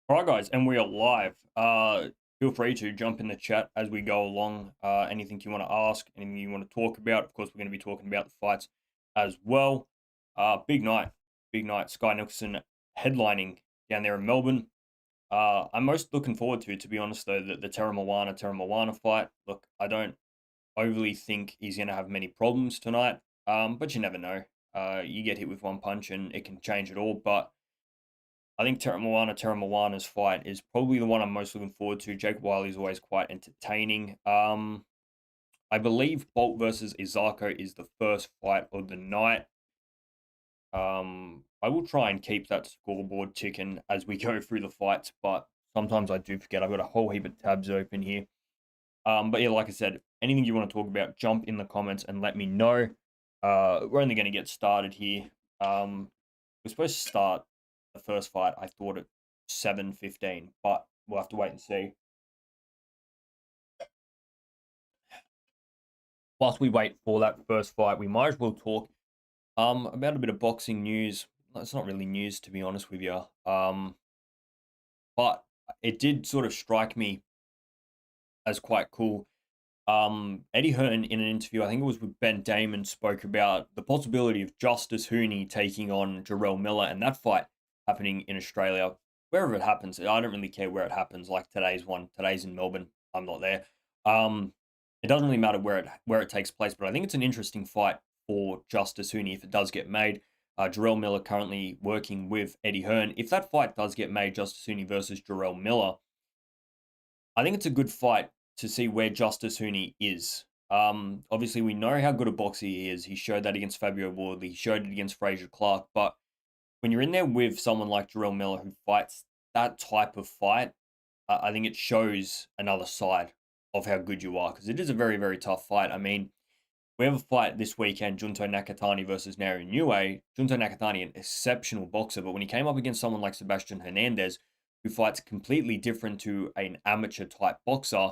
All right, guys, and we are live. Feel free to jump in the chat as we go along. Anything you want to ask, anything you want to talk about. Of course, we're going to be talking about the fights as well. Big night, big night. Skye Nicolson headlining down there in Melbourne. I'm most looking forward to be honest, though, the Teremoana fight. Look, I don't overly think he's going to have many problems tonight, but you never know. You get hit with one punch and it can change it all, but I think Teremoana's fight is probably the one I'm most looking forward to. Jake Wyllie is always quite entertaining. I believe Bolt versus Isaako is the first fight of the night. I will try and keep that scoreboard ticking as we go through the fights, but sometimes I do forget. I've got a whole heap of tabs open here. But yeah, like I said, anything you want to talk about, jump in the comments and let me know. We're only going to get started here. We're supposed to start the first fight, I thought, at 7:15, but we'll have to wait and see. Whilst we wait for that first fight, we might as well talk about a bit of boxing news. It's not really news, to be honest with you. But it did sort of strike me as quite cool. Eddie Hearn, in an interview, I think it was with Ben Damon, spoke about the possibility of Justice Huni taking on Jarrell Miller, and that fight happening in Australia, wherever it happens. I don't really care where it happens. Like today's one, today's in Melbourne. I'm not there. It doesn't really matter where it takes place, but I think it's an interesting fight for Justice Huni if it does get made. Jarrell Miller currently working with Eddie Hearn. If that fight does get made, Justice Huni versus Jarrell Miller, I think it's a good fight to see where Justice Huni is. Obviously, we know how good a boxer he is. He showed that against Fabio Wardley. He showed it against Fraser Clark. But when you're in there with someone like Jarrell Miller who fights that type of fight, I think it shows another side of how good you are, because it is a very, very tough fight. I mean, we have a fight this weekend, Junto Nakatani versus Naru Inoue. Junto Nakatani, an exceptional boxer, but when he came up against someone like Sebastian Hernandez, who fights completely different to an amateur type boxer,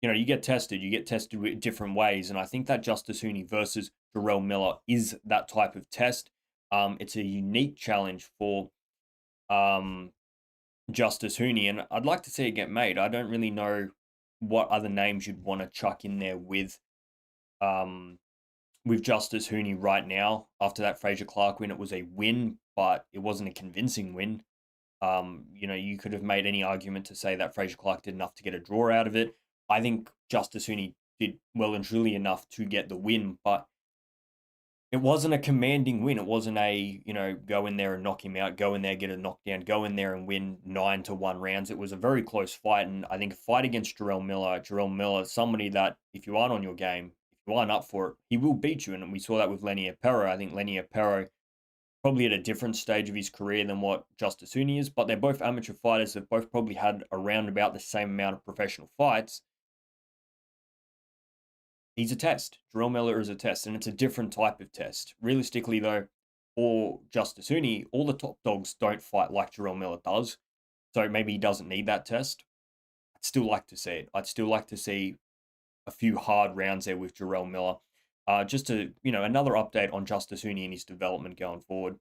you get tested. You get tested with different ways, and I think that Justice Huni versus Jarrell Miller is that type of test. It's a unique challenge for Justice Huni, and I'd like to see it get made. I don't really know what other names you'd want to chuck in there with Justice Huni right now. After that Fraser Clark win, it was a win, but it wasn't a convincing win. You could have made any argument to say that Fraser Clark did enough to get a draw out of it. I think Justice Huni did well and truly enough to get the win, but it wasn't a commanding win. It wasn't a, go in there and knock him out, go in there, get a knockdown, go in there and win 9-1 rounds. It was a very close fight, and I think a fight against Jarrell Miller, somebody that if you aren't on your game, if you aren't up for it, he will beat you, and we saw that with Lenny Apero. I think Lenny Apero probably at a different stage of his career than what Justice Huni is, but they're both amateur fighters. They've both probably had around about the same amount of professional fights. He's a test. Jarrell Miller is a test, and it's a different type of test. Realistically, though, for Justice Huni, all the top dogs don't fight like Jarrell Miller does, so maybe he doesn't need that test. I'd still like to see it. I'd still like to see a few hard rounds there with Jarrell Miller. Just to, another update on Justice Huni and his development going forward.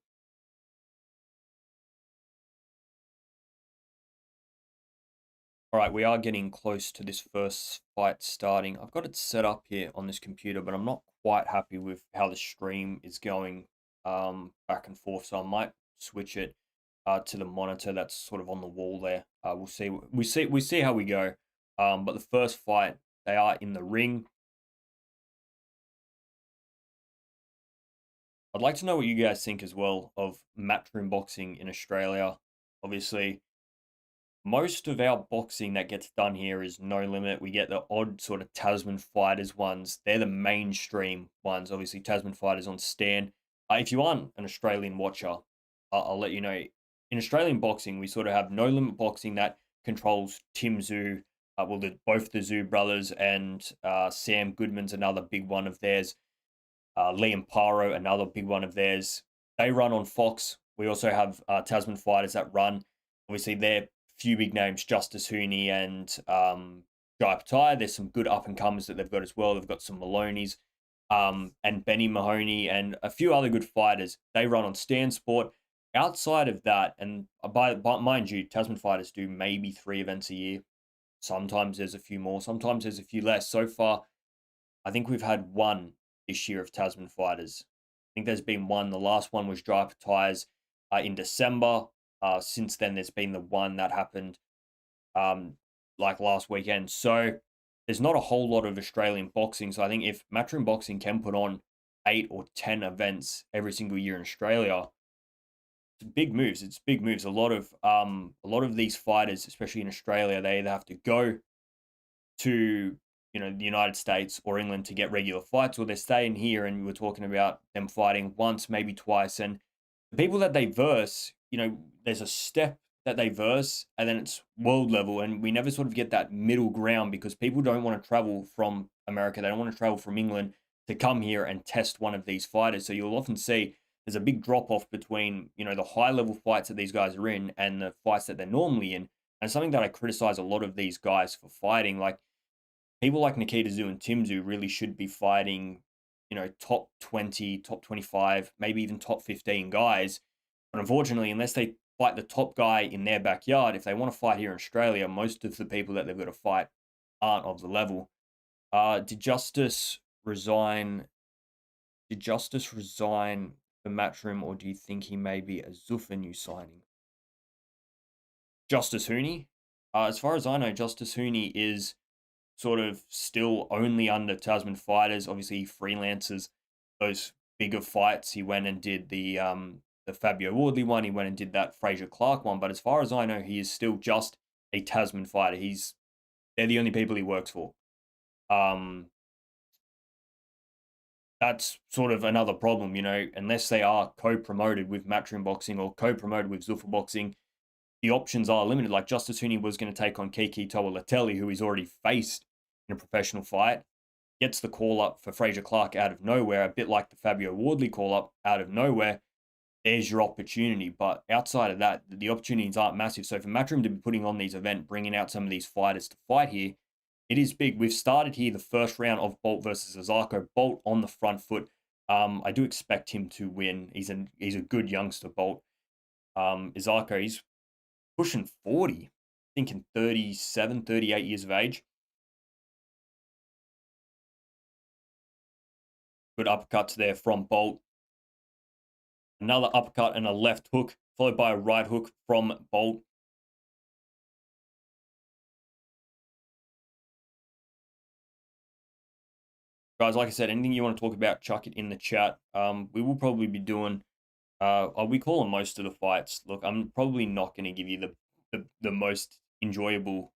All right, we are getting close to this first fight starting. I've got it set up here on this computer, but I'm not quite happy with how the stream is going back and forth, so I might switch it to the monitor that's sort of on the wall there. We'll see. We see how we go. But the first fight, they are in the ring. I'd like to know what you guys think as well of matchroom boxing in Australia. Obviously, most of our boxing that gets done here is no limit. We get the odd sort of Tasman Fighters ones. They're the mainstream ones. Obviously, Tasman Fighters on Stan. If you aren't an Australian watcher, I'll let you know. In Australian boxing, we sort of have no limit boxing that controls Tim Zoo. Both the Zoo brothers and Sam Goodman's another big one of theirs. Liam Paro, another big one of theirs. They run on Fox. We also have Tasman Fighters that run. Obviously, they're few big names, Justice Huni and Jai Pattaya. There's some good up-and-comers that they've got as well. They've got some Maloney's and Benny Mahoney and a few other good fighters. They run on Stan Sport. outside of that, and by mind you, Tasman fighters do maybe 3 events a year. Sometimes there's a few more, sometimes there's a few less. So far, I think we've had one this year of Tasman fighters. I think there's been one. The last one was Dry Tires in December. Since then, there's been the one that happened um, like last weekend. So there's not a whole lot of Australian boxing. So I think if Matchroom Boxing can put on 8 or 10 events every single year in Australia, it's big moves. It's big moves. A lot of these fighters, especially in Australia, they either have to go to the United States or England to get regular fights, or they're staying here. And we were talking about them fighting once, maybe twice, and the people that they verse, there's a step that they verse, and then it's world level, and we never sort of get that middle ground because people don't want to travel from America, they don't want to travel from England to come here and test one of these fighters. So you'll often see there's a big drop off between the high level fights that these guys are in and the fights that they're normally in. And something that I criticize a lot of these guys for fighting, like people like Nikita Zoo and Tim Zoo really should be fighting, top 20, top 25, maybe even top 15 guys. But unfortunately, unless they fight the top guy in their backyard, if they want to fight here in Australia, most of the people that they've got to fight aren't of the level. Did Justice resign? Did Justice resign for Matchroom, or do you think he may be a Zuffa new signing? Justice Huni? As far as I know, Justice Huni is sort of still only under Tasman Fighters. Obviously, he freelances those bigger fights. He went and did the Fabio Wardley one. He went and did that Fraser Clark one. But as far as I know, he is still just a Tasman fighter. They're the only people he works for. That's sort of another problem, unless they are co-promoted with Matchroom Boxing or co-promoted with Zuffa Boxing, the options are limited. Like Justice Huni was going to take on Kiki Toa-Latelli, who he's already faced in a professional fight, gets the call up for Fraser Clark out of nowhere, a bit like the Fabio Wardley call up out of nowhere. There's your opportunity. But outside of that, the opportunities aren't massive. So for Matchroom to be putting on these events, bringing out some of these fighters to fight here, it is big. We've started here the first round of Bolt versus Isaako. Bolt on the front foot. I do expect him to win. He's a good youngster, Bolt. Isaako, he's pushing 40, I think in 37, 38 years of age. Good uppercuts there from Bolt. Another uppercut and a left hook, followed by a right hook from Bolt. Guys, like I said, anything you want to talk about, chuck it in the chat. We will probably be doing, we call them most of the fights. Look, I'm probably not going to give you the most enjoyable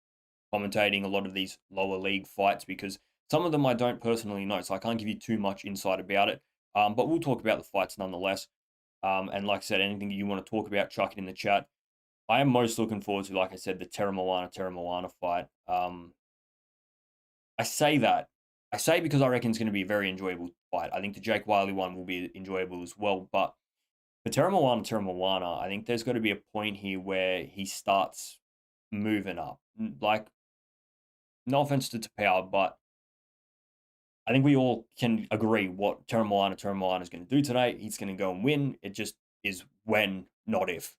commentating a lot of these lower league fights because some of them I don't personally know, so I can't give you too much insight about it. But we'll talk about the fights nonetheless. And like I said, anything you want to talk about, chuck it in the chat. I am most looking forward to, like I said, the Teremoana fight. I say that. I say because I reckon it's going to be a very enjoyable fight. I think the Jake Wyllie one will be enjoyable as well. But for Teremoana, I think there's got to be a point here where he starts moving up. Like, no offense to Tapau, but I think we all can agree what Teremoana is going to do tonight. He's going to go and win. It just is when, not if.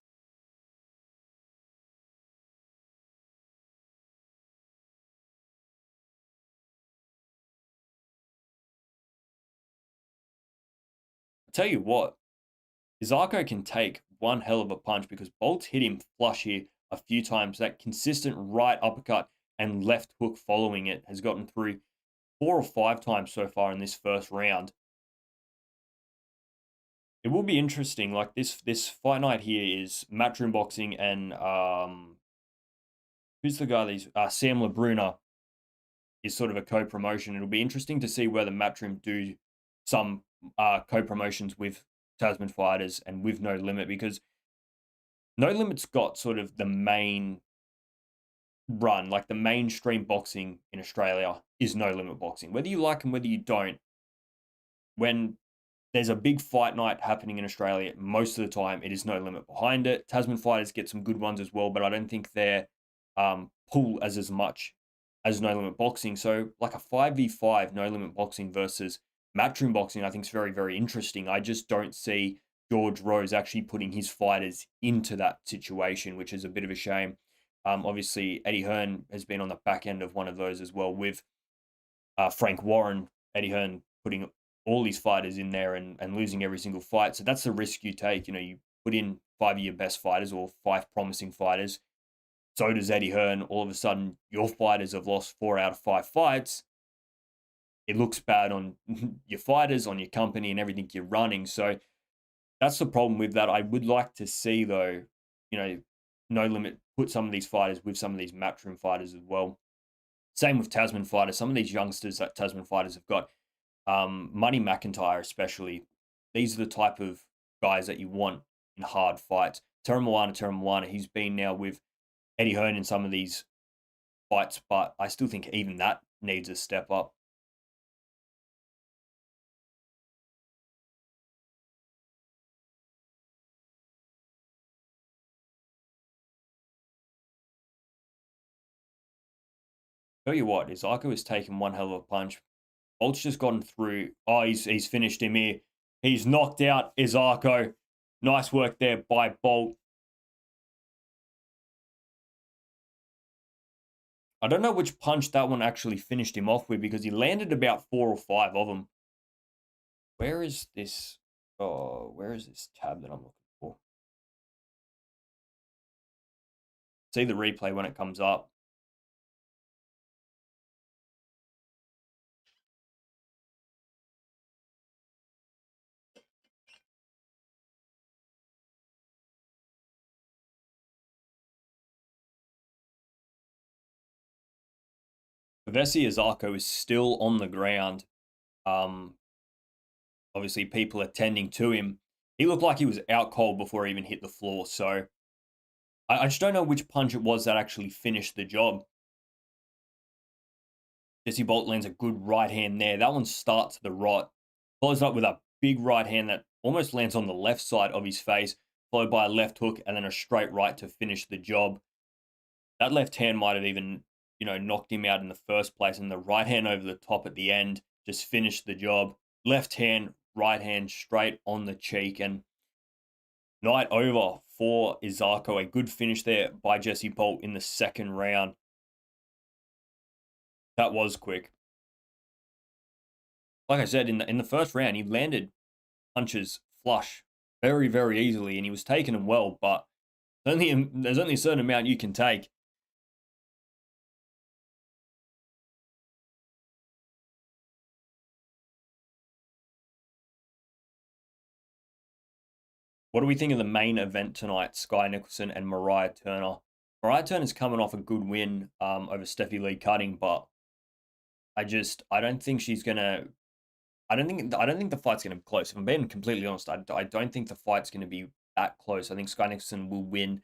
I tell you what, Isaako can take one hell of a punch because Bolt's hit him flush here a few times. That consistent right uppercut and left hook following it has gotten through 4 or 5 times so far in this first round. It will be interesting. Like this fight night here is Matchroom Boxing and who's the guy? Sam LeBruna is sort of a co-promotion. It'll be interesting to see whether Matchroom do some co-promotions with Tasman Fighters and with No Limit, because No Limit's got sort of the main run, like the mainstream boxing in Australia is No Limit Boxing. Whether you like them, whether you don't, when there's a big fight night happening in Australia, most of the time it is No Limit behind it. Tasman Fighters get some good ones as well, but I don't think they're pull as much as No Limit Boxing. So like a 5v5 No Limit Boxing versus Matchroom Boxing, I think is very, very interesting. I just don't see George Rose actually putting his fighters into that situation, which is a bit of a shame. Obviously, Eddie Hearn has been on the back end of one of those as well with Frank Warren. Eddie Hearn putting all these fighters in there and losing every single fight. So that's the risk you take. You know, you put in 5 of your best fighters or 5 promising fighters. So does Eddie Hearn. All of a sudden, your fighters have lost 4 out of 5 fights. It looks bad on your fighters, on your company, and everything you're running. So that's the problem with that. I would like to see, though, you know, No Limit put some of these fighters with some of these matchroom fighters as well. Same with Tasman fighters. Some of these youngsters that Tasman fighters have got, Money McIntyre especially, these are the type of guys that you want in hard fights. Teremoana, he's been now with Eddie Hearn in some of these fights, but I still think even that needs a step up. Tell you what, Isaako has taken one hell of a punch. Bolt's just gotten through. Oh, he's finished him here. He's knocked out Isaako. Nice work there by Bolt. I don't know which punch that one actually finished him off with because he landed about 4 or 5 of them. Where is this? Oh, where is this tab that I'm looking for? See the replay when it comes up. Vessi Isaako is still on the ground. Obviously, people are tending to him. He looked like he was out cold before he even hit the floor. So I just don't know which punch it was that actually finished the job. Jesse Bolt lands a good right hand there. That one starts to the right. Follows up with a big right hand that almost lands on the left side of his face, followed by a left hook and then a straight right to finish the job. That left hand might have even, knocked him out in the first place, and the right hand over the top at the end just finished the job. Left hand, right hand straight on the cheek, and night over for Isaako. A good finish there by Jesse Bolt in the second round. That was quick. Like I said, in the first round, he landed punches flush very, very easily, and he was taking them well, but there's only a certain amount you can take. What do we think of the main event tonight? Skye Nicolson and Mariah Turner. Mariah Turner's coming off a good win over Steffi Lee Cutting, but I don't think she's gonna. I don't think the fight's gonna be close. If I'm being completely honest, I don't think the fight's gonna be that close. I think Skye Nicolson will win.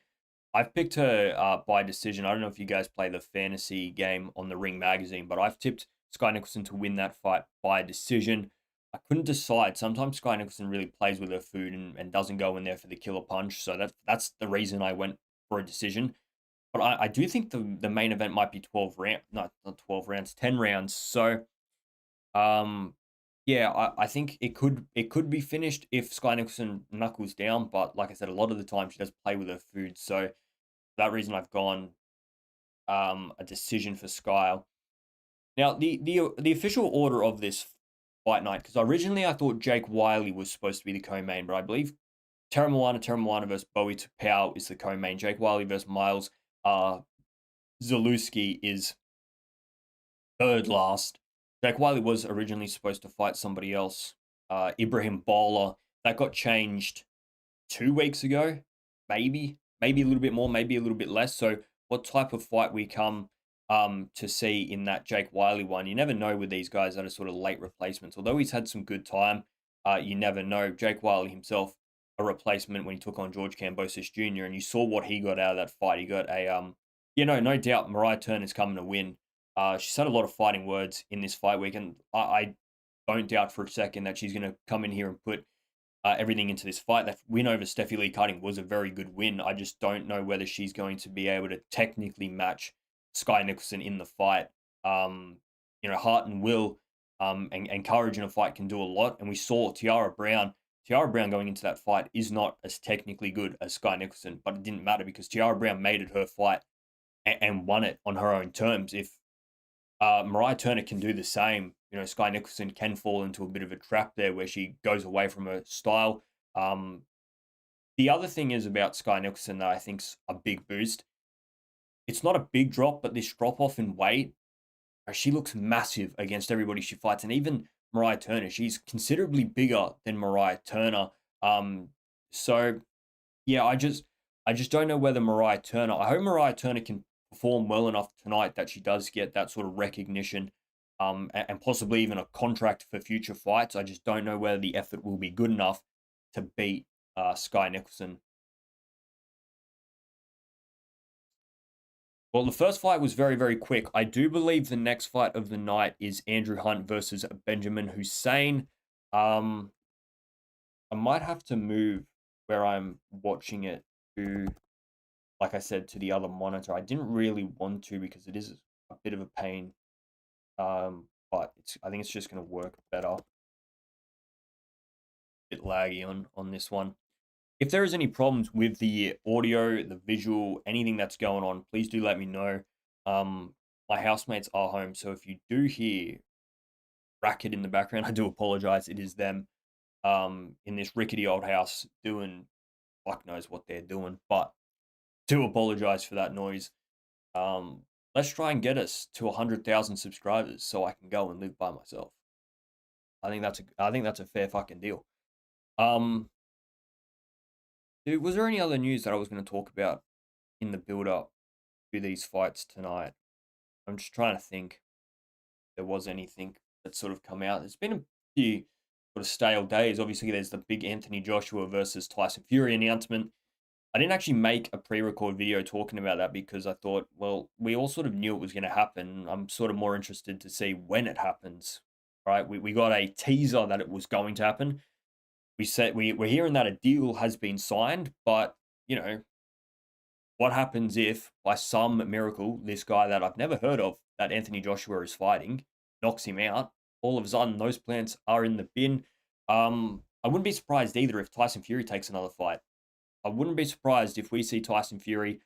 I've picked her by decision. I don't know if you guys play the fantasy game on the Ring magazine, but I've tipped Skye Nicolson to win that fight by decision. I couldn't decide. Sometimes Skye Nicolson really plays with her food and doesn't go in there for the killer punch. So that's the reason I went for a decision. But I do think the main event might be 12 rounds, not 12 rounds, 10 rounds. So yeah, I think it could be finished if Skye Nicolson knuckles down. But like I said, a lot of the time she does play with her food. So for that reason I've gone a decision for Skye. Now the official order of this fight night, because originally I thought Jake Wyllie was supposed to be the co-main, but I believe Teremoana versus Bowie Tapau is the co-main. Jake Wyllie versus Miles Zalooki is third last. Jake Wyllie was originally supposed to fight somebody else, Ibrahim Bowler. That got changed 2 weeks ago, maybe a little bit more, maybe a little bit less. So what type of fight we come to see in that Jake Wyllie one? You never know with these guys that are sort of late replacements. Although he's had some good time, you never know. Jake Wyllie himself, a replacement when he took on George Kambosos Jr., and you saw what he got out of that fight. He got a no doubt Mariah Turner's coming to win. She's had a lot of fighting words in this fight week, and I don't doubt for a second that she's going to come in here and put everything into this fight. That win over Steffi Lee Cutting was a very good win. I just don't know whether she's going to be able to technically match Skye Nicolson in the fight. Heart and will and courage in a fight can do a lot. And we saw Tiara Brown Tiara Brown going into that fight is not as technically good as Skye Nicolson, but it didn't matter because Tiara Brown made it her fight and won it on her own terms. If Mariah Turner can do the same, Skye Nicolson can fall into a bit of a trap there where she goes away from her style. The other thing is about Skye Nicolson that I think's a big boost. It's not a big drop, but this drop off in weight, she looks massive against everybody she fights, and even Mariah Turner, she's considerably bigger than Mariah Turner. So yeah, I just don't know whether Mariah Turner. I hope Mariah Turner can perform well enough tonight that she does get that sort of recognition, and possibly even a contract for future fights. I just don't know whether the effort will be good enough to beat Skye Nicolson. Well, the first fight was very, very quick. I do believe the next fight of the night is Andrew Hunt versus Benjamin Hussein. I might have to move where I'm watching it to, like I said, to the other monitor. I didn't really want to because it is a bit of a pain. But I think it's just going to work better. A bit laggy on this one. If there is any problems with the audio, the visual, anything that's going on, please do let me know. My housemates are home, so if you do hear racket in the background, I do apologize. It is them in this rickety old house doing fuck knows what they're doing, but do apologize for that noise. Let's try and get us to 100,000 subscribers so I can go and live by myself. I think that's a fair fucking deal. Dude, was there any other news that I was going to talk about in the build-up to these fights tonight? I'm just trying to think if there was anything that's sort of come out. There's been a few sort of stale days. Obviously, there's the big Anthony Joshua versus Tyson Fury announcement. I didn't actually make a pre-record video talking about that because I thought, well, we all sort of knew it was going to happen. I'm sort of more interested to see when it happens, right? We got a teaser that it was going to happen. We're hearing that a deal has been signed, but what happens if by some miracle this guy that I've never heard of that Anthony Joshua is fighting knocks him out? All of a sudden those plans are in the bin. I wouldn't be surprised either if Tyson Fury takes another fight. I wouldn't be surprised if we see Tyson Fury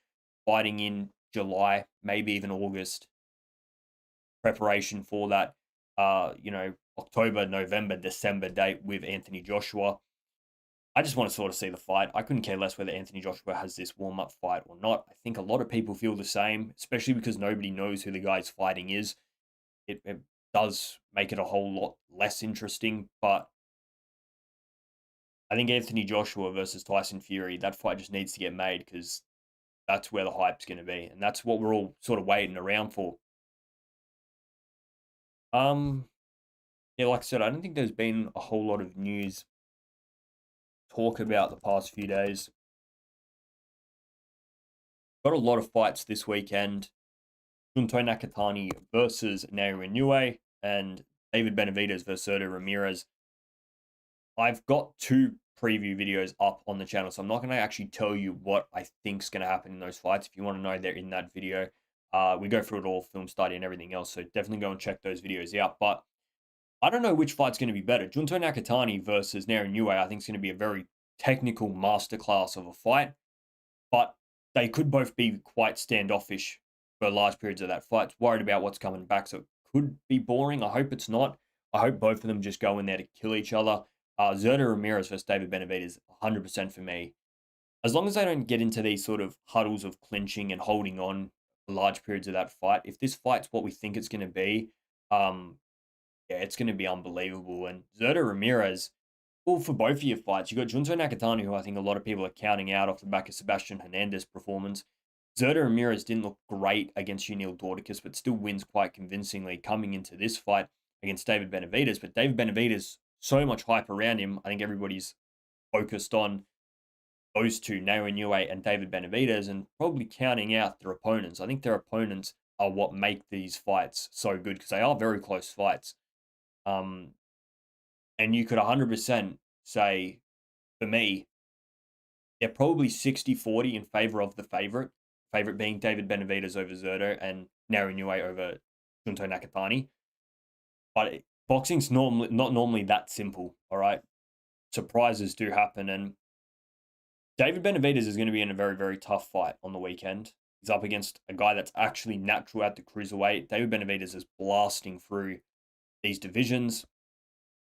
fighting in July, maybe even August. Preparation for that October, November, December date with Anthony Joshua. I just want to sort of see the fight. I couldn't care less whether Anthony Joshua has this warm-up fight or not. I think a lot of people feel the same, especially because nobody knows who the guy's fighting is. It does make it a whole lot less interesting, but I think Anthony Joshua versus Tyson Fury, that fight just needs to get made because that's where the hype's going to be, and that's what we're all sort of waiting around for. Yeah, like I said, I don't think there's been a whole lot of news talk about the past few days. Got a lot of fights this weekend. Junto Nakatani versus Naoya Inoue and David Benavidez versus Sergio Ramirez. I've got 2 preview videos up on the channel, so I'm not going to actually tell you what I think's going to happen in those fights. If you want to know, they're in that video. We go through it all, film study and everything else, so definitely go and check those videos out. But I don't know which fight's going to be better. Junto Nakatani versus Naoya Inoue, I think is going to be a very technical masterclass of a fight, but they could both be quite standoffish for large periods of that fight. Worried about what's coming back, so it could be boring. I hope it's not. I hope both of them just go in there to kill each other. Sergio Ramirez versus David Benavidez, 100% for me. As long as they don't get into these sort of huddles of clinching and holding on for large periods of that fight, if this fight's what we think it's going to be, yeah, it's going to be unbelievable. And Sergio Ramirez, well, for both of your fights, you got Junto Nakatani, who I think a lot of people are counting out off the back of Sebastian Hernandez's performance. Sergio Ramirez didn't look great against Yunil Dorticus, but still wins quite convincingly coming into this fight against David Benavidez. But David Benavidez, so much hype around him. I think everybody's focused on those two, Naoya Inoue and David Benavidez, and probably counting out their opponents. I think their opponents are what make these fights so good because they are very close fights. And you could 100% say, for me, they're probably 60-40 in favor of the favorite being David Benavidez over Zerto and Naoya Inoue over Junto Nakatani. But boxing's not normally that simple, all right? surprises do happen. And David Benavidez is going to be in a very, very tough fight on the weekend. He's up against a guy that's actually natural at the cruiserweight. David Benavidez is blasting through these divisions.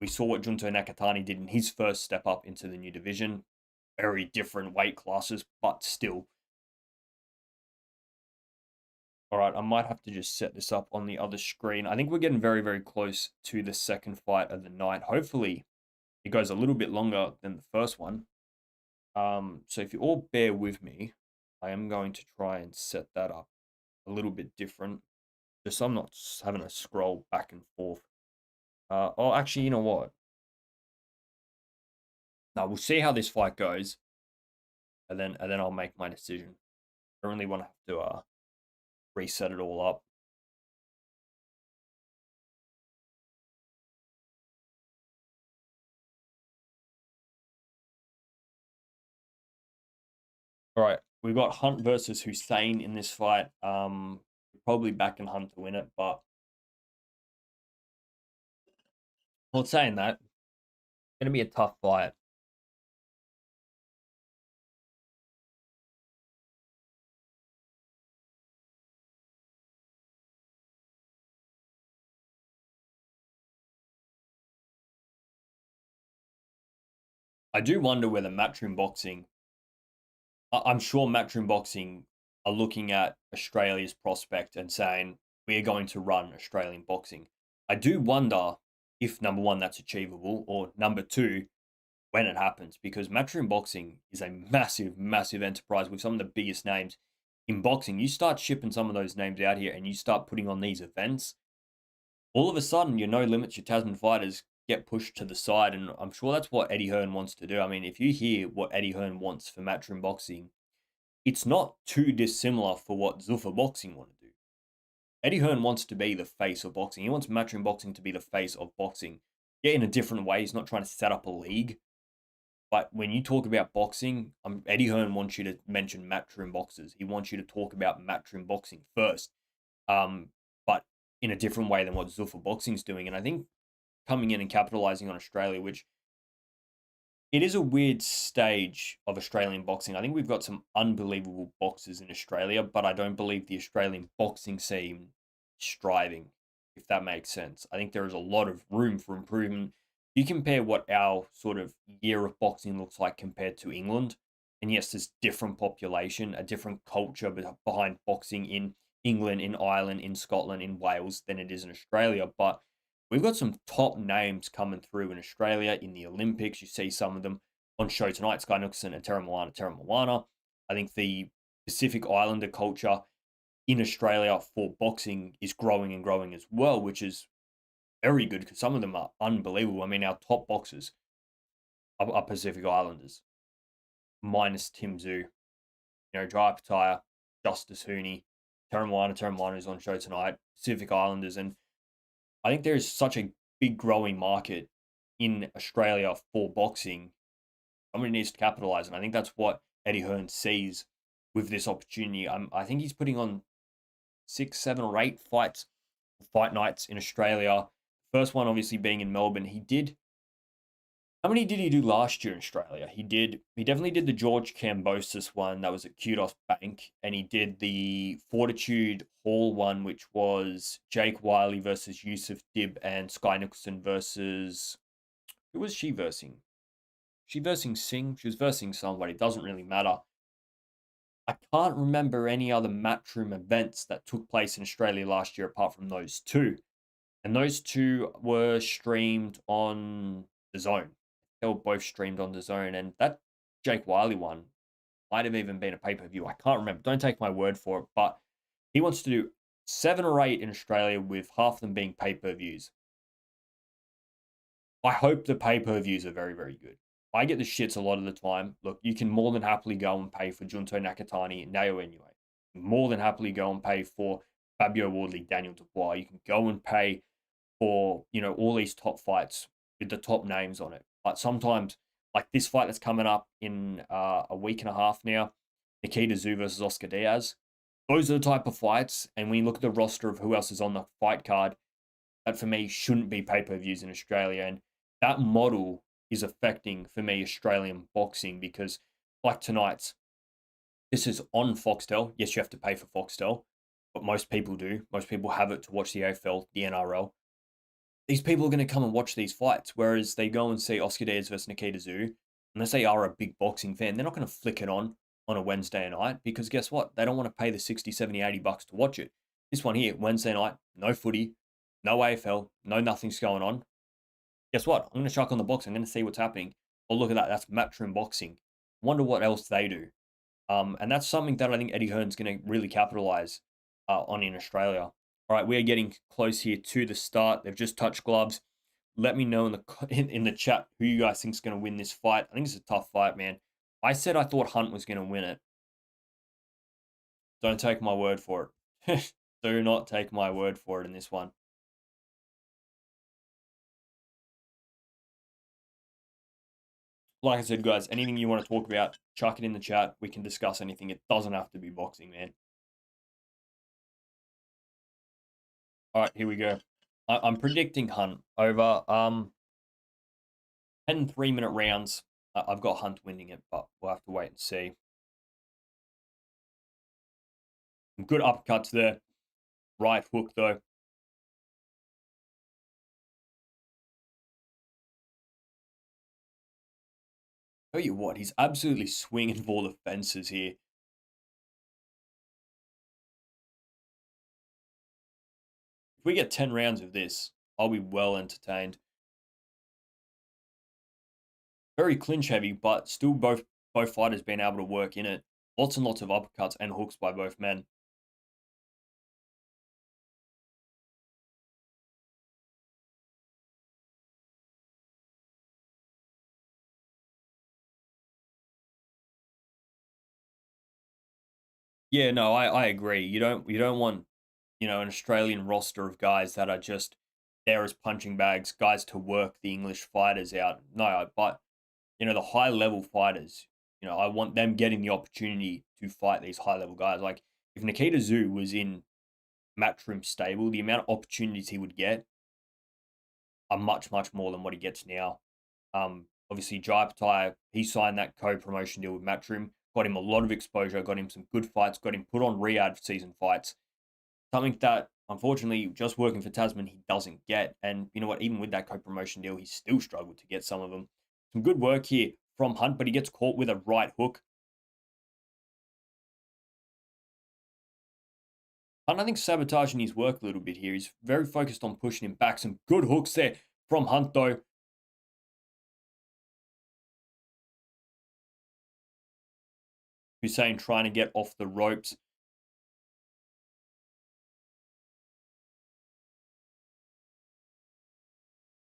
We saw what Junto Nakatani did in his first step up into the new division. Very different weight classes, but still. All right, I might have to just set this up on the other screen. I think we're getting very, very close to the second fight of the night. Hopefully, it goes a little bit longer than the first one. So if you all bear with me, I am going to try and set that up a little bit different. Just so I'm not having to scroll back and forth. Oh, actually, you know what? Now we'll see how this fight goes, and then I'll make my decision. I don't really want to have to reset it all up. All right, we've got Hunt versus Hussein in this fight. Probably backing Hunt to win it, but well, saying that, it's gonna be a tough fight. I do wonder whether Matchroom Boxing. I'm sure Matchroom Boxing are looking at Australia's prospect and saying we're going to run Australian boxing. I do wonder if number one that's achievable, or number two when it happens, because Matchroom Boxing is a massive, massive enterprise with some of the biggest names in boxing. You start shipping some of those names out here and you start putting on these events, all of a sudden your No Limits, your Tasman fighters get pushed to the side, and I'm sure that's what Eddie Hearn wants to do. I mean, if you hear what Eddie Hearn wants for Matchroom Boxing, it's not too dissimilar for what Zuffa Boxing want to do. Eddie Hearn wants to be the face of boxing. He wants Matchroom Boxing to be the face of boxing. Yeah, in a different way. He's not trying to set up a league. But when you talk about boxing, Eddie Hearn wants you to mention Matchroom Boxers. He wants you to talk about Matchroom Boxing first. But in a different way than what Zuffa Boxing's doing. And I think coming in and capitalizing on Australia, which it is a weird stage of Australian boxing. I think we've got some unbelievable boxers in Australia, but I don't believe the Australian boxing scene is striving, if that makes sense. I think there is a lot of room for improvement. You compare what our sort of year of boxing looks like compared to England, and yes, there's different population, a different culture behind boxing in England, in Ireland, in Scotland, in Wales than it is in Australia, but we've got some top names coming through in Australia in the Olympics. You see some of them on show tonight, Skye Nicolson and Teremoana Teremoana. I think the Pacific Islander culture in Australia for boxing is growing and growing as well, which is very good because some of them are unbelievable. I mean, our top boxers are Pacific Islanders, minus Tim Zhu, Jai Pataya, Justice Huni, Teremoana Teremoana is on show tonight, Pacific Islanders, and I think there is such a big growing market in Australia for boxing. Somebody needs to capitalize, and I think that's what Eddie Hearn sees with this opportunity. I think he's putting on 6, 7, or 8 fight nights in Australia. First one, obviously, being in Melbourne. How many did he do last year in Australia? He definitely did the George Kambosos one that was at Kudos Bank, and he did the Fortitude Hall one, which was Jake Wyllie versus Yusuf Dib and Skye Nicolson versus, who was she versing? She versing Singh? She was versing somebody. It doesn't really matter. I can't remember any other Matchroom events that took place in Australia last year apart from those two. And those two were streamed on the Zone. They were both streamed on the Zone, and that Jake Wyllie one might have even been a pay-per-view. I can't remember. Don't take my word for it, but he wants to do 7 or 8 in Australia with half of them being pay-per-views. I hope the pay-per-views are very, very good. I get the shits a lot of the time. Look, you can more than happily go and pay for Junto Nakatani and Nao anyway. More than happily go and pay for Fabio Wardley, Daniel Dubois. You can go and pay for, all these top fights with the top names on it. But sometimes, like this fight that's coming up in a week and a half now, Nikita Tszyu versus Oscar Diaz, those are the type of fights. And when you look at the roster of who else is on the fight card, that for me shouldn't be pay-per-views in Australia. And that model is affecting, for me, Australian boxing, because like tonight's, this is on Foxtel. Yes, you have to pay for Foxtel, but most people do. Most people have it to watch the AFL, the NRL. These people are going to come and watch these fights, whereas they go and see Oscar Diaz versus Nikita Tszyu, unless they are a big boxing fan, they're not going to flick it on a Wednesday night, because guess what? They don't want to pay the 60, 70, $80 to watch it. This one here, Wednesday night, no footy, no AFL, no nothing's going on. Guess what? I'm going to chuck on the box. I'm going to see what's happening. Oh, look at that. That's Matchroom Boxing. Wonder what else they do. And that's something that I think Eddie Hearn's going to really capitalize on in Australia. All right, we are getting close here to the start. They've just touched gloves. Let me know in the chat who you guys think is going to win this fight. I think it's a tough fight, man. I said I thought Hunt was going to win it. Don't take my word for it. Do not take my word for it in this one. Like I said, guys, anything you want to talk about, chuck it in the chat. We can discuss anything. It doesn't have to be boxing, man. All right, here we go. I'm predicting Hunt over 10 3-minute rounds. I've got Hunt winning it, but we'll have to wait and see. Some good uppercuts there. Right hook, though. Tell you what, he's absolutely swinging for the fences here. If we get 10 rounds of this, I'll be well entertained. Very clinch heavy, but still both fighters being able to work in it. Lots and lots of uppercuts and hooks by both men. Yeah, no, I agree. You don't want, an Australian roster of guys that are just there as punching bags, guys to work the English fighters out. No, but the high level fighters, I want them getting the opportunity to fight these high level guys. Like if Nikita Tszyu was in Matchroom stable, the amount of opportunities he would get are much, much more than what he gets now. Obviously, Jai Pattaya, he signed that co-promotion deal with Matchroom, got him a lot of exposure, got him some good fights, got him put on Riyadh season fights. Something that, unfortunately, just working for Tasman, he doesn't get. And you know what? Even with that co-promotion deal, he still struggled to get some of them. Some good work here from Hunt, but he gets caught with a right hook. Hunt, I think, sabotaging his work a little bit here. He's very focused on pushing him back. Some good hooks there from Hunt, though. Hussein trying to get off the ropes.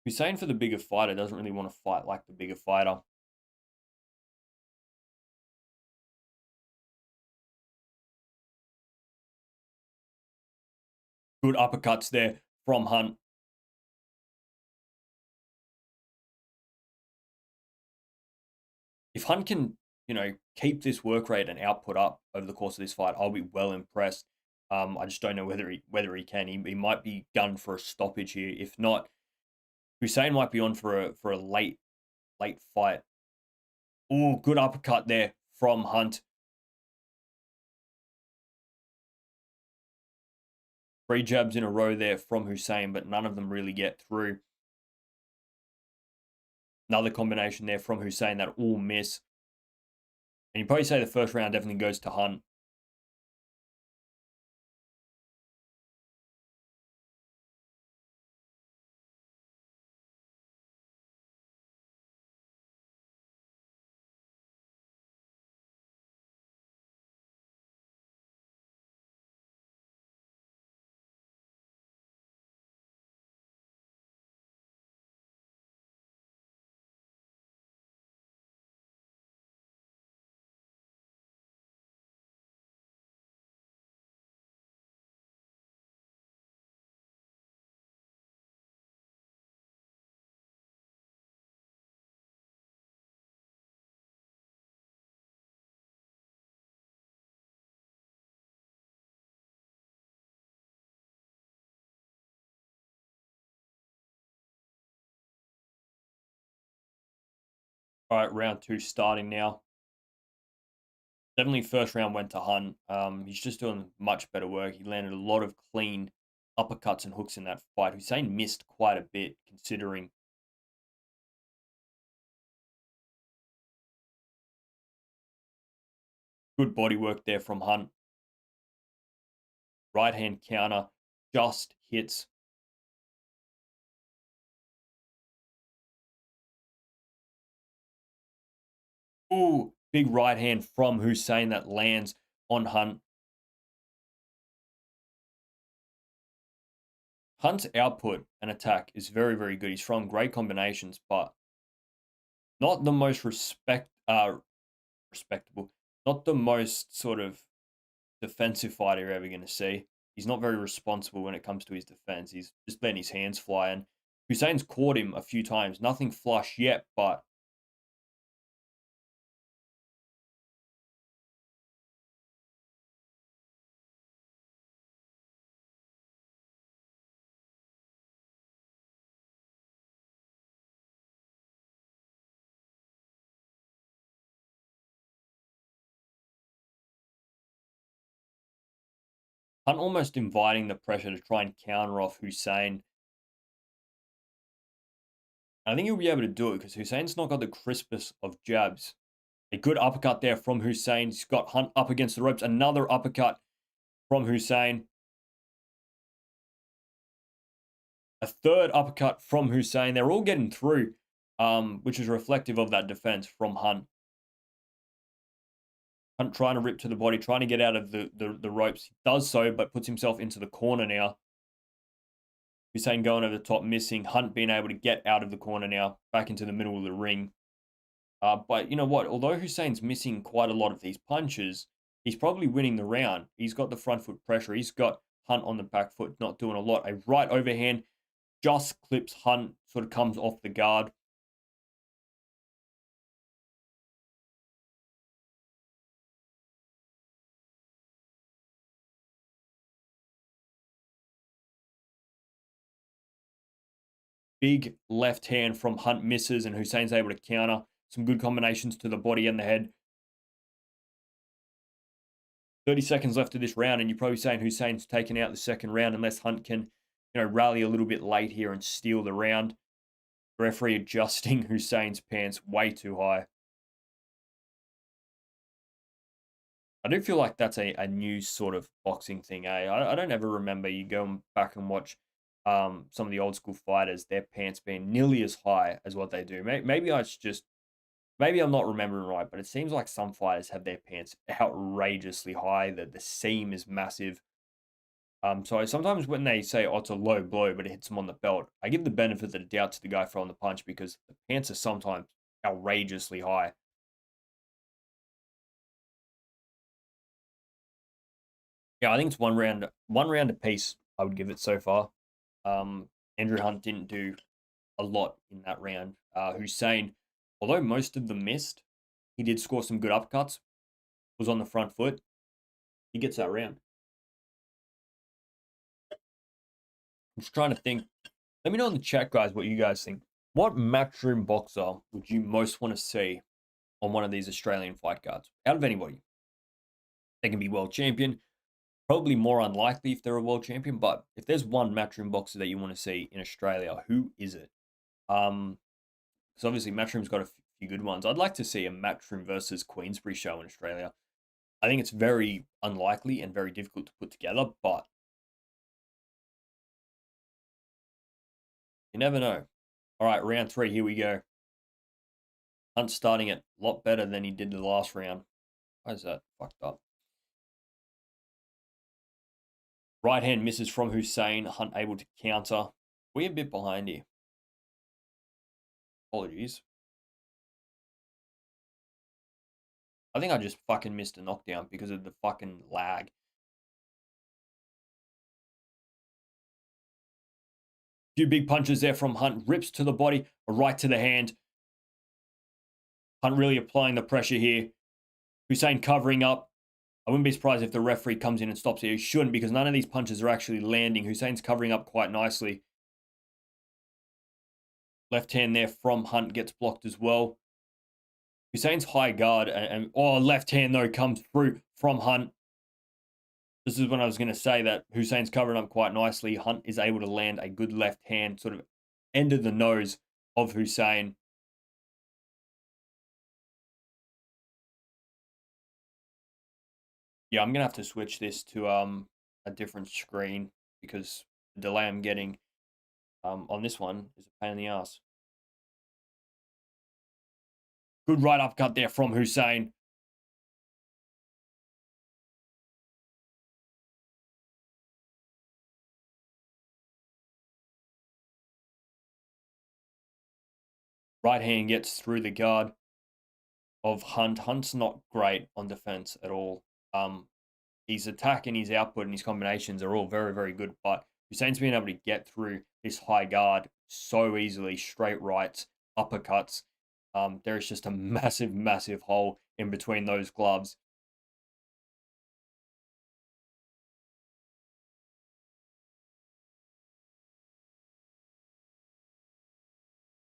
Hussein, for the bigger fighter, doesn't really want to fight like the bigger fighter. Good uppercuts there from Hunt. If Hunt can, keep this work rate and output up over the course of this fight, I'll be well impressed. I just don't know whether he can. He might be gunned for a stoppage here. If not, Hussein might be on for a late fight. Oh, good uppercut there from Hunt. 3 jabs in a row there from Hussein, but none of them really get through. Another combination there from Hussein that all miss. And you probably say the first round definitely goes to Hunt. All right, round two starting now. Definitely first round went to Hunt. He's just doing much better work. He landed a lot of clean uppercuts and hooks in that fight. Hussein missed quite a bit considering good body work there from Hunt. Right hand counter just hits. Ooh, big right hand from Hussein that lands on Hunt. Hunt's output and attack is very, very good. He's throwing great combinations, but not the most respectable, not the most sort of defensive fighter you're ever going to see. He's not very responsible when it comes to his defense. He's just letting his hands fly. And Hussein's caught him a few times. Nothing flush yet, but Hunt almost inviting the pressure to try and counter off Hussein. I think he'll be able to do it because Hussein's not got the crispest of jabs. A good uppercut there from Hussein. He's got Hunt up against the ropes. Another uppercut from Hussein. A third uppercut from Hussein. They're all getting through, which is reflective of that defense from Hunt. Hunt trying to rip to the body, trying to get out of the ropes. He does so, but puts himself into the corner now. Hussein going over the top, missing. Hunt being able to get out of the corner now, back into the middle of the ring. But you know what? Although Hussein's missing quite a lot of these punches, he's probably winning the round. He's got the front foot pressure. He's got Hunt on the back foot, not doing a lot. A right overhand just clips Hunt, sort of comes off the guard. Big left hand from Hunt misses, and Hussein's able to counter. Some good combinations to the body and the head. 30 seconds left of this round, and you're probably saying Hussein's taken out the second round unless Hunt can, rally a little bit late here and steal the round. The referee adjusting Hussein's pants way too high. I do feel like that's a new sort of boxing thing, eh? I don't ever remember you going back and watch some of the old school fighters, their pants being nearly as high as what they do. Maybe I'm not remembering right, but it seems like some fighters have their pants outrageously high. The seam is massive. So sometimes when they say, oh, it's a low blow, but it hits them on the belt, I give the benefit of the doubt to the guy throwing the punch because the pants are sometimes outrageously high. Yeah, I think it's one round apiece. I would give it so far. Andrew Hunt didn't do a lot in that round. Hussein, although most of them missed, he did score some good upcuts. Was on the front foot. He gets that round. I'm just trying to think. Let me know in the chat, guys, what you guys think. What matchroom boxer would you most want to see on one of these Australian fight cards? Out of anybody. They can be world champion. Probably more unlikely if they're a world champion, but if there's one matchroom boxer that you want to see in Australia, who is it? Because obviously Matchroom's got a few good ones. I'd like to see a Matchroom versus Queensbury show in Australia. I think it's very unlikely and very difficult to put together, but you never know. All right, round 3, here we go. Hunt's starting it a lot better than he did the last round. Why is that fucked up? Right hand misses from Hussein. Hunt able to counter. We're a bit behind here. Apologies. I think I just fucking missed a knockdown because of the fucking lag. Few big punches there from Hunt. Rips to the body, a right to the hand. Hunt really applying the pressure here. Hussein covering up. I wouldn't be surprised if the referee comes in and stops it. He shouldn't because none of these punches are actually landing. Hussein's covering up quite nicely. Left hand there from Hunt gets blocked as well. Hussein's high guard oh, left hand though comes through from Hunt. This is when I was going to say that Hussein's covering up quite nicely. Hunt is able to land a good left hand, sort of end of the nose of Hussein. Yeah, I'm going to have to switch this to a different screen because the delay I'm getting on this one is a pain in the ass. Good right upcut there from Hussein. Right hand gets through the guard of Hunt. Hunt's not great on defense at all. His attack and his output and his combinations are all very, very good, but Hussein's been able to get through this high guard so easily, straight rights, uppercuts. There's just a massive, massive hole in between those gloves.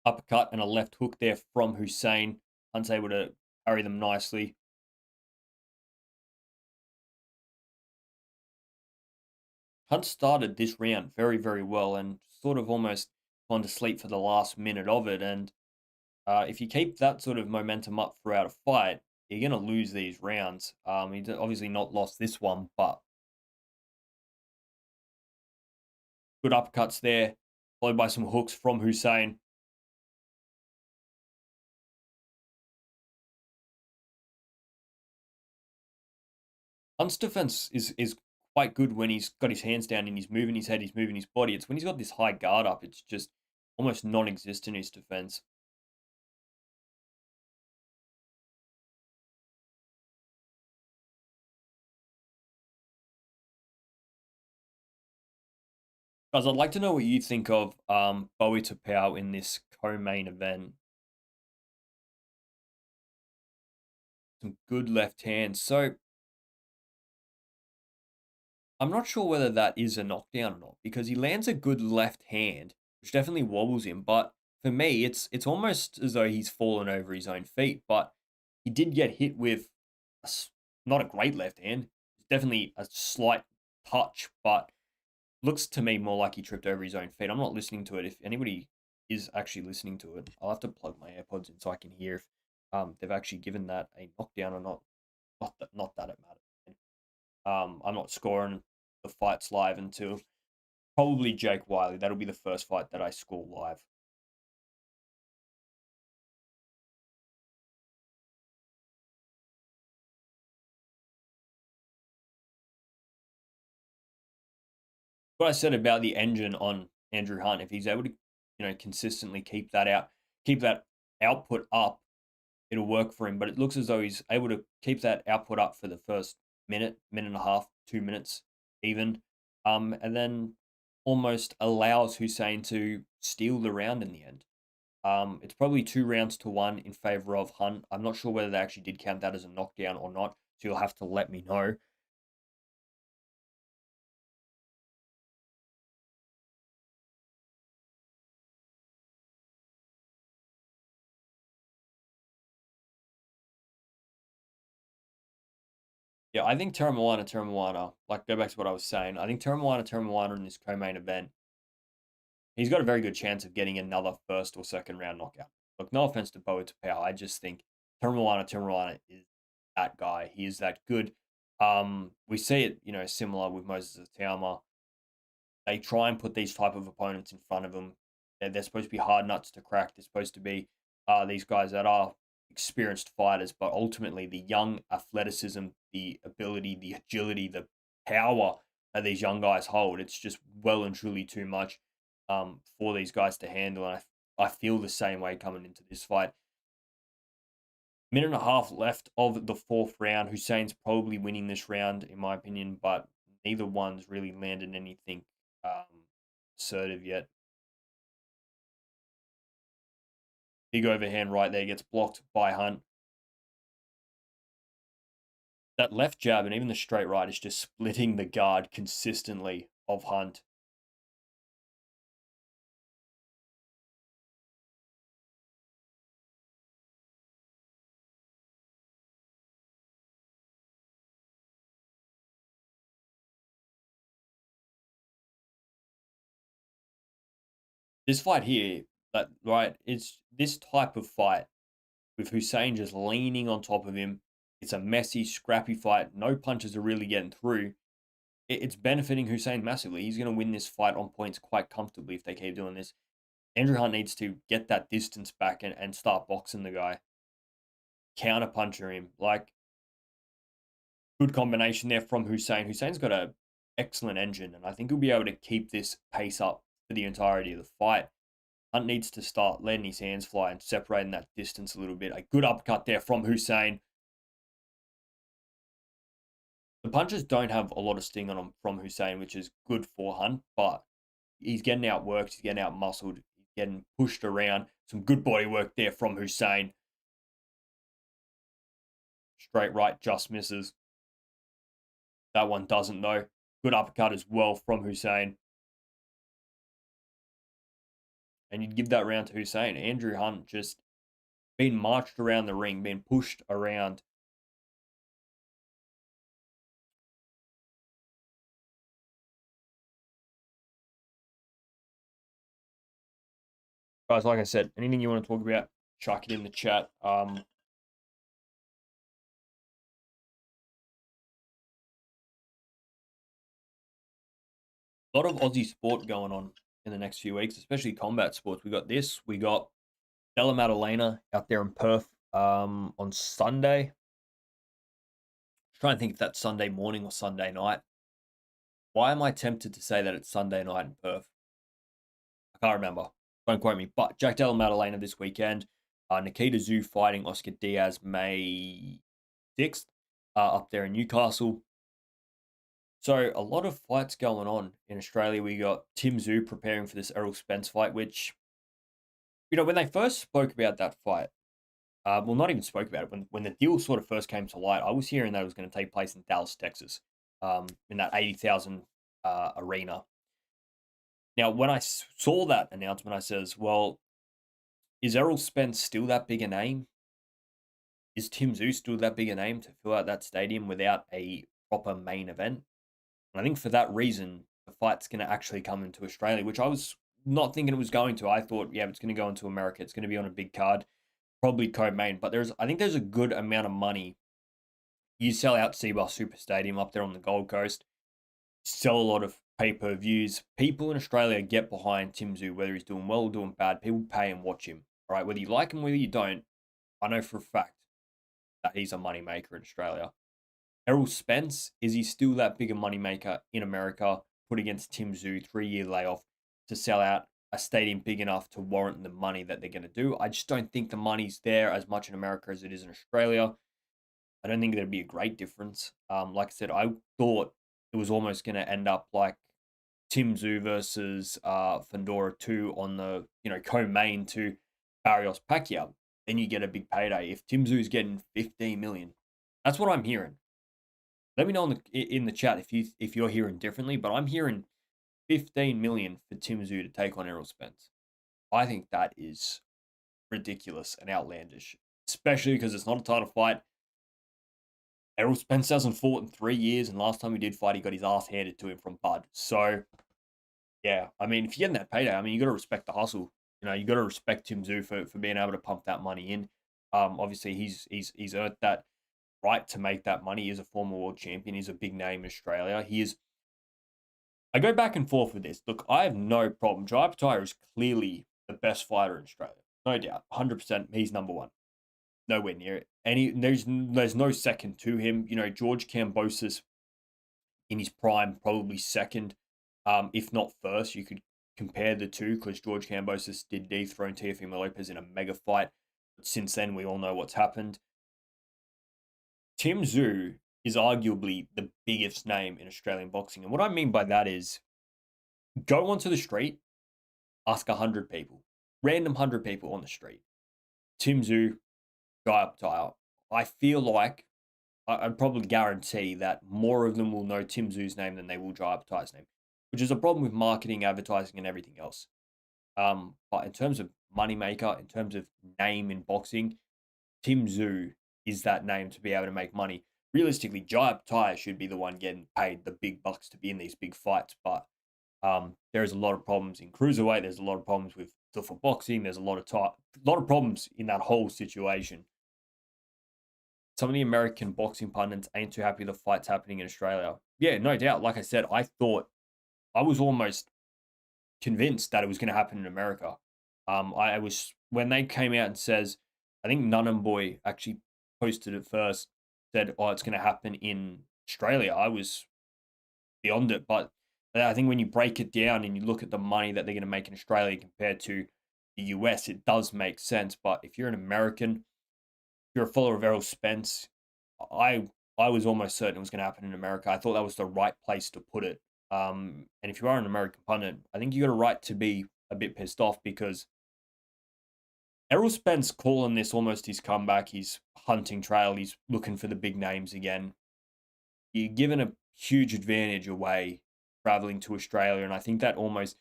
Uppercut and a left hook there from Hussein. Hunt's able to parry them nicely. Hunt started this round very, very well and sort of almost gone to sleep for the last minute of it. And if you keep that sort of momentum up throughout a fight, you're going to lose these rounds. He's obviously not lost this one, but good uppercuts there, followed by some hooks from Hussein. Hunt's defense is quite good when he's got his hands down and he's moving his head, he's moving his body. It's when he's got this high guard up, it's just almost non-existent, his defense. Guys, I'd like to know what you think of Bowie Tapau in this co-main event. Some good left hands. So I'm not sure whether that is a knockdown or not because he lands a good left hand, which definitely wobbles him. But for me, it's almost as though he's fallen over his own feet. But he did get hit with not a great left hand. Definitely a slight touch, but looks to me more like he tripped over his own feet. I'm not listening to it. If anybody is actually listening to it, I'll have to plug my AirPods in so I can hear if they've actually given that a knockdown or not. Not that it matters. I'm not scoring the fights live until probably Jake Wyllie. That'll be the first fight that I score live. What I said about the engine on Andrew Hunt, if he's able to, consistently keep that output up, it'll work for him. But it looks as though he's able to keep that output up for the first minute, minute and a half, 2 minutes, even, and then almost allows Hussein to steal the round in the end. It's probably 2 rounds to 1 in favor of Hunt. I'm not sure whether they actually did count that as a knockdown or not, so you'll have to let me know. Yeah, I think Teremoana, like go back to what I was saying. I think Teremoana in this co-main event, he's got a very good chance of getting another first or second round knockout. Look, no offense to Bowie Tapau, I just think Teremoana is that guy. He is that good. We see it, similar with Moses Atauma. They try and put these type of opponents in front of them. They're supposed to be hard nuts to crack. They're supposed to be these guys that are experienced fighters, but ultimately the young athleticism, the ability, the agility, the power that these young guys hold, it's just well and truly too much for these guys to handle. And I feel the same way coming into this fight. Minute and a half left of the fourth round. Hussein's probably winning this round, in my opinion, but neither one's really landed anything assertive yet. Big overhand right there gets blocked by Hunt. That left jab and even the straight right is just splitting the guard consistently of Hunt. This fight here, that right, it's this type of fight with Hussein just leaning on top of him. It's a messy, scrappy fight. No punches are really getting through. It's benefiting Hussein massively. He's going to win this fight on points quite comfortably if they keep doing this. Andrew Hunt needs to get that distance back and start boxing the guy, counter puncher him. Like, good combination there from Hussein. Hussein's got a excellent engine, and I think he'll be able to keep this pace up for the entirety of the fight. Hunt needs to start letting his hands fly and separating that distance a little bit. A good uppercut there from Hussein. The punches don't have a lot of sting on them from Hussein, which is good for Hunt, but he's getting outworked, he's getting outmuscled, he's getting pushed around. Some good body work there from Hussein. Straight right, just misses. That one doesn't, though. Good uppercut as well from Hussein. And you'd give that round to Hussein. Andrew Hunt just being marched around the ring, being pushed around. Guys, like I said, anything you want to talk about, chuck it in the chat. A lot of Aussie sport going on in the next few weeks, especially combat sports. We got this. We got Della Maddalena out there in Perth on Sunday. Trying to think if that's Sunday morning or Sunday night. Why am I tempted to say that it's Sunday night in Perth? I can't remember. Don't quote me. But Jack Della Maddalena this weekend. Nikita Tszyu fighting Oscar Diaz May 6th up there in Newcastle. So a lot of fights going on in Australia. We got Tim Tszyu preparing for this Errol Spence fight, which, when they first spoke about that fight, well, not even spoke about it. When the deal sort of first came to light, I was hearing that it was going to take place in Dallas, Texas, in that 80,000 arena. Now, when I saw that announcement, I says, well, is Errol Spence still that big a name? Is Tim Tszyu still that big a name to fill out that stadium without a proper main event? And I think for that reason, the fight's going to actually come into Australia, which I was not thinking it was going to. I thought, yeah, it's going to go into America. It's going to be on a big card, probably co-main. But I think there's a good amount of money. You sell out Seabus Super Stadium up there on the Gold Coast, sell a lot of pay-per-views. People in Australia get behind Tim Tszyu, whether he's doing well or doing bad. People pay and watch him, all right? Whether you like him, whether you don't, I know for a fact that he's a moneymaker in Australia. Errol Spence, is he still that big a moneymaker in America? Put against Tim Tszyu, 3-year layoff to sell out a stadium big enough to warrant the money that they're going to do. I just don't think the money's there as much in America as it is in Australia. I don't think there'd be a great difference. Like I said, I thought it was almost going to end up like Tim Tszyu versus Fundora 2 on the co-main to Barrios Pacquiao. Then you get a big payday. If Tim Tszyu is getting 15 million, that's what I'm hearing. Let me know in the chat if you're hearing differently, but I'm hearing 15 million for Tim Tszyu to take on Errol Spence. I think that is ridiculous and outlandish, especially because it's not a title fight. Errol Spence hasn't fought in 3 years, and last time he did fight, he got his ass handed to him from Bud. So, yeah, I mean, if you're getting that payday, I mean, you got to respect the hustle. You got to respect Tim Tszyu for being able to pump that money in. Obviously, he's earned that right to make that money. He is a former world champion. He's a big name in Australia. I go back and forth with this. Look, I have no problem. Jai Pattaya is clearly the best fighter in Australia. No doubt. 100%. He's number one. Nowhere near it. And there's no second to him. George Kambosos in his prime, probably second, if not first. You could compare the two because George Kambosos did dethrone Teofimo Lopez in a mega fight. But since then, we all know what's happened. Tim Tszyu is arguably the biggest name in Australian boxing. And what I mean by that is go onto the street, ask 100 people, random 100 people on the street. Tim Tszyu, Skye Nicolson. I feel like I'd probably guarantee that more of them will know Tim Tszyu's name than they will Skye Nicolson's name, which is a problem with marketing, advertising, and everything else. But in terms of moneymaker, in terms of name in boxing, Tim Tszyu is that name to be able to make money. Realistically, Jai Pattaya should be the one getting paid the big bucks to be in these big fights, but There's a lot of problems in cruiserweight. There's a lot of problems with for boxing. There's a lot of problems in that whole situation. Some of the American boxing pundits ain't too happy the fight's happening in Australia. Yeah, no doubt. Like I said, I was almost convinced that it was going to happen in America. I was when they came out and says, I think Nunham Boy actually posted it first, said, "Oh, it's going to happen in Australia." I was beyond it, but I think when you break it down and you look at the money that they're going to make in Australia compared to the US, it does make sense. But if you're an American, if you're a follower of Errol Spence, I I was almost certain it was going to happen in America. I thought that was the right place to put it. And if you are an American pundit, I think you got a right to be a bit pissed off because Errol Spence calling this almost his comeback. He's hunting trail. He's looking for the big names again. You're giving a huge advantage away traveling to Australia, and I think that almost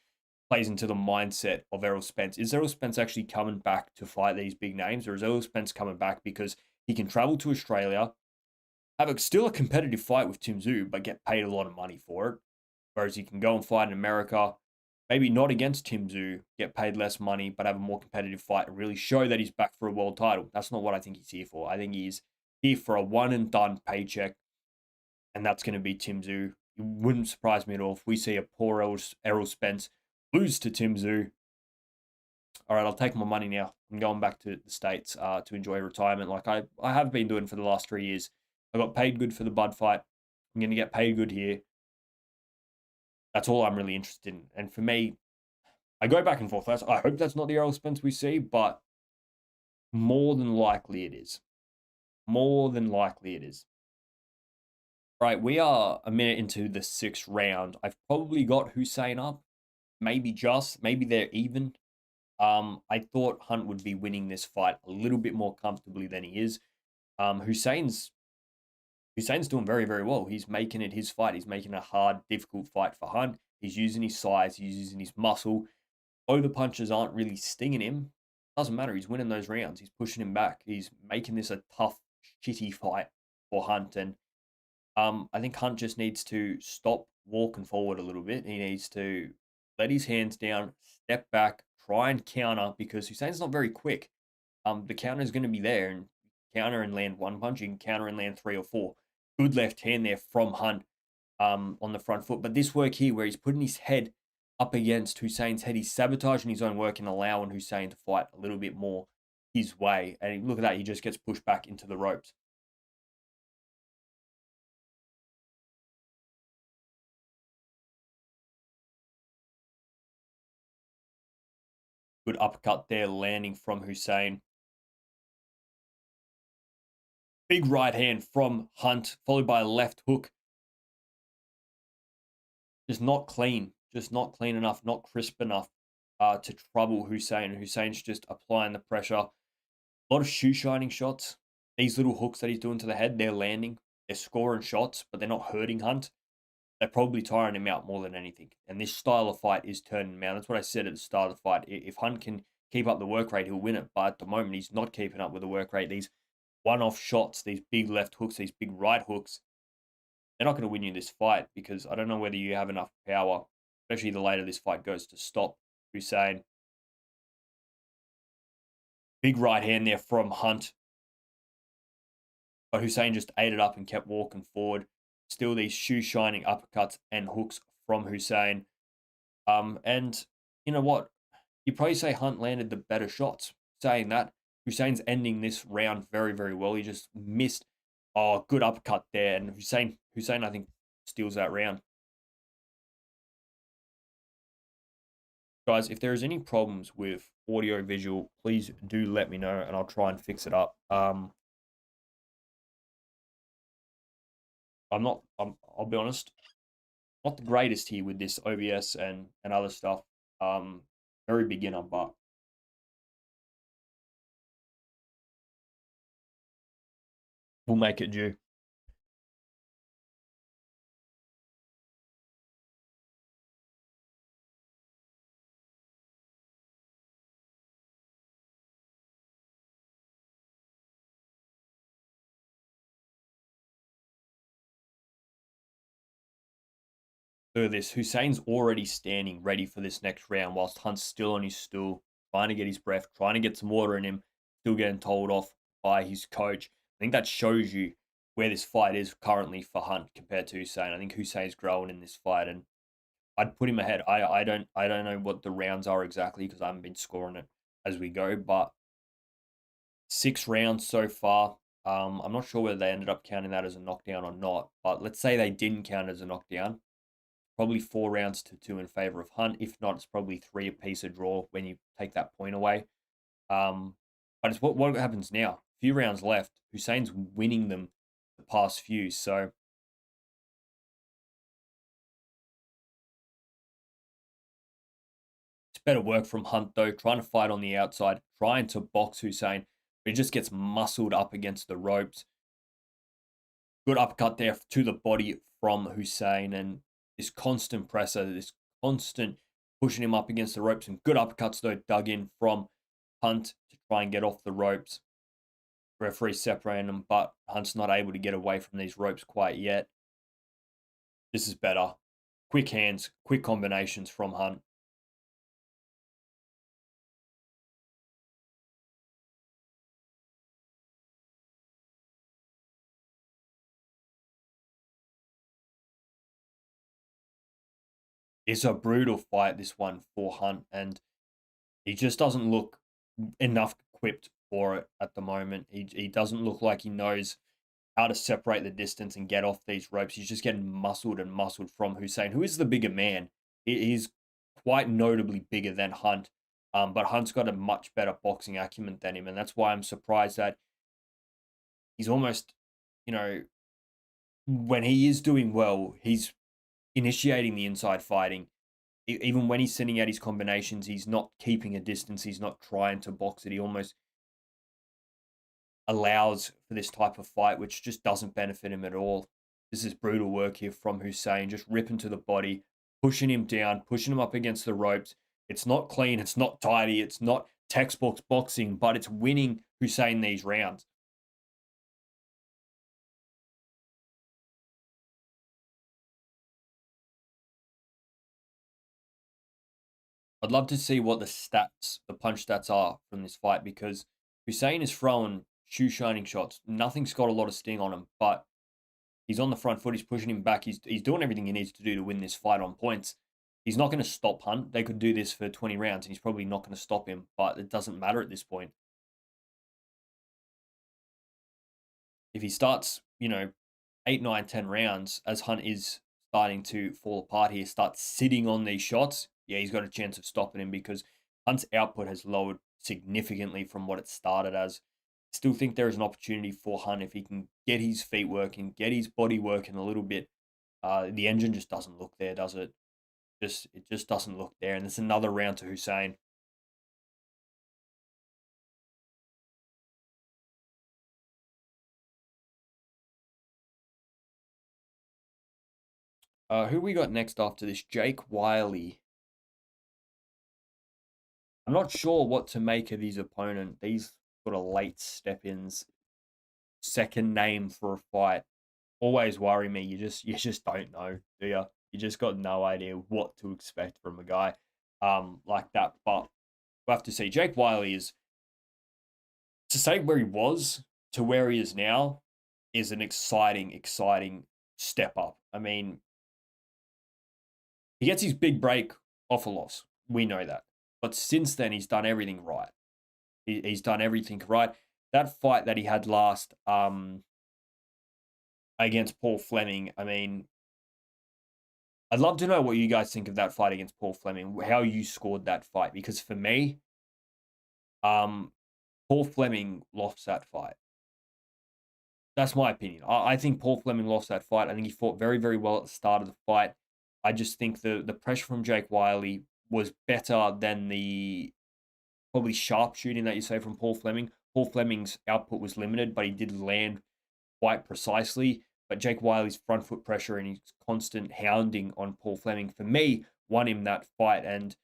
plays into the mindset of Errol Spence. Is Errol Spence actually coming back to fight these big names, or is Errol Spence coming back because he can travel to Australia, have still a competitive fight with Tim Tszyu, but get paid a lot of money for it? Whereas he can go and fight in America, maybe not against Tim Tszyu, get paid less money, but have a more competitive fight and really show that he's back for a world title. That's not what I think he's here for. I think he's here for a one and done paycheck, and that's going to be Tim Tszyu. It wouldn't surprise me at all if we see a poor Errol Spence lose to Tim Tszyu. All right, I'll take my money now. I'm going back to the States to enjoy retirement like I have been doing for the last 3 years. I got paid good for the Bud fight. I'm going to get paid good here. That's all I'm really interested in. And for me, I go back and forth. I hope that's not the Errol Spence we see, but more than likely it is. More than likely it is. Right, we are a minute into the 6th round. I've probably got Hussein up. Maybe they're even. I thought Hunt would be winning this fight a little bit more comfortably than he is. Hussein's doing very, very well. He's making it his fight. He's making a hard, difficult fight for Hunt. He's using his size. He's using his muscle. Though the punches aren't really stinging him, doesn't matter. He's winning those rounds. He's pushing him back. He's making this a tough, shitty fight for Hunt. And I think Hunt just needs to stop walking forward a little bit. He needs to let his hands down, step back, try and counter because Hussein's not very quick. The counter is going to be there, and counter and land one punch. You can counter and land 3 or 4. Good left hand there from Hunt on the front foot. But this work here, where he's putting his head up against Hussein's head, he's sabotaging his own work and allowing Hussein to fight a little bit more his way. And look at that, he just gets pushed back into the ropes. Good uppercut there, landing from Hussein. Big right hand from Hunt, followed by a left hook. Just not clean. Just not clean enough, not crisp enough to trouble Hussein. Hussein's just applying the pressure. A lot of shoe shining shots. These little hooks that he's doing to the head, they're landing. They're scoring shots, but they're not hurting Hunt. They're probably tiring him out more than anything. And this style of fight is turning him out. That's what I said at the start of the fight. If Hunt can keep up the work rate, he'll win it. But at the moment, he's not keeping up with the work rate. These one-off shots, these big left hooks, these big right hooks, they're not going to win you this fight because I don't know whether you have enough power, especially the later this fight goes, to stop Hussein. Big right hand there from Hunt. But Hussein just ate it up and kept walking forward. Still these shoe-shining uppercuts and hooks from Hussein. And you know what? You probably say Hunt landed the better shots. Saying that, Hussein's ending this round very, very well. He just missed. Oh, good uppercut there. And Hussein, I think, steals that round. Guys, if there's any problems with audio visual, please do let me know and I'll try and fix it up. I'll be honest, not the greatest here with this OBS and other stuff. Very beginner, but we'll make it do. Look at this. Hussein's already standing ready for this next round whilst Hunt's still on his stool, trying to get his breath, trying to get some water in him, still getting told off by his coach. I think that shows you where this fight is currently for Hunt compared to Hussein. I think Hussein's growing in this fight, and I'd put him ahead. I don't know what the rounds are exactly because I haven't been scoring it as we go, but 6 rounds so far. I'm not sure whether they ended up counting that as a knockdown or not, but let's say they didn't count it as a knockdown. Probably 4 rounds to two in favor of Hunt. If not, it's probably three apiece a draw when you take that point away. But it's what happens now. Few rounds left. Hussein's winning them the past few, so it's better work from Hunt though, trying to fight on the outside, trying to box Hussein, but he just gets muscled up against the ropes. Good uppercut there to the body from Hussein, and this constant pressure, this constant pushing him up against the ropes, and good uppercuts though dug in from Hunt to try and get off the ropes. Referee separating them, but Hunt's not able to get away from these ropes quite yet. This is better. Quick hands, quick combinations from Hunt. It's a brutal fight, this one, for Hunt, and he just doesn't look enough equipped for it at the moment. He doesn't look like he knows how to separate the distance and get off these ropes. He's just getting muscled and muscled from Hussein, who is the bigger man. He's quite notably bigger than Hunt, but Hunt's got a much better boxing acumen than him, and that's why I'm surprised that he's almost, you know, when he is doing well, he's initiating the inside fighting. Even when he's sending out his combinations, he's not keeping a distance. He's not trying to box it. He almost allows for this type of fight, which just doesn't benefit him at all. This is brutal work here from Hussein, just ripping to the body, pushing him down, pushing him up against the ropes. It's not clean, it's not tidy, it's not textbook boxing, but it's winning Hussein these rounds. I'd love to see what the punch stats are from this fight because Hussein is throwing shoe shining shots. Nothing's got a lot of sting on him, but he's on the front foot. He's pushing him back. He's doing everything he needs to do to win this fight on points. He's not going to stop Hunt. They could do this for 20 rounds, and he's probably not going to stop him. But it doesn't matter at this point. If he starts, 8, 9, 10 rounds, as Hunt is starting to fall apart here, starts sitting on these shots, yeah, he's got a chance of stopping him because Hunt's output has lowered significantly from what it started as. Still think there is an opportunity for Hunt if he can get his feet working, get his body working a little bit. The engine just doesn't look there, does it? It just doesn't look there. And it's another round to Hussein. Who we got next after this? Jake Wyllie. I'm not sure what to make of his opponent. These sort of late step-ins, second name for a fight, always worry me. You just don't know, do you? You just got no idea what to expect from a guy like that. But we'll have to see. Jake Wyllie is, to say where he was to where he is now, is an exciting, exciting step up. I mean, he gets his big break off a loss. We know that. But since then, he's done everything right. He's done everything right. That fight that he had last against Paul Fleming, I mean, I'd love to know what you guys think of that fight against Paul Fleming, how you scored that fight. Because for me, um, Paul Fleming lost that fight. That's my opinion. I think Paul Fleming lost that fight. I think he fought very, very well at the start of the fight. I just think the pressure from Jake Wyllie was better than the probably sharpshooting that you say from Paul Fleming. Paul Fleming's output was limited, but he did land quite precisely. But Jake Wyllie's front foot pressure and his constant hounding on Paul Fleming, for me, won him that fight. And the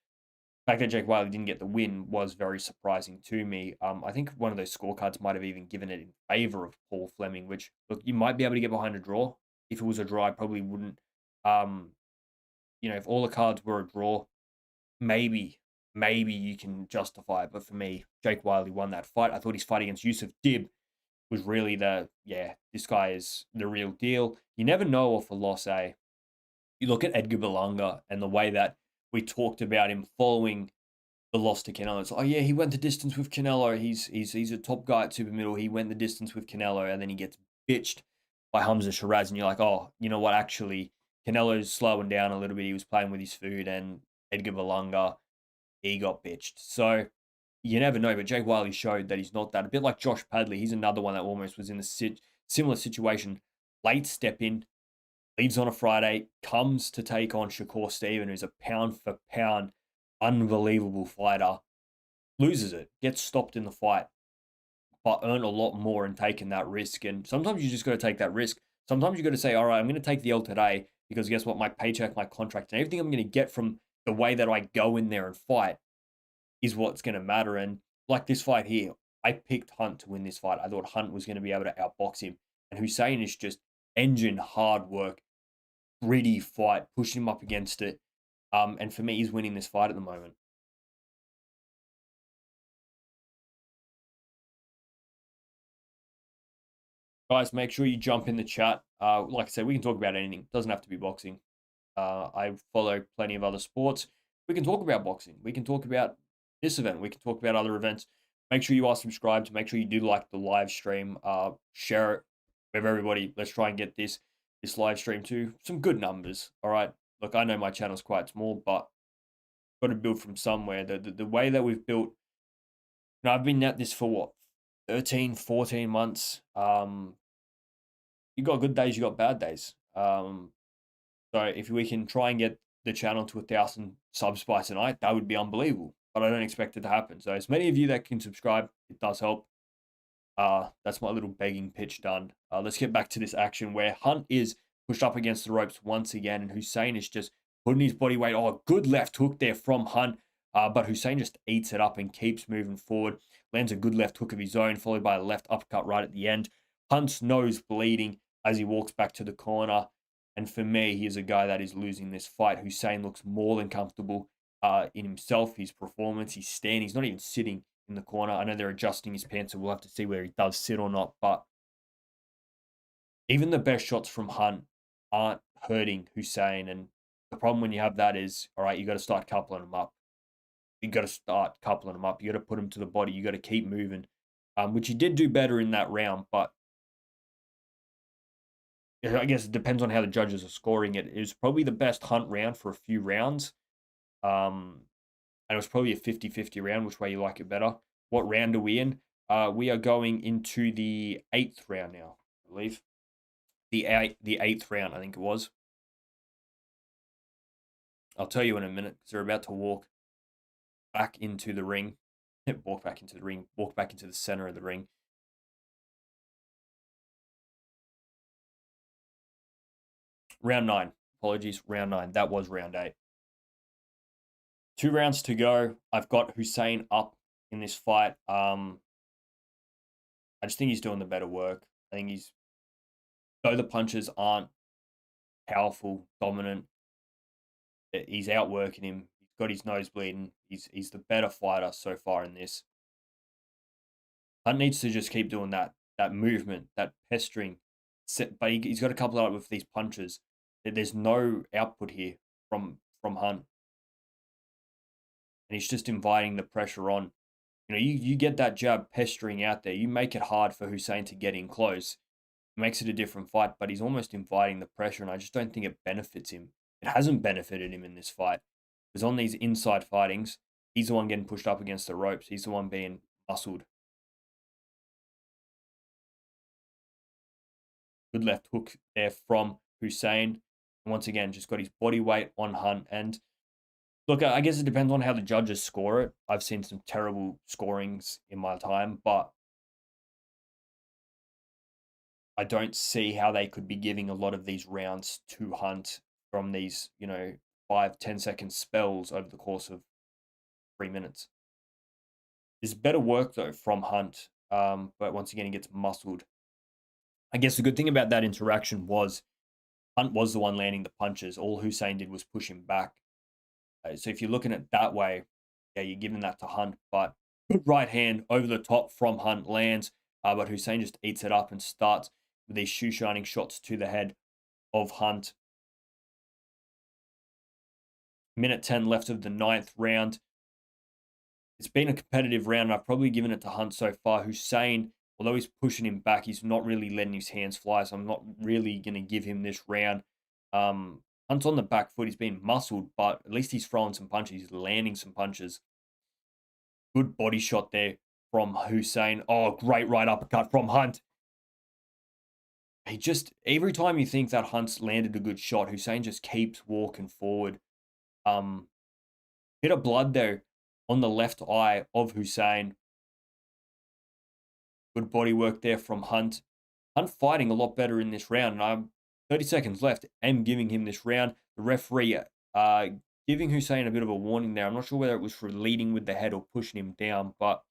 fact that Jake Wyllie didn't get the win was very surprising to me. I think one of those scorecards might have even given it in favor of Paul Fleming, which, look, you might be able to get behind a draw. If it was a draw, I probably wouldn't if all the cards were a draw, maybe, maybe you can justify it. But for me, Jake Wyllie won that fight. I thought his fight against Yusuf Dib was really this guy is the real deal. You never know off a loss, eh? You look at Edgar Berlanga and the way that we talked about him following the loss to Canelo. It's like, oh yeah, he went the distance with Canelo. He's a top guy at super middle. He went the distance with Canelo, and then he gets bitched by Hamza Shiraz, and you're like, oh, you know what? Actually, Canelo's slowing down a little bit. He was playing with his food, and Edgar Berlanga, he got bitched. So you never know. But Jake Wyllie showed that he's not that. A bit like Josh Padley, he's another one that almost was in the similar situation. Late step in, leaves on a Friday, comes to take on Shakur Steven, who's a pound for pound unbelievable fighter, loses it, gets stopped in the fight, but earned a lot more in taking that risk. And sometimes you just got to take that risk. Sometimes you got to say, all right, I'm going to take the L today because guess what? My paycheck, my contract, and everything I'm going to get from the way that I go in there and fight is what's going to matter. And like this fight here, I picked Hunt to win this fight. I thought Hunt was going to be able to outbox him. And Hussein is just engine hard work, gritty fight, pushing him up against it. And for me, he's winning this fight at the moment. Guys, make sure you jump in the chat. Like I said, we can talk about anything. It doesn't have to be boxing. I follow plenty of other sports. We can talk about boxing. We can talk about this event. We can talk about other events. Make sure you are subscribed. Make sure you do like the live stream. Share it with everybody. Let's try and get this live stream to some good numbers. All right. Look, I know my channel's quite small, but got to build from somewhere. The way that we've built, I've been at this for what, 13, 14 months. You got good days, you got bad days. So if we can try and get the channel to 1,000 subs by tonight, that would be unbelievable. But I don't expect it to happen. So as many of you that can subscribe, it does help. That's my little begging pitch done. Let's get back to this action where Hunt is pushed up against the ropes once again, and Hussein is just putting his body weight. Oh, good left hook there from Hunt. But Hussein just eats it up and keeps moving forward. Lands a good left hook of his own, followed by a left uppercut right at the end. Hunt's nose bleeding as he walks back to the corner. And for me, he is a guy that is losing this fight. Hussein looks more than comfortable in himself, his performance. He's standing. He's not even sitting in the corner. I know they're adjusting his pants, so we'll have to see whether he does sit or not. But even the best shots from Hunt aren't hurting Hussein. And the problem when you have that is, all right, you got to start coupling them up. You got to start coupling them up. You got to put them to the body. You got to keep moving, which he did do better in that round. But I guess it depends on how the judges are scoring it. It was probably the best Hunt round for a few rounds. And it was probably a 50-50 round, which way you like it better. What round are we in? We are going into the 8th round now, I believe. The 8th round, I think it was. I'll tell you in a minute, because they're about to walk back into the ring. Walk back into the ring. Walk back into the center of the ring. Round 9. Apologies, round 9. That was round 8. 2 rounds to go. I've got Hussein up in this fight. I just think he's doing the better work. I think though the punches aren't powerful, dominant, he's outworking him. He's got his nose bleeding. He's the better fighter so far in this. Hunt needs to just keep doing that movement, that pestering. But he's got to couple it up with these punches. There's no output here from Hunt. And he's just inviting the pressure on. You get that jab pestering out there. You make it hard for Hussein to get in close. It makes it a different fight, but he's almost inviting the pressure, and I just don't think it benefits him. It hasn't benefited him in this fight. Because on these inside fightings, he's the one getting pushed up against the ropes. He's the one being muscled. Good left hook there from Hussein. And once again, just got his body weight on Hunt. And look, I guess it depends on how the judges score it. I've seen some terrible scorings in my time, but I don't see how they could be giving a lot of these rounds to Hunt from these, 5-10 second spells over the course of 3 minutes. There's better work, though, from Hunt, but once again, he gets muscled. I guess the good thing about that interaction was Hunt was the one landing the punches. All Hussein did was push him back. So if you're looking at it that way, yeah, you're giving that to Hunt. But good right hand over the top from Hunt lands, but Hussein just eats it up and starts with these shoe shining shots to the head of Hunt. Minute 10 left of the 9th round. It's been a competitive round, and I've probably given it to Hunt so far. Hussein, although he's pushing him back, he's not really letting his hands fly, so I'm not really going to give him this round. Hunt's on the back foot. He's been muscled, but at least he's throwing some punches. He's landing some punches. Good body shot there from Hussein. Oh, great right uppercut from Hunt. He just, every time you think that Hunt's landed a good shot, Hussein just keeps walking forward. Bit of blood there on the left eye of Hussein. Good body work there from Hunt. Hunt fighting a lot better in this round. And I'm 30 seconds left. I'm giving him this round. The referee giving Hussein a bit of a warning there. I'm not sure whether it was for leading with the head or pushing him down, but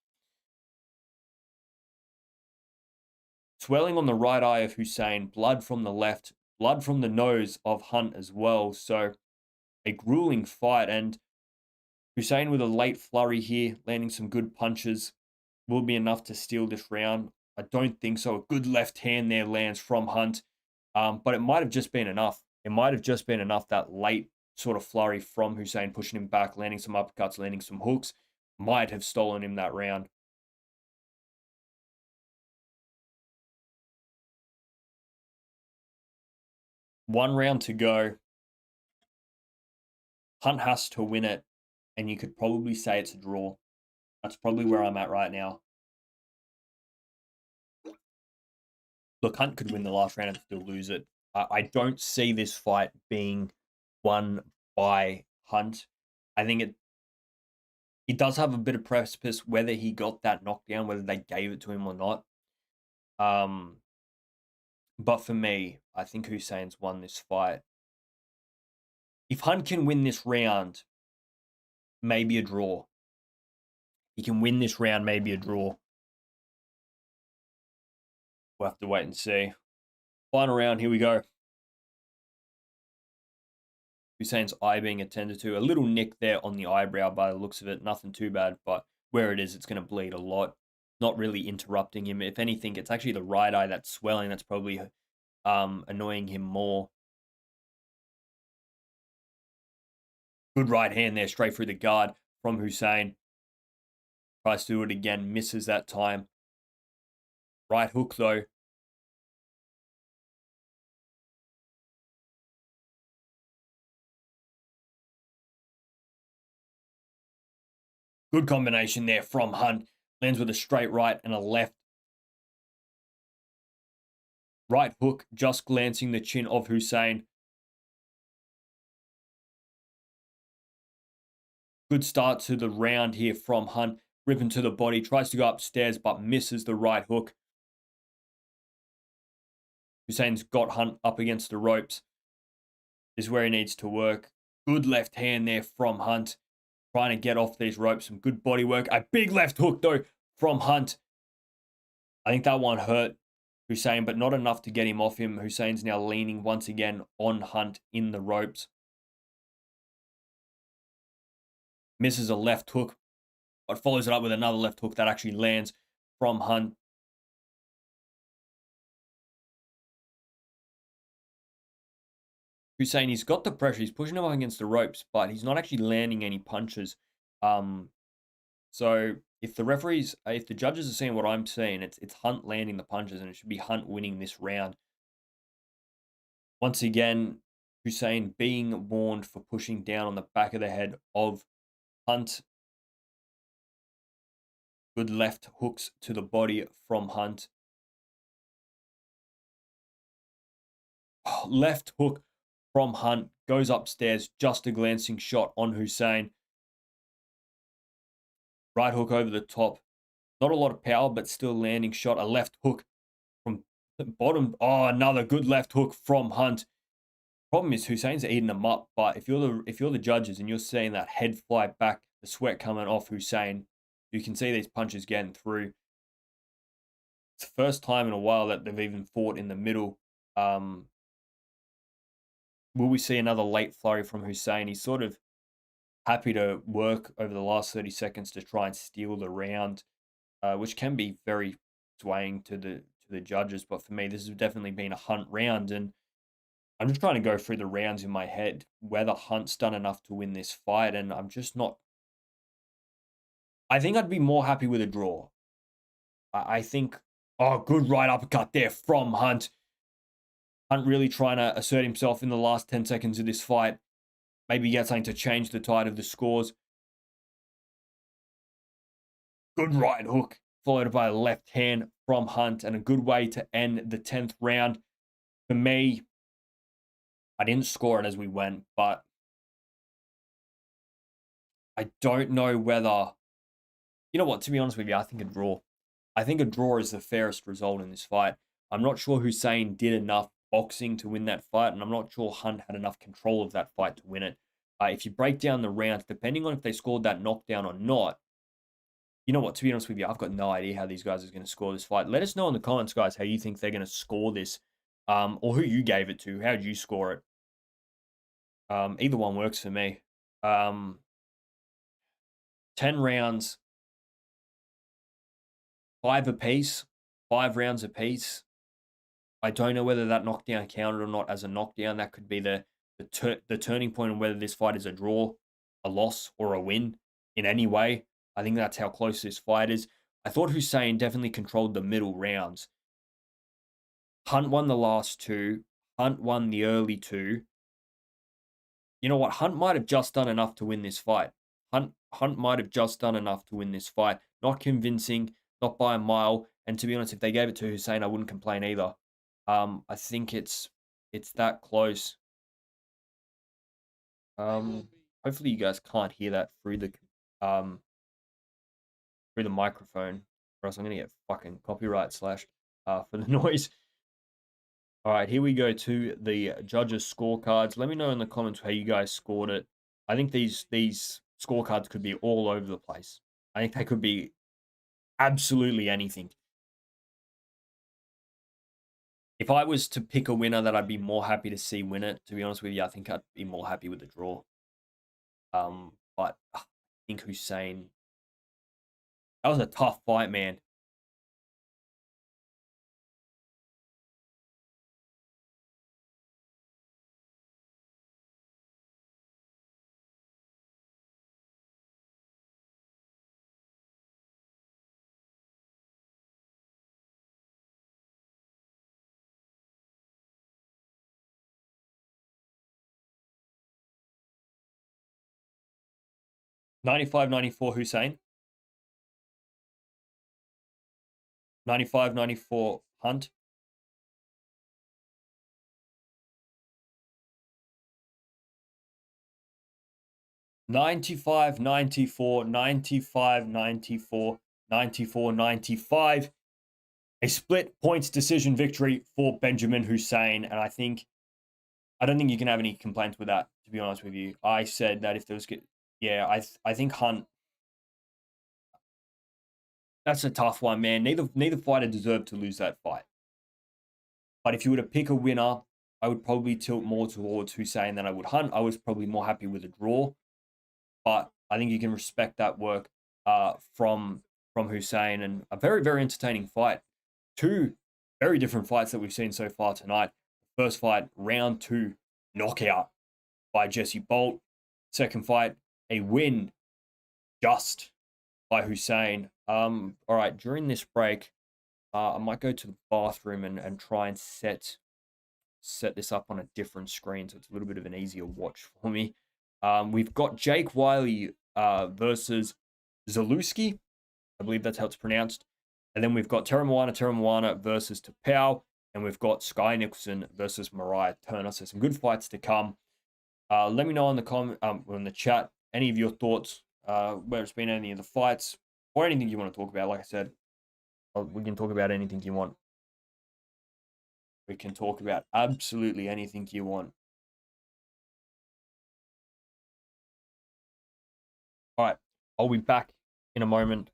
swelling on the right eye of Hussein, blood from the left, blood from the nose of Hunt as well. So a grueling fight, and Hussein with a late flurry here, landing some good punches, will be enough to steal this round. I don't think so. A good left hand there lands from Hunt, but it might have just been enough. It might have just been enough, that late sort of flurry from Hussein, pushing him back, landing some uppercuts, landing some hooks, might have stolen him that round. One round to go. Hunt has to win it, and you could probably say it's a draw. That's probably where I'm at right now. Look, Hunt could win the last round and still lose it. I don't see this fight being won by Hunt. I think it does have a bit of precipice whether he got that knockdown, whether they gave it to him or not. But for me, I think Hussein's won this fight. If Hunt can win this round, maybe a draw. He can win this round, maybe a draw. We'll have to wait and see. Final round, here we go. Hussein's eye being attended to. A little nick there on the eyebrow by the looks of it. Nothing too bad, but where it is, it's going to bleed a lot. Not really interrupting him. If anything, it's actually the right eye that's swelling. That's probably annoying him more. Good right hand there, straight through the guard from Hussein. Tries to do it again, misses that time. Right hook, though. Good combination there from Hunt. Lands with a straight right and a left. Right hook, just glancing the chin of Hussein. Good start to the round here from Hunt. Ripping to the body, tries to go upstairs, but misses the right hook. Hussein's got Hunt up against the ropes. This is where he needs to work. Good left hand there from Hunt. Trying to get off these ropes. Some good body work. A big left hook, though, from Hunt. I think that one hurt Hussein, but not enough to get him off him. Hussein's now leaning once again on Hunt in the ropes. Misses a left hook, but follows it up with another left hook that actually lands from Hunt. Hussein, he's got the pressure. He's pushing him up against the ropes, but he's not actually landing any punches. So if the judges are seeing what I'm seeing, it's Hunt landing the punches, and it should be Hunt winning this round. Once again, Hussein being warned for pushing down on the back of the head of Hunt. Good left hooks to the body from Hunt. Left hook from Hunt goes upstairs. Just a glancing shot on Hussein. Right hook over the top. Not a lot of power, but still landing shot. A left hook from the bottom. Oh, another good left hook from Hunt. Problem is Hussein's eating them up, but if you're the judges and you're seeing that head fly back, the sweat coming off Hussein, you can see these punches getting through. It's the first time in a while that they've even fought in the middle. will we see another late flurry from Hussein? He's sort of happy to work over the last 30 seconds to try and steal the round, which can be very swaying to the judges. But for me, this has definitely been a Hunt round, and I'm just trying to go through the rounds in my head, whether Hunt's done enough to win this fight, and I'm just not. I think I'd be more happy with a draw. I think, oh, good right uppercut there from Hunt. Hunt really trying to assert himself in the last 10 seconds of this fight. Maybe get something to change the tide of the scores. Good right hook, followed by a left hand from Hunt, and a good way to end the 10th round. For me, I didn't score it as we went, but I don't know whether... You know what, to be honest with you, I think a draw. I think a draw is the fairest result in this fight. I'm not sure Hussein did enough boxing to win that fight, and I'm not sure Hunt had enough control of that fight to win it. If you break down the rounds, depending on if they scored that knockdown or not, you know what, to be honest with you, I've got no idea how these guys are going to score this fight. Let us know in the comments, guys, how you think they're going to score this, or who you gave it to. How did you score it? Either one works for me. 10 rounds, 5 apiece, 5 rounds apiece. I don't know whether that knockdown counted or not as a knockdown. That could be the turning point on whether this fight is a draw, a loss, or a win in any way. I think that's how close this fight is. I thought Hussein definitely controlled the middle rounds. Hunt won the last 2. Hunt won the early 2. You know what? Hunt might have just done enough to win this fight. Hunt might have just done enough to win this fight. Not convincing, not by a mile. And to be honest, if they gave it to Hussein, I wouldn't complain either. I think it's that close. Hopefully you guys can't hear that through the microphone, or else I'm gonna get fucking copyright slashed for the noise. All right, here we go to the judges' scorecards. Let me know in the comments how you guys scored it. I think these scorecards could be all over the place. I think they could be absolutely anything. If I was to pick a winner that I'd be more happy to see win it, to be honest with you, I think I'd be more happy with the draw. But I think Hussein... That was a tough fight, man. $95.94 Hussein. $95.94 Hunt. $95.94, $95.94, $94.95. A split points decision victory for Benjamin Hussein, and I don't think you can have any complaints with that, to be honest with you. I said that if there was... Yeah, I think Hunt... That's a tough one, man. Neither fighter deserved to lose that fight. But if you were to pick a winner, I would probably tilt more towards Hussein than I would Hunt. I was probably more happy with a draw. But I think you can respect that work from Hussein, and a very, very entertaining fight. 2 very different fights that we've seen so far tonight. First fight, round 2, knockout by Jesse Bolt. Second fight, a win just by Hussein. All right, during this break, I might go to the bathroom and try and set this up on a different screen so it's a little bit of an easier watch for me. We've got Jake Wyllie versus Zalooki. I believe that's how it's pronounced. And then we've got Teremoana Teremoana versus Tapau. And we've got Skye Nicolson versus Mariah Turner. So some good fights to come. Let me know in the chat any of your thoughts, where it's been any of the fights, or anything you want to talk about. Like I said, we can talk about anything you want. We can talk about absolutely anything you want. All right, I'll be back in a moment.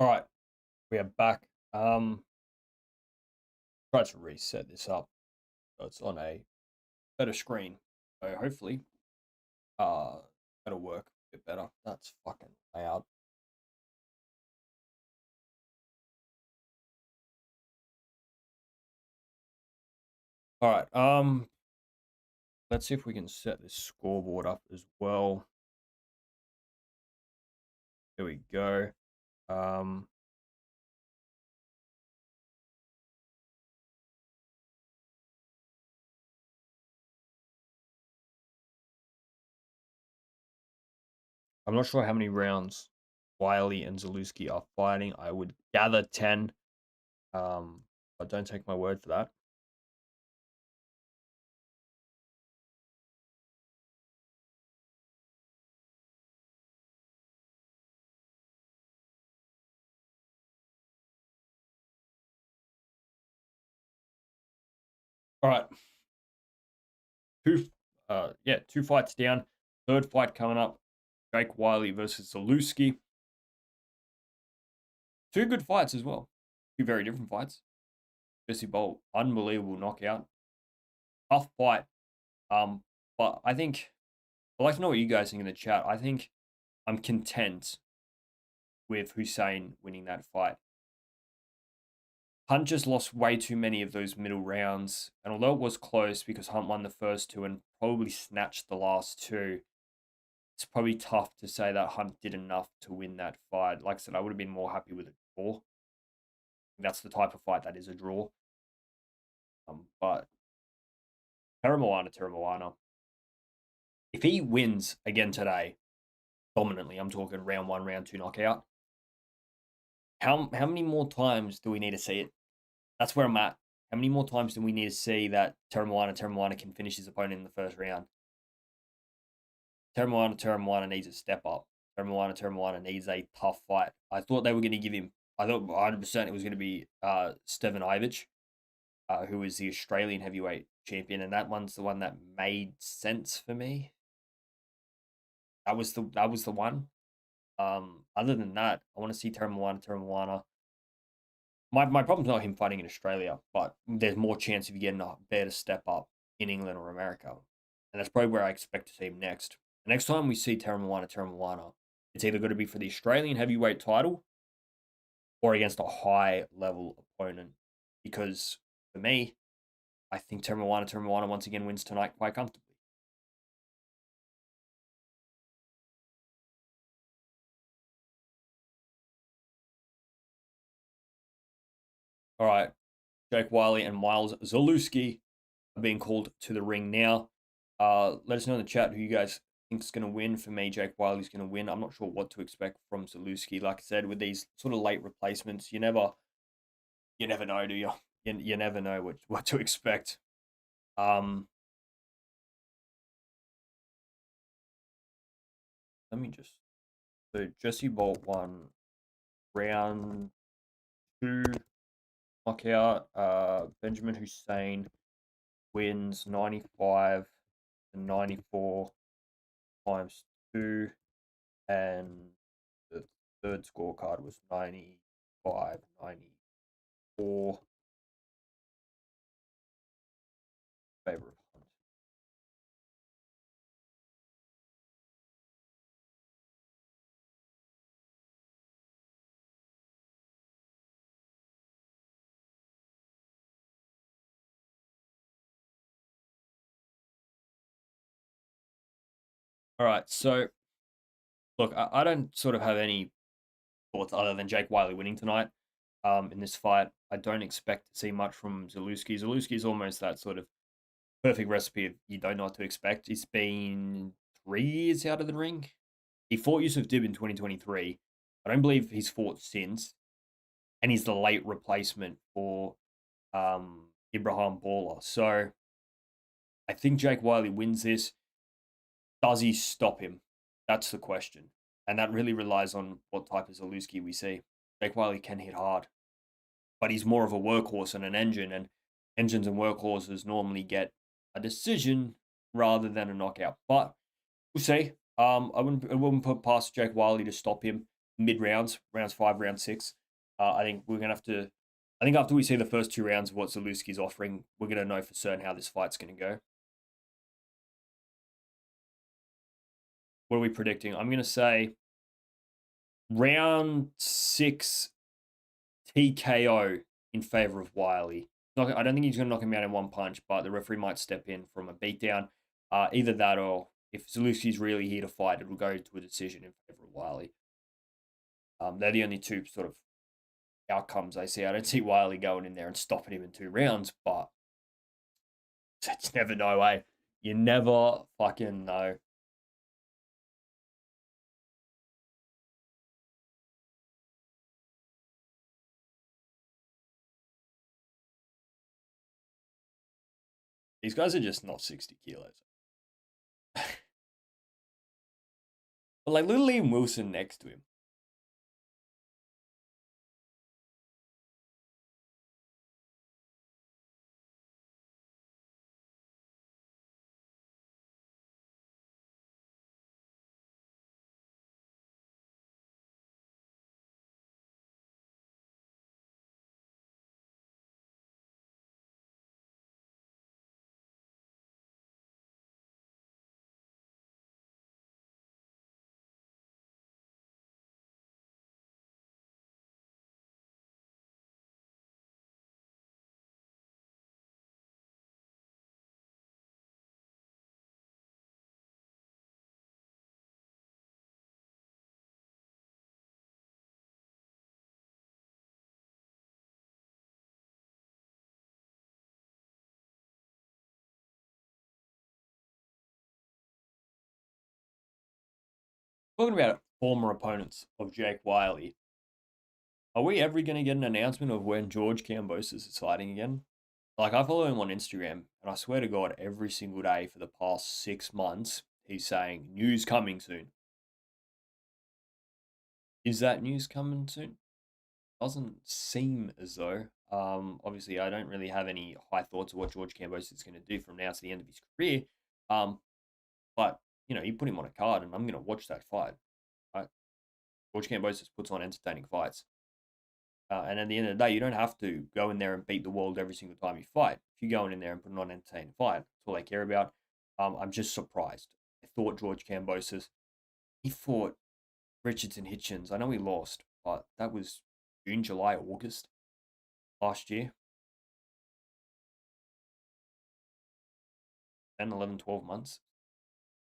All right, we are back. Try to reset this up so it's on a better screen. So hopefully, uh, that'll work a bit better. That's fucking loud. All right. Let's see if we can set this scoreboard up as well. Here we go. Um, I'm not sure how many rounds Wyllie and Zalooki are fighting. I would gather 10. But don't take my word for that. All right. Two fights down. Third fight coming up. Jake Wyllie versus Zalooki. Two good fights as well. Two very different fights. Jesse Bolt, unbelievable knockout. Tough fight. But I think I'd like to know what you guys think in the chat. I think I'm content with Hussein winning that fight. Hunt just lost way too many of those middle rounds, and although it was close because Hunt won the first two and probably snatched the last two, it's probably tough to say that Hunt did enough to win that fight. Like I said, I would have been more happy with a draw. That's the type of fight that is a draw. But Teremoana, if he wins again today, dominantly, I'm talking round one, round two knockout. How many more times do we need to see it? That's where I'm at. How many more times do we need to see that Teremoana can finish his opponent in the first round? Teremoana needs a step up. Teremoana needs a tough fight. I thought they were going to give him. I thought 100% it was going to be Steven Ivich, who is the Australian heavyweight champion, and that one's the one that made sense for me. That was the one. Other than that, I want to see Teremoana. My problem's not him fighting in Australia, but there's more chance of you getting a better step up in England or America. And that's probably where I expect to see him next. The next time we see Teremoana, it's either going to be for the Australian heavyweight title or against a high level opponent. Because for me, I think Teremoana once again wins tonight quite comfortably. All right, Jake Wyllie and Miles Zalooki are being called to the ring now. Let us know in the chat who you guys think is going to win. For me, Jake Wylie's going to win. I'm not sure what to expect from Zalooki. Like I said, with these sort of late replacements, you never know, do you? You never know what to expect. Let me just. So Jesse Bolt won round two knockout. Benjamin Hussein wins 95 and 94 times two, and the third scorecard was 95, 94. Favor of Hunt. All right, so look, I don't sort of have any thoughts other than Jake Wyllie winning tonight. In this fight, I don't expect to see much from Zalooki. Zalooki is almost that sort of perfect recipe of you don't know what to expect. It's been 3 years out of the ring. He fought Yusuf Dib in 2023. I don't believe he's fought since, and he's the late replacement for Ibrahim Baller. So I think Jake Wyllie wins this. Does he stop him? That's the question. And that really relies on what type of Zalooki we see. Jake Wyllie can hit hard, but he's more of a workhorse and an engine, and engines and workhorses normally get a decision rather than a knockout. But we'll see. I wouldn't put past Jake Wyllie to stop him. mid rounds, rounds 5, round 6. I think we're gonna have to. I think after we see the first 2 rounds of what Zalooski's offering, we're gonna know for certain how this fight's gonna go. What are we predicting? I'm gonna say round 6 TKO in favor of Wyllie. I don't think he's going to knock him out in one punch, but the referee might step in from a beatdown. Either that or if Zalooski's really here to fight, it will go to a decision in favor of Wyllie. They're the only two sort of outcomes I see. I don't see Wyllie going in there and stopping him in 2 rounds, but you never know, eh? You never fucking know. These guys are just not 60 kilos. But like little Liam Wilson next to him. Talking about former opponents of Jake Wyllie, are we ever going to get an announcement of when George Kambosos is fighting again? Like, I follow him on Instagram, and I swear to God, every single day for the past 6 months, he's saying, news coming soon. Is that news coming soon? Doesn't seem as though. Obviously, I don't really have any high thoughts of what George Kambosos is going to do from now to the end of his career. But, you put him on a card, and I'm going to watch that fight. Right? George Kambosos puts on entertaining fights. And at the end of the day, you don't have to go in there and beat the world every single time you fight. If you go in there and put on an entertaining fight, that's all I care about. I'm just surprised. I thought George Kambosos, he fought Richardson Hitchens. I know he lost, but that was June, July, August last year. 10, 11, 12 months.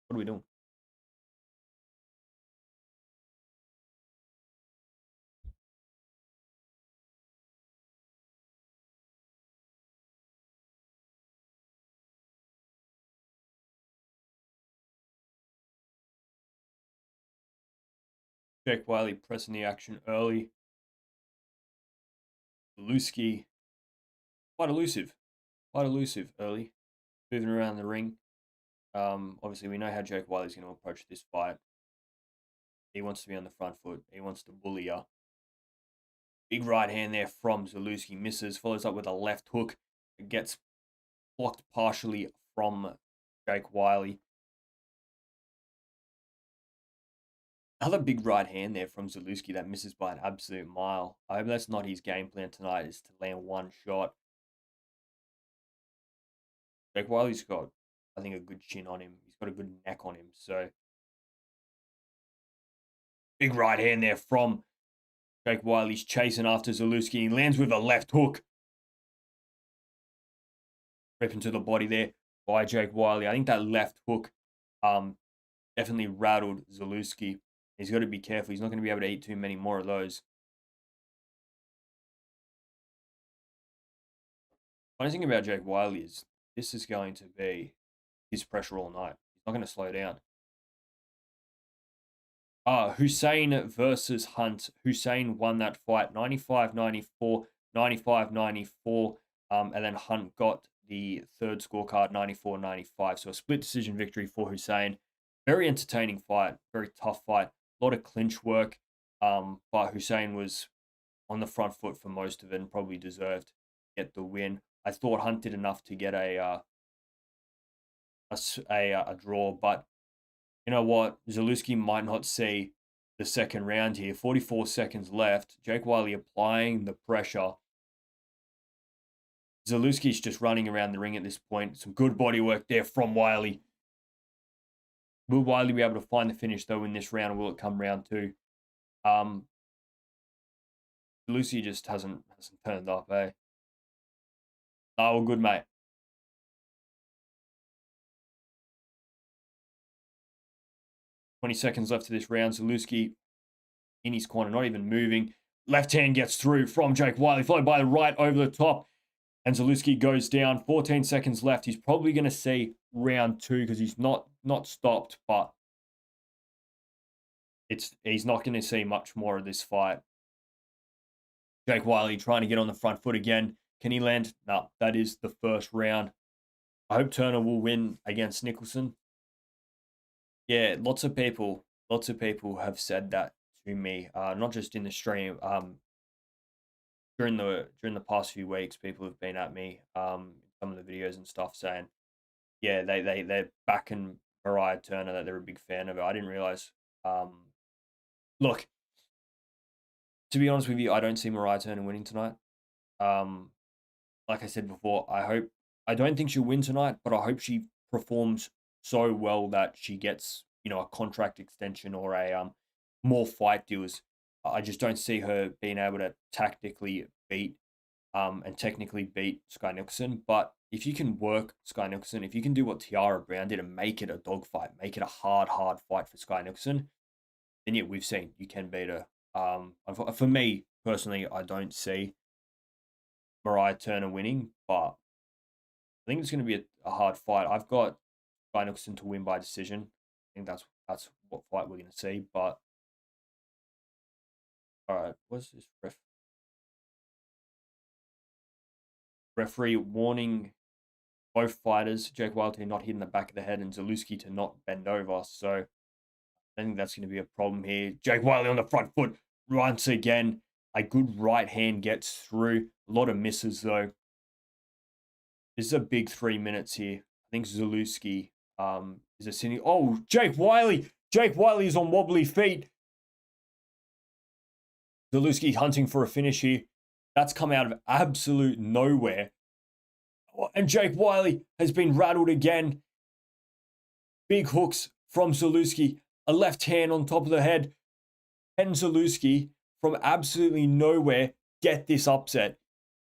What are we doing? Jake Wyllie pressing the action early. Zalooski, quite elusive. Quite elusive early. Moving around the ring. Obviously, we know how Jake Wylie's going to approach this fight. He wants to be on the front foot. He wants to bully you. Big right hand there from Zalooski. Misses. Follows up with a left hook. It gets blocked partially from Jake Wyllie. Another big right hand there from Zalooski that misses by an absolute mile. I hope that's not his game plan tonight, is to land one shot. Jake Wylie's got, I think, a good chin on him. He's got a good neck on him. So, big right hand there from Jake Wylie's chasing after Zalooski. He lands with a left hook. Ripping to the body there by Jake Wyllie. I think that left hook definitely rattled Zalooski. He's got to be careful. He's not going to be able to eat too many more of those. Funny thing about Jake Wyllie is this is going to be his pressure all night. He's not going to slow down. Hussein versus Hunt. Hussein won that fight 95-94, 95-94, and then Hunt got the third scorecard 94-95. So a split decision victory for Hussein. Very entertaining fight, very tough fight, a lot of clinch work, but Hussein was on the front foot for most of it and probably deserved to get the win. I thought Hunt did enough to get a draw, but you know what? Zalooski might not see the second round here. 44 seconds left. Jake Wyllie applying the pressure. Zalooki's just running around the ring at this point. Some good body work there from Wyllie. Will Wyllie be able to find the finish, though, in this round, or will it come round two? Zalooki just hasn't turned up, eh? Oh, well, good, mate. 20 seconds left to this round. Zalooki in his corner, not even moving. Left hand gets through from Jake Wyllie, followed by the right over the top. And Zalooki goes down. 14 seconds left. He's probably going to see round two because he's not stopped, but he's not going to see much more of this fight. Jake Wyllie trying to get on the front foot again. Can he land? No, that is the first round. I hope Turner will win against Nicholson. Yeah, lots of people have said that to me. Not just in the stream. During the past few weeks, people have been at me, some of the videos and stuff, saying, yeah, they're backing Mariah Turner, that they're a big fan of her. I didn't realize. Look, to be honest with you, I don't see Mariah Turner winning tonight. Like I said before, I don't think she'll win tonight, but I hope she performs so well that she gets, a contract extension or a more fight deals. I just don't see her being able to tactically beat and technically beat Skye Nicolson. But if you can work Skye Nicolson, if you can do what Tiara Brown did and make it a dogfight, make it a hard fight for Skye Nicolson, then yeah, we've seen you can beat her. For me personally, I don't see Mariah Turner winning, but I think it's going to be a hard fight. I've got Skye Nicolson to win by decision. I think that's what fight we're going to see. But all right, what's this referee warning both fighters, Jake Wyllie to not hit in the back of the head and Zalooki to not bend over. So I think that's going to be a problem here. Jake Wyllie on the front foot once again. A good right hand gets through. A lot of misses though. This is a big 3 minutes here. I think Zalooki is a sitting. Oh, Jake Wyllie! Jake Wyllie is on wobbly feet. Zalooki hunting for a finish here. That's come out of absolute nowhere. And Jake Wyllie has been rattled again. Big hooks from Zalooki. A left hand on top of the head. Can Zalooki from absolutely nowhere get this upset?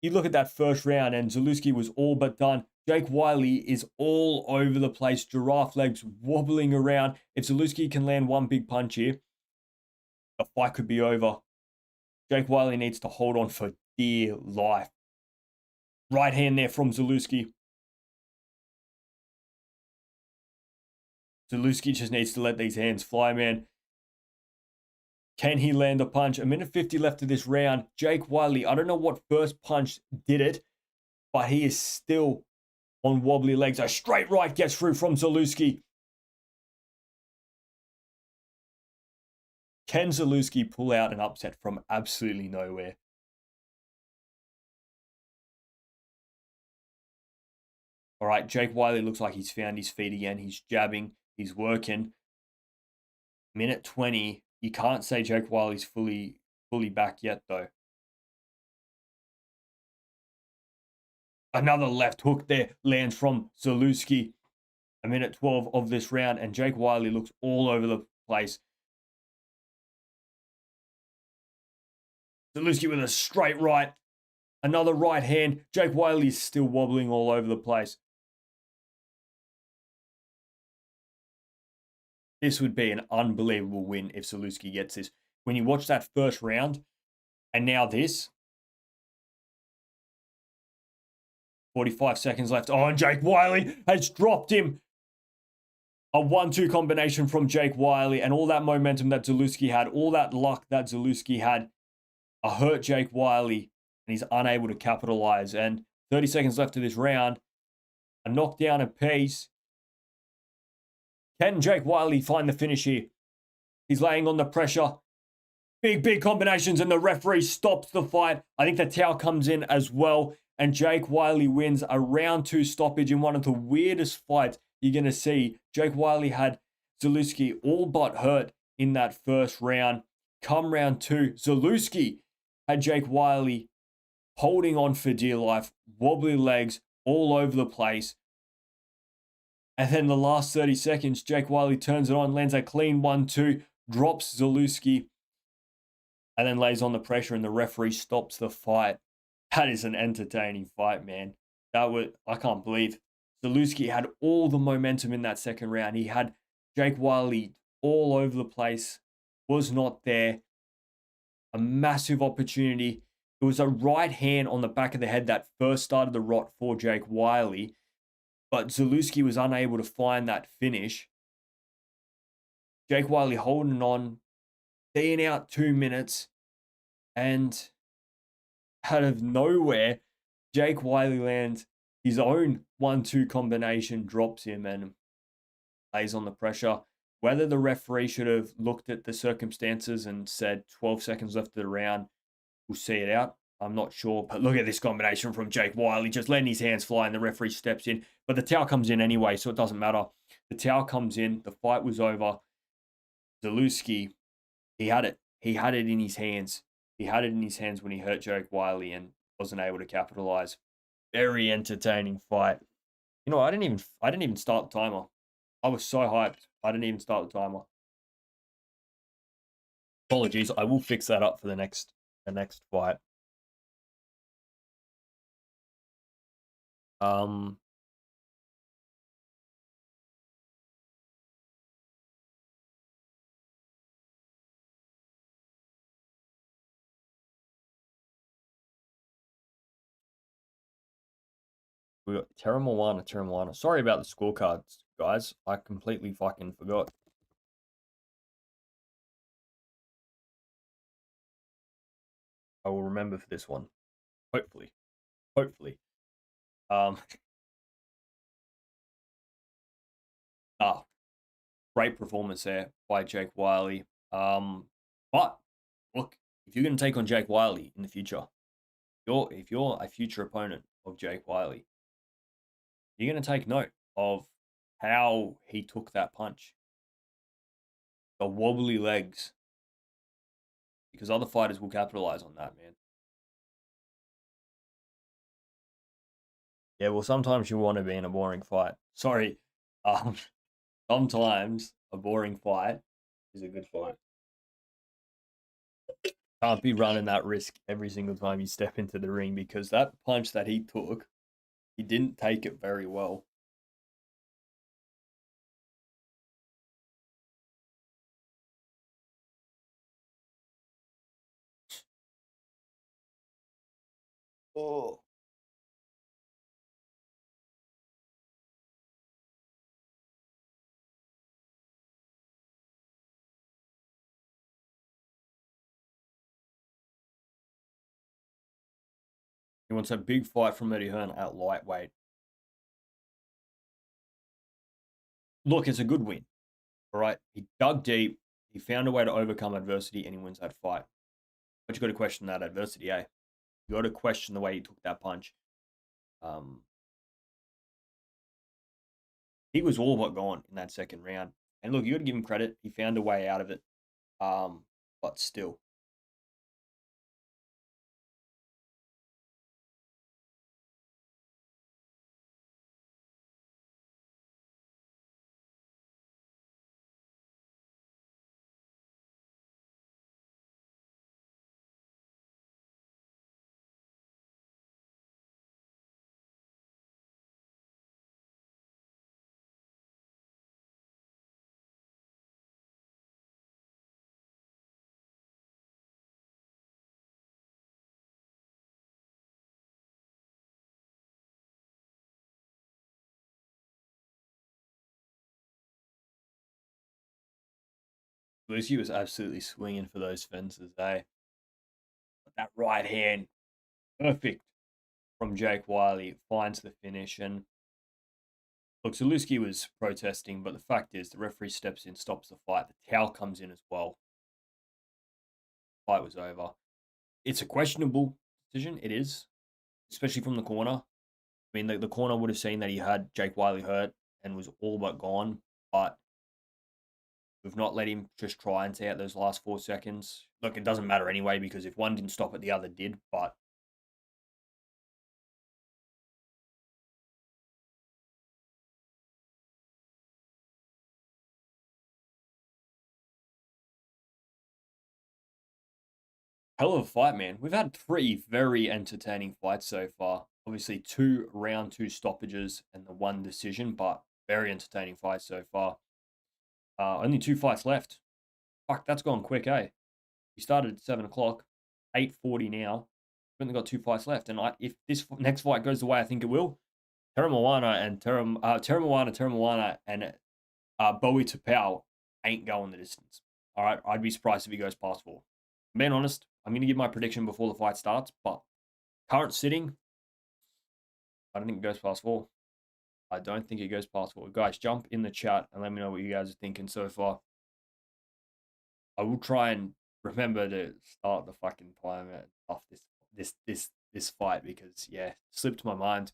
You look at that first round and Zalooki was all but done. Jake Wyllie is all over the place. Giraffe legs wobbling around. If Zalooki can land one big punch here, the fight could be over. Jake Wyllie needs to hold on for dear life. Right hand there from Zalooki. Zalooki just needs to let these hands fly, man. Can he land a punch? 1:50 left of this round. Jake Wyllie, I don't know what first punch did it, but he is still on wobbly legs. A straight right gets through from Zalooki. Can Zalooki pull out an upset from absolutely nowhere? All right, Jake Wyllie looks like he's found his feet again. He's jabbing. He's working. 1:20. You can't say Jake Wyllie's fully back yet, though. Another left hook there lands from Zalooki. 1:12 of this round, and Jake Wyllie looks all over the place. Zalooki with a straight right. Another right hand. Jake Wyllie is still wobbling all over the place. This would be an unbelievable win if Zalooki gets this. When you watch that first round, and now this. 45 seconds left. Oh, and Jake Wyllie has dropped him. A 1-2 combination from Jake Wyllie, and all that momentum that Zalooki had, all that luck that Zalooki had, hurt Jake Wyllie, and he's unable to capitalize. And 30 seconds left of this round. A knockdown apiece. Can Jake Wyllie find the finish here? He's laying on the pressure. Big combinations, and the referee stops the fight. I think the towel comes in as well, and Jake Wyllie wins a round 2 stoppage in one of the weirdest fights you're going to see. Jake Wyllie had Zalooki all but hurt in that first round. Come round 2, Zalooki had Jake Wyllie holding on for dear life, wobbly legs all over the place. And then the last 30 seconds, Jake Wyllie turns it on, lands a clean 1-2, drops Zalooki, and then lays on the pressure, and the referee stops the fight. That is an entertaining fight, man. I can't believe Zalooki had all the momentum in that second round. He had Jake Wyllie all over the place, was not there. A massive opportunity. It was a right hand on the back of the head that first started the rot for Jake Wyllie, but Zalooki was unable to find that finish. Jake Wyllie holding on, staying out 2 minutes, and out of nowhere, Jake Wyllie lands his own 1-2 combination, drops him, and lays on the pressure. Whether the referee should have looked at the circumstances and said 12 seconds left of the round, we'll see it out. I'm not sure, but look at this combination from Jake Wyllie, just letting his hands fly, and the referee steps in. But the towel comes in anyway, so it doesn't matter. The towel comes in, the fight was over. Zalooki, he had it. He had it in his hands. He had it in his hands when he hurt Jake Wyllie and wasn't able to capitalize. Very entertaining fight. You know, I didn't even start the timer. I was so hyped. I didn't even start the timer. Apologies. I will fix that up for the next fight. We got Teremoana. Sorry about the scorecards, guys. I completely fucking forgot. I will remember for this one. Hopefully. Great performance there by Jake Wyllie. But look, if you're going to take on Jake Wyllie in the future, if you're a future opponent of Jake Wyllie, you're going to take note of how he took that punch. The wobbly legs. Because other fighters will capitalize on that, man. Yeah, well, sometimes you want to be in a boring fight. Sorry. Sometimes a boring fight is a good fight. Can't be running that risk every single time you step into the ring, because that punch that he took, he didn't take it very well. Oh. He wants a big fight from Eddie Hearn at lightweight. Look, it's a good win. All right. He dug deep. He found a way to overcome adversity, and he wins that fight. But you got to question that adversity, eh? You got to question the way he took that punch. He was all but gone in that second round. And look, you got to give him credit. He found a way out of it. But still. Lucy was absolutely swinging for those fences, eh? That right hand, perfect from Jake Wyllie, finds the finish. And look, Zalooki was protesting, but the fact is, the referee steps in, stops the fight. The towel comes in as well. Fight was over. It's a questionable decision. It is, especially from the corner. I mean, the corner would have seen that he had Jake Wyllie hurt and was all but gone, but We've not let him just try and see out those last 4 seconds. Look, it doesn't matter anyway because if one didn't stop it, the other did. But hell of a fight, man. We've had 3 very entertaining fights so far. Obviously, 2 round 2 stoppages and the 1 decision, but very entertaining fights so far. Only 2 fights left. Fuck, that's gone quick, eh? We started at 7 o'clock, 8:40 now. We've only got 2 fights left, and if this next fight goes the way I think it will, Teremoana Teremoana and Bowie Tapau ain't going the distance. All right, I'd be surprised if he goes past 4. I'm being honest, I'm going to give my prediction before the fight starts, but current sitting, I don't think it goes past 4. I don't think it goes past 4. Guys, jump in the chat and let me know what you guys are thinking so far. I will try and remember to start the fucking timer off this fight because yeah, slipped my mind.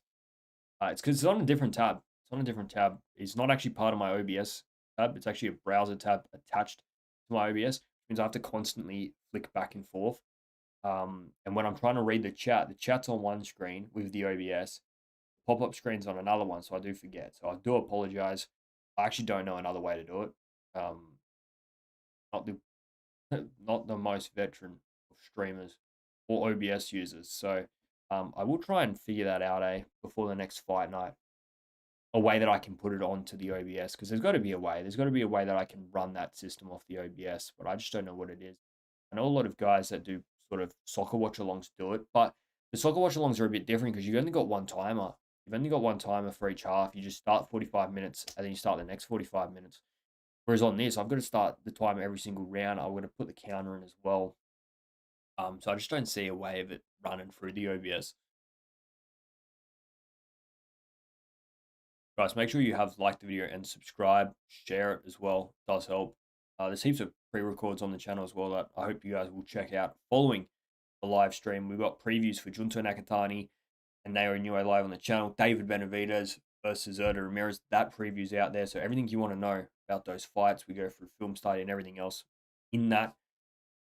It's because it's on a different tab. It's on a different tab. It's not actually part of my OBS tab. It's actually a browser tab attached to my OBS, which means I have to constantly flick back and forth. And when I'm trying to read the chat's on one screen with the OBS. Pop-up screen's on another one, so I do forget. So I do apologize. I actually don't know another way to do it. Not the not the most veteran of streamers or OBS users. So I will try and figure that out, before the next fight night. A way that I can put it onto the OBS, because there's got to be a way. There's got to be a way that I can run that system off the OBS, but I just don't know what it is. I know a lot of guys that do sort of soccer watch-alongs do it, but the soccer watch-alongs are a bit different because you've only got one timer. You've only got one timer for each half. You just start 45 minutes and then you start the next 45 minutes. Whereas on this, I've got to start the timer every single round. I'm going to put the counter in as well. So I just don't see a way of it running through the OBS. Guys, make sure you have liked the video and subscribe, share it as well. It does help. There's heaps of pre-records on the channel as well that I hope you guys will check out following the live stream. We've got previews for Junto Nakatani and Naoya Inoue live on the channel. David Benavidez versus Zurdo Ramirez. That preview's out there. So everything you want to know about those fights, we go through film study and everything else in that.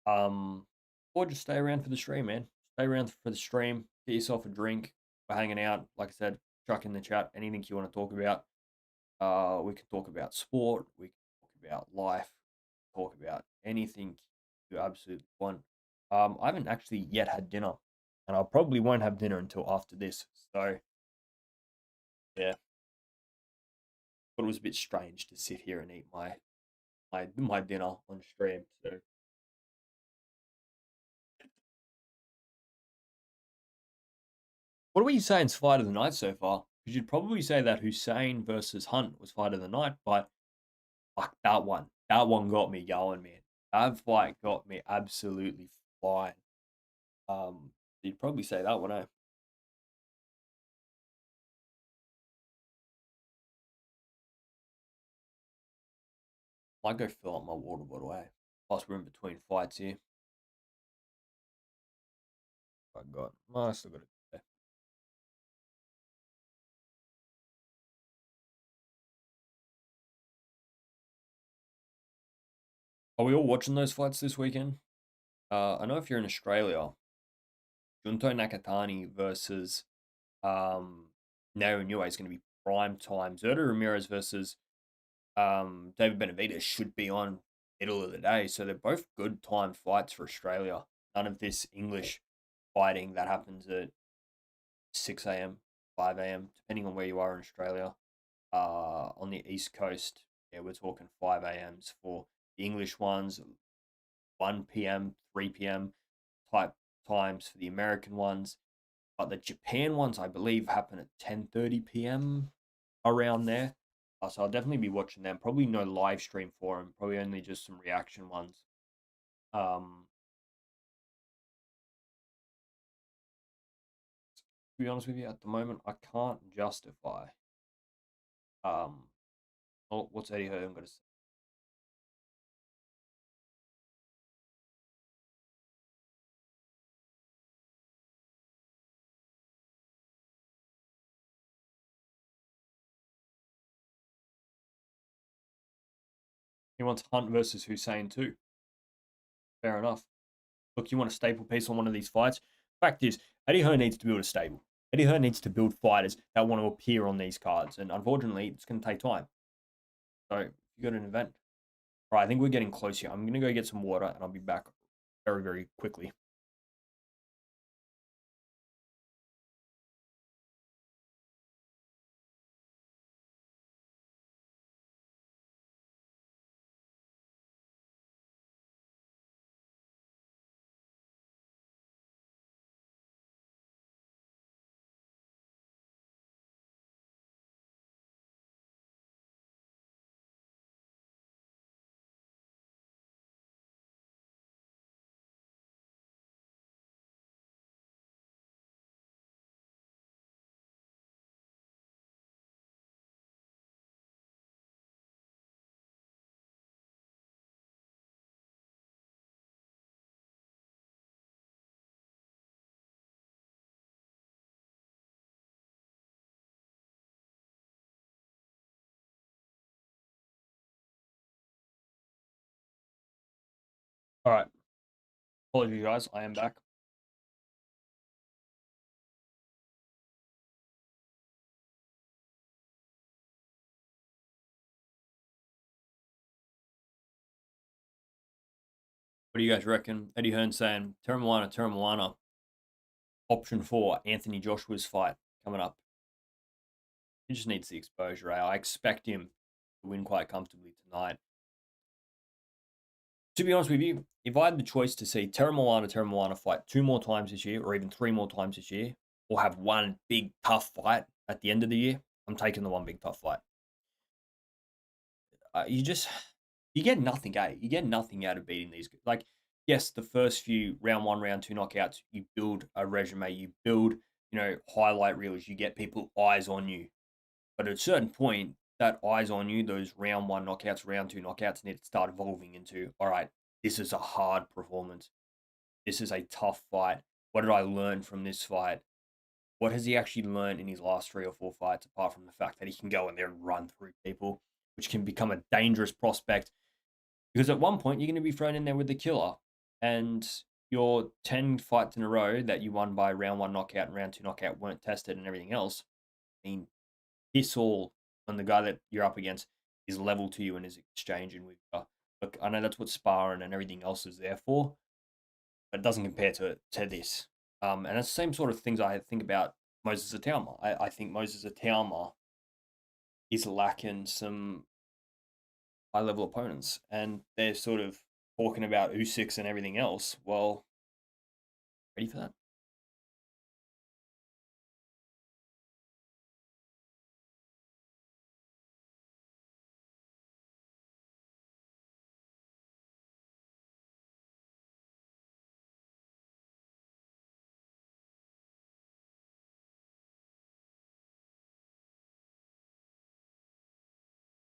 Or just stay around for the stream, man. Stay around for the stream. Get yourself a drink. We're hanging out. Like I said, chuck in the chat anything you want to talk about. We can talk about sport. We can talk about life. Talk about anything you absolutely want. I haven't actually yet had dinner, and I probably won't have dinner until after this. So, yeah, but it was a bit strange to sit here and eat my dinner on stream. So, what are we saying's fight of the night so far? Because you'd probably say that Hussein versus Hunt was fight of the night, but fuck that one. That one got me going, man. That fight got me absolutely flying. You'd probably say that one, eh? Might go fill up my water bottle, eh? Plus, we're in between fights here. I got. I still got it. Are we all watching those fights this weekend? I know if you're in Australia, Junto Nakatani versus Naoya Inoue is going to be prime time. Zurdo Ramirez versus David Benavidez should be on middle of the day. So they're both good timed fights for Australia. None of this English fighting that happens at 6 a.m., 5 a.m., depending on where you are in Australia. On the East Coast, yeah, we're talking 5 a.m.s for the English ones, 1 p.m., 3 p.m. type times for the American ones. But the Japan ones, I believe, happen at 10:30 p.m. around there. So I'll definitely be watching them. Probably no live stream for them. Probably only just some reaction ones. To be honest with you, at the moment, I can't justify. Oh, what's Eddie Hearn going to say? He wants Hunt versus Hussein too. Fair enough. Look, you want a staple piece on one of these fights? Fact is, Eddie Hearn needs to build a stable. Eddie Hearn needs to build fighters that want to appear on these cards, and unfortunately, it's going to take time. So, if you got an event. All right, I think we're getting close here. I'm going to go get some water, and I'll be back very, very quickly. All right. Apologies, guys. I am back. What do you guys reckon? Eddie Hearn saying Teremoana Teremoana. Option 4, Anthony Joshua's fight coming up. He just needs the exposure. I expect him to win quite comfortably tonight. To be honest with you, if I had the choice to see Teremoana Teremoana fight 2 more times this year, or even 3 more times this year, or have one big tough fight at the end of the year, I'm taking the one big tough fight. You get nothing, You get nothing out of beating these. Like, yes, the first few round 1, round 2 knockouts, you build a resume, you build, highlight reels, you get people eyes on you. But at a certain point, that eyes on you, those round 1 knockouts, round 2 knockouts need to start evolving into, all right, this is a hard performance. This is a tough fight. What did I learn from this fight? What has he actually learned in his last 3 or 4 fights, apart from the fact that he can go in there and run through people, which can become a dangerous prospect. Because at one point, you're going to be thrown in there with the killer. And your 10 fights in a row that you won by round 1 knockout and round 2 knockout weren't tested and everything else. I mean, piss all on the guy that you're up against is level to you and is exchanging with you. Look, I know that's what sparring and everything else is there for, but it doesn't compare to this. And it's the same sort of things I think about Moses Atauma. I think Moses Atauma is lacking some high level opponents, and they're sort of talking about Usyk and everything else. Well, ready for that?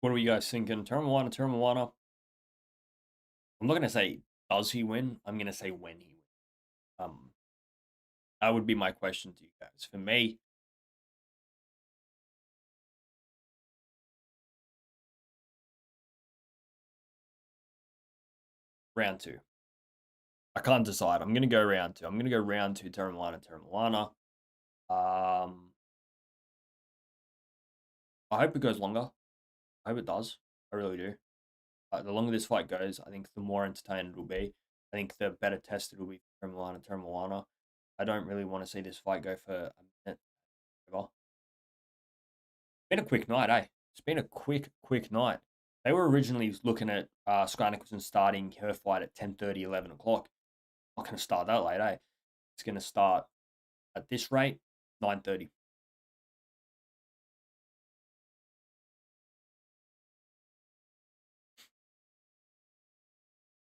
What are you guys thinking? Teremoana, Teremoana. I'm not going to say does he win. I'm going to say when he wins. That would be my question to you guys. For me, round 2. I can't decide. I'm going to go round 2. I'm going to go round 2, Teremoana, Teremoana. I hope it goes longer. I hope it does. I really do. The longer this fight goes, I think the more entertaining it will be. I think the better tested it will be for Teremoana, Teremoana. I don't really want to see this fight go for a minute. It's been a quick night, eh? It's been a quick night. They were originally looking at Skye Nicolson starting her fight at 10:30, 11 o'clock. Not going to start that late, eh? It's going to start at this rate, 9:30.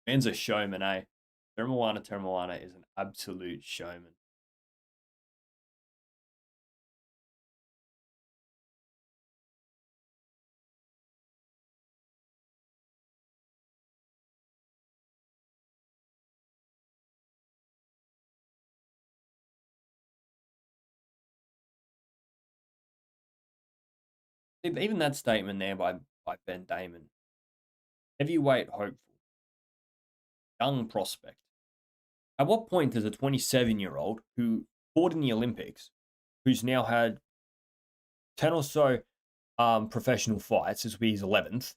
Man's a showman, eh? Teremoana is an absolute showman. Even that statement there by Ben Damon, Heavyweight hopeful. Young prospect. At what point does a 27-year-old who fought in the Olympics, who's now had 10 or so professional fights, this will be his 11th,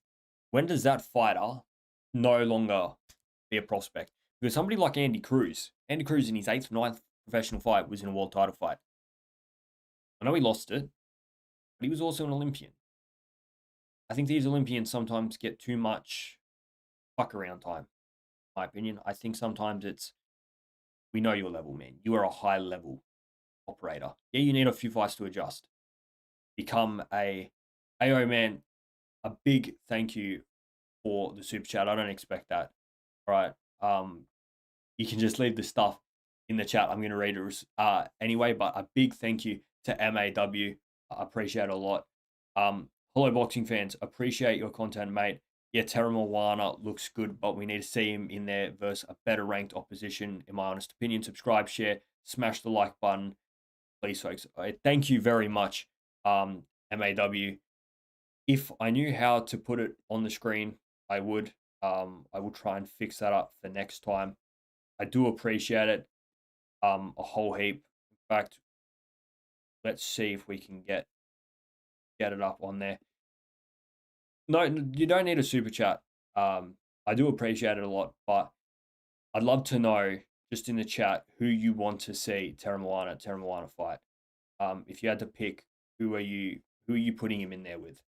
when does that fighter no longer be a prospect? Because somebody like Andy Cruz in his 8th, 9th professional fight was in a world title fight. I know he lost it, but he was also an Olympian. I think these Olympians sometimes get too much fuck around time, in my opinion. I think sometimes it's, we know your level, man. You are a high level operator. Yeah, you need a few fights to adjust. Become a AO man. A big thank you for the super chat. I don't expect that. All right. You can just leave the stuff in the chat. I'm going to read it anyway, but a big thank you to MAW. I appreciate it a lot. Hello, boxing fans. Appreciate your content, mate. Yeah, Teremoana looks good, but we need to see him in there versus a better ranked opposition, in my honest opinion. Subscribe, share, smash the like button, please, folks. Thank you very much, MAW. If I knew how to put it on the screen, I would. I will try and fix that up for next time. I do appreciate it a whole heap. In fact, let's see if we can get it up on there. No, you don't need a super chat. I do appreciate it a lot, but I'd love to know just in the chat who you want to see Teremoana fight. If you had to pick, who are you putting him in there with?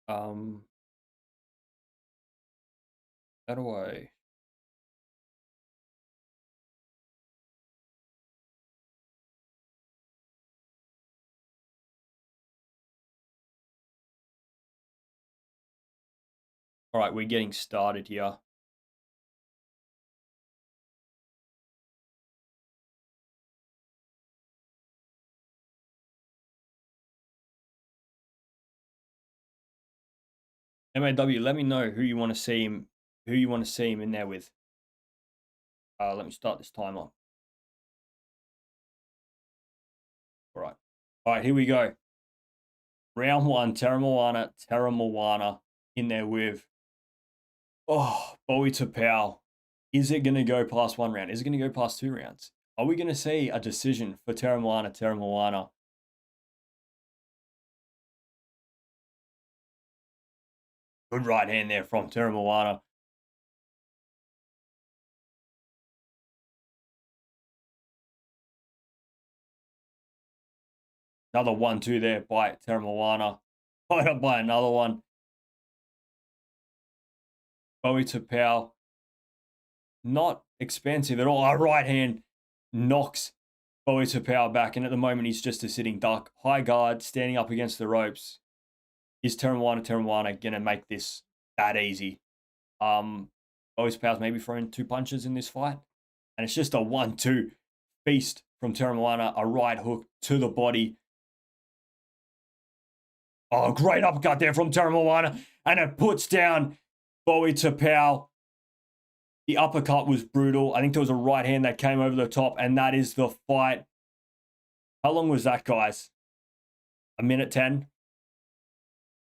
How do I? All right, we're getting started here. MAW, let me know who you want to see him in there with. Let me start this timer. All right, here we go. Round 1, Teremoana in there with Bowie Tapau. Is it going to go past 1 round? Is it going to go past 2 rounds? Are we going to see a decision for Teremoana? Good right hand there from Teremoana. Another 1-2 there by Teremoana. Followed up by another one. Bowie Tapau. Not expensive at all. Our right hand knocks Bowie Tapau back, and at the moment he's just a sitting duck. High guard, standing up against the ropes. Is Teremoana going to make this that easy? Bowie Tapau's maybe throwing 2 punches in this fight, and it's just a 1-2 feast from Teremoana. A right hook to the body. Oh, great uppercut there from Teremoana, and it puts down Bowie Tapau. The uppercut was brutal. I think there was a right hand that came over the top, and that is the fight. How long was that, guys? A minute 10?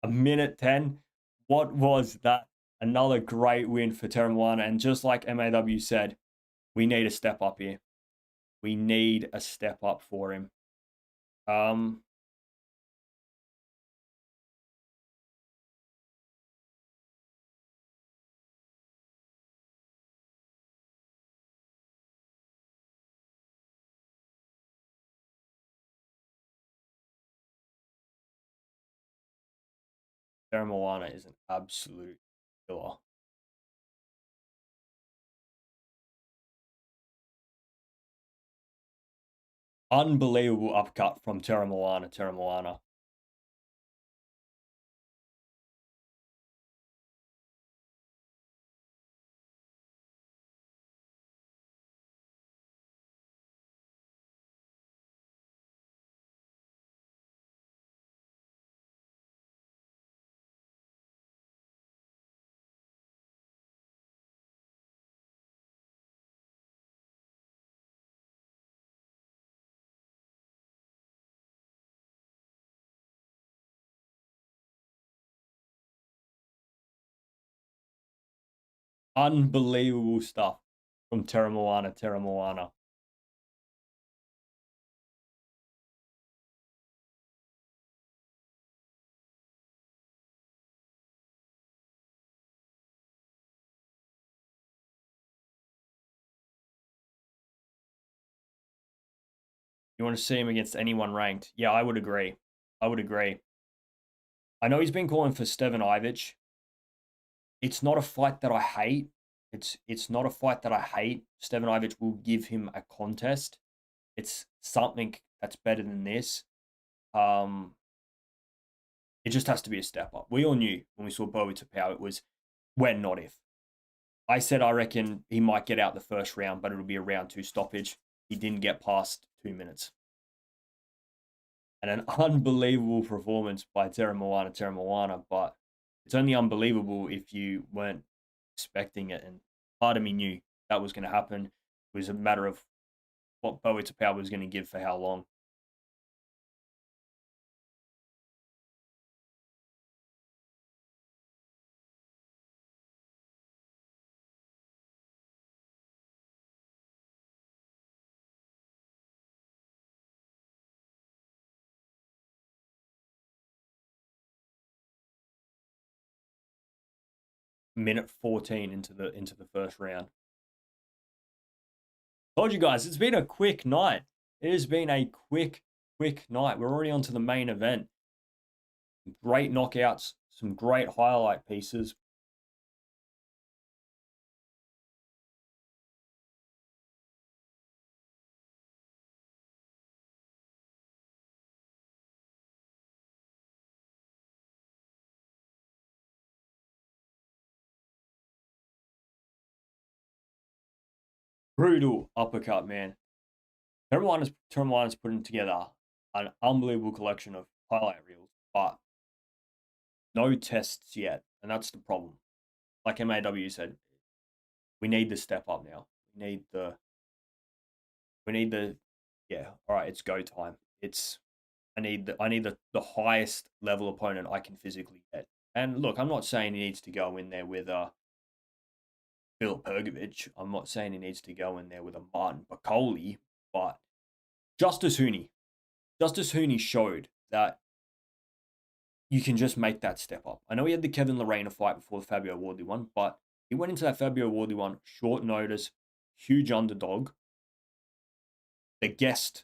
A minute 10? What was that? Another great win for Teremoana. And just like MAW said, we need a step up here. We need a step up for him. Teremoana is an absolute killer. Unbelievable uppercut from Teremoana. Unbelievable stuff from Teremoana Teremoana. You want to see him against anyone ranked? Yeah, I would agree. I would agree. I know he's been calling for Stevan Ivic. It's not a fight that I hate. It's not a fight that I hate. Stevan Ivic will give him a contest. It's something that's better than this. It just has to be a step up. We all knew when we saw Bowie Tapau, it was when, not if. I said I reckon he might get out the first round, but it'll be a round 2 stoppage. He didn't get past 2 minutes. And an unbelievable performance by Teremoana Teremoana, but it's only unbelievable if you weren't expecting it. And part of me knew that was going to happen. It was a matter of what Bowie Tapau was going to give for how long. Minute 14 into the first round. Told you guys, it's been a quick night. It has been a quick night. We're already on to the main event. Great knockouts, some great highlight pieces. Brutal uppercut, man. Teremoana's putting together an unbelievable collection of highlight reels, but no tests yet, and that's the problem. Like MAW said, we need the step up now. We need the yeah, all right, it's go time. I need the highest level opponent I can physically get. And look, I'm not saying he needs to go in there with Phil Pergovic. I'm not saying he needs to go in there with a Martin Bacoli, but Justice Huni. Justice Huni showed that you can just make that step up. I know he had the Kevin Lorena fight before the Fabio Wardley one, but he went into that Fabio Wardley one, short notice, huge underdog, the guest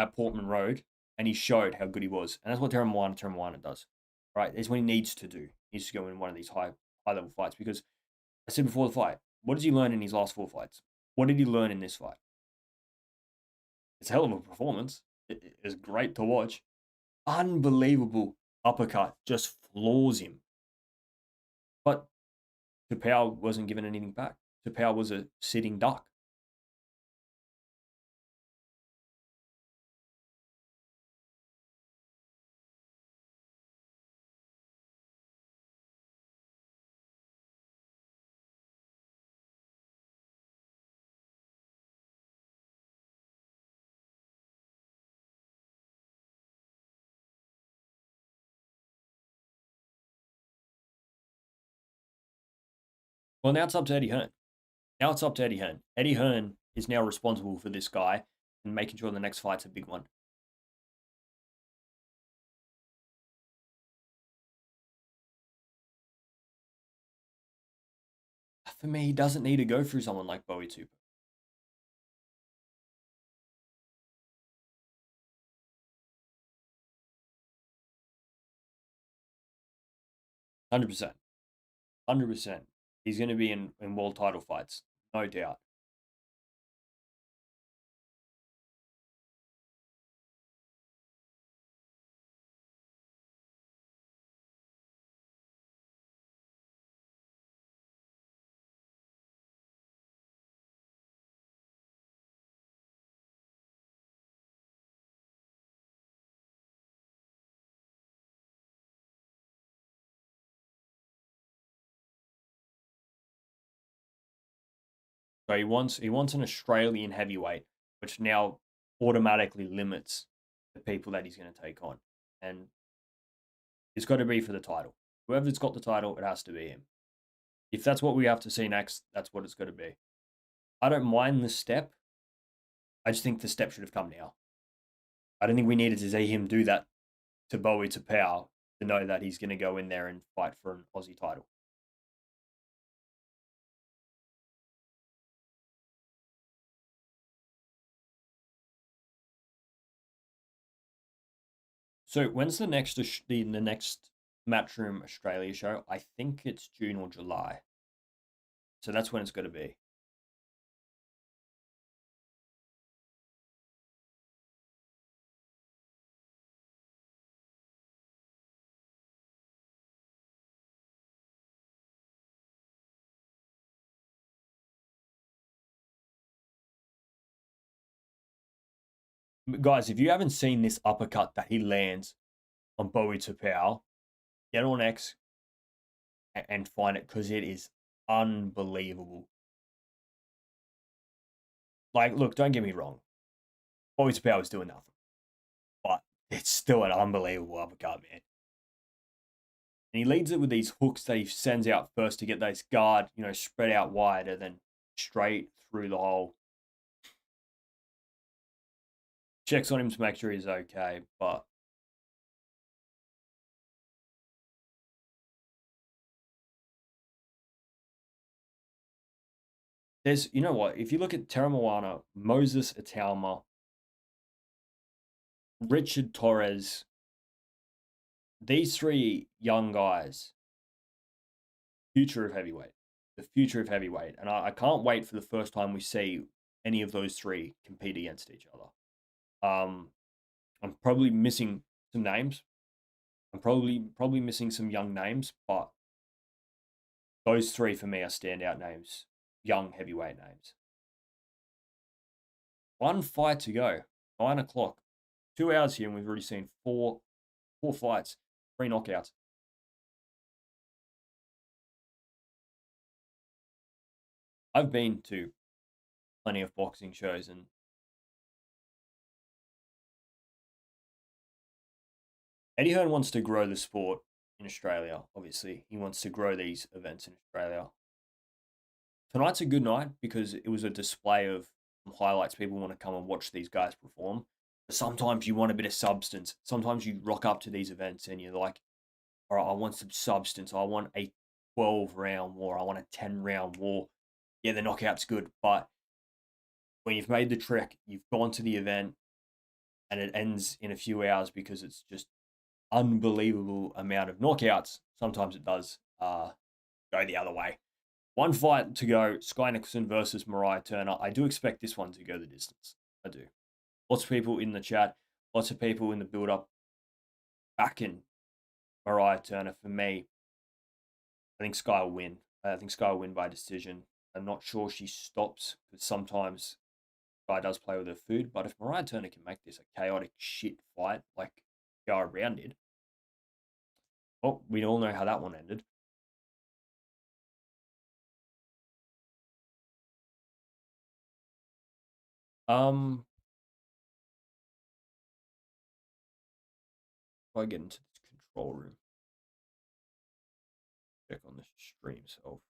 at Portman Road, and he showed how good he was. And that's what Teremoana does. Right? It's what he needs to do. He needs to go in one of these high level fights because I said before the fight, what does he learn in his last 4 fights? What did he learn in this fight? It's a hell of a performance. It is great to watch. Unbelievable uppercut, just floors him. But Tapau wasn't given anything back. Tapau was a sitting duck. Well, now it's up to Eddie Hearn. Now it's up to Eddie Hearn. Eddie Hearn is now responsible for this guy and making sure the next fight's a big one. For me, he doesn't need to go through someone like Bowie Tupou. 100%. 100%. He's going to be in world title fights. No doubt. So he wants an Australian heavyweight, which now automatically limits the people that he's going to take on. And it's got to be for the title. Whoever's got the title, it has to be him. If that's what we have to see next, that's what it's going to be. I don't mind the step. I just think the step should have come now. I don't think we needed to see him do that to Bowie Tapau to know that he's going to go in there and fight for an Aussie title. So when's the next Matchroom Australia show? I think it's June or July. So that's when it's going to be. Guys, if you haven't seen this uppercut that he lands on Bowie Tapau, get on X and find it because it is unbelievable. Like, look, don't get me wrong. Bowie Tapau is doing nothing, but it's still an unbelievable uppercut, man. And he leads it with these hooks that he sends out first to get those guard, spread out wide and then straight through the hole. Checks on him to make sure he's okay, but there's, you know what? If you look at Teremoana, Moses Atalma, Richard Torres, these three young guys, future of heavyweight, the future of heavyweight. And I can't wait for the first time we see any of those three compete against each other. I'm probably missing some names. I'm probably missing some young names, but those three for me are standout names, young heavyweight names. One fight to go, 9 o'clock, 2 hours here, and we've already seen four fights, 3 knockouts. I've been to plenty of boxing shows, and Eddie Hearn wants to grow the sport in Australia. Obviously, he wants to grow these events in Australia. Tonight's a good night because it was a display of highlights. People want to come and watch these guys perform. But sometimes you want a bit of substance. Sometimes you rock up to these events and you're like, all right, I want some substance. I want a 12-round war. I want a 10-round war. Yeah, the knockout's good, but when you've made the trek, you've gone to the event, and it ends in a few hours because it's just unbelievable amount of knockouts. Sometimes it does go the other way. One fight to go, Skye Nicolson versus Mariah Turner. I do expect this one to go the distance. I do. Lots of people in the chat, lots of people in the build-up backing Mariah Turner. For me, I think Skye will win. I think Skye will win by decision. I'm not sure she stops because sometimes Skye does play with her food. But if Mariah Turner can make this a chaotic shit fight like Kiara Brown did, well, we all know how that one ended. If I get into this control room, check on the stream itself.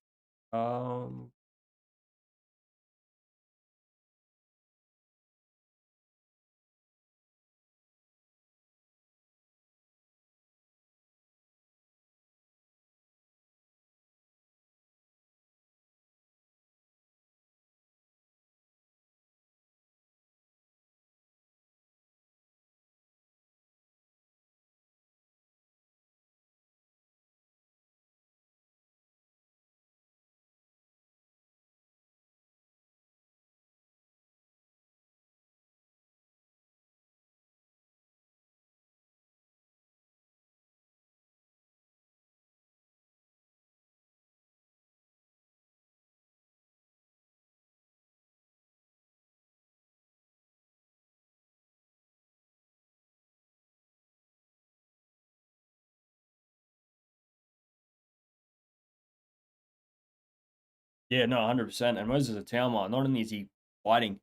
Yeah, no, 100%. And Moses Atalma, not only is he fighting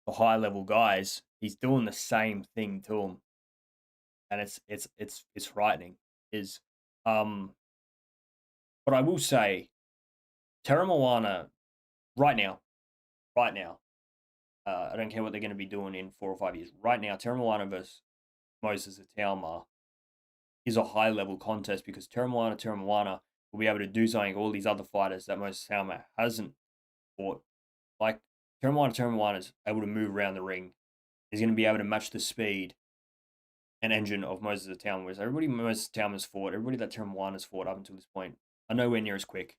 the high level guys, he's doing the same thing to them, and it's frightening. Is but I will say Teremoana, right now, right now, I don't care what they're going to be doing in 4 or 5 years. Right now, Teremoana versus Moses Atauma is a high level contest because Teremoana will be able to do something all these other fighters that Moses Atauma hasn't fought. Like Teremoana is able to move around the ring. He's going to be able to match the speed and engine of Moses Atauma. Whereas everybody Moses Atauma's fought, everybody that Teremoana's fought up until this point, are nowhere near as quick.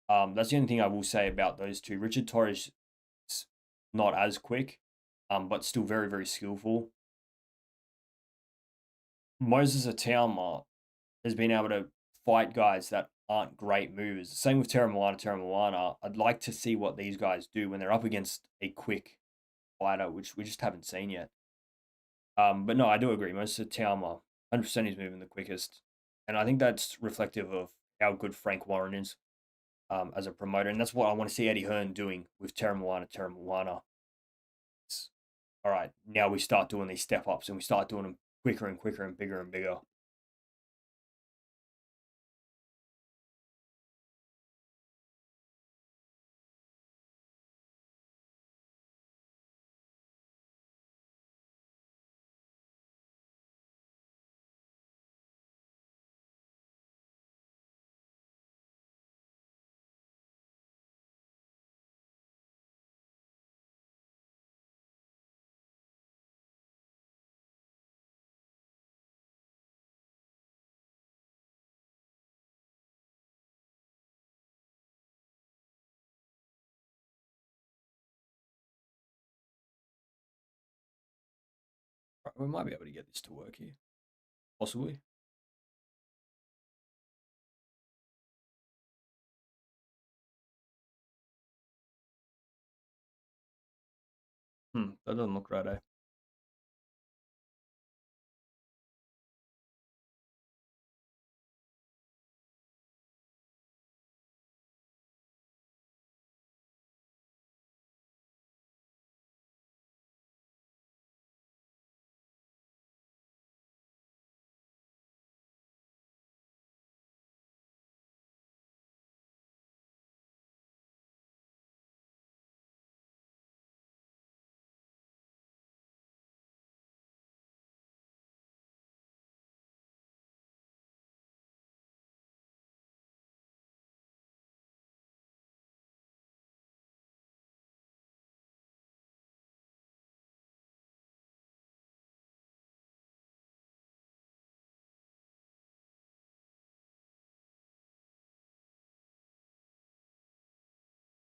That's the only thing I will say about those two. Richard Torres is not as quick, but still very, very skillful. Moses Atauma has been able to fight guys that aren't great movers. Same with Teremoana. I'd like to see what these guys do when they're up against a quick fighter, which we just haven't seen yet. But no, I do agree. Moses Atauma, 100% he's moving the quickest. And I think that's reflective of how good Frank Warren is as a promoter. And that's what I want to see Eddie Hearn doing with Teremoana. All right, now we start doing these step ups and we start doing them quicker and quicker and bigger and bigger. Right, we might be able to get this to work here, possibly. That doesn't look right, eh?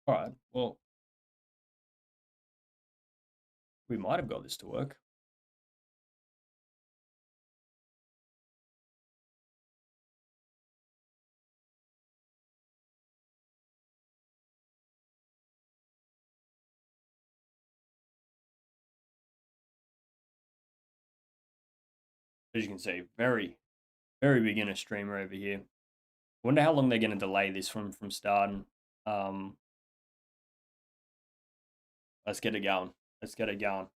All right, well, we might have got this to work. As you can see, very, very beginner streamer over here. Wonder how long they're going to delay this from starting. Um, let's get it going. Let's get it going.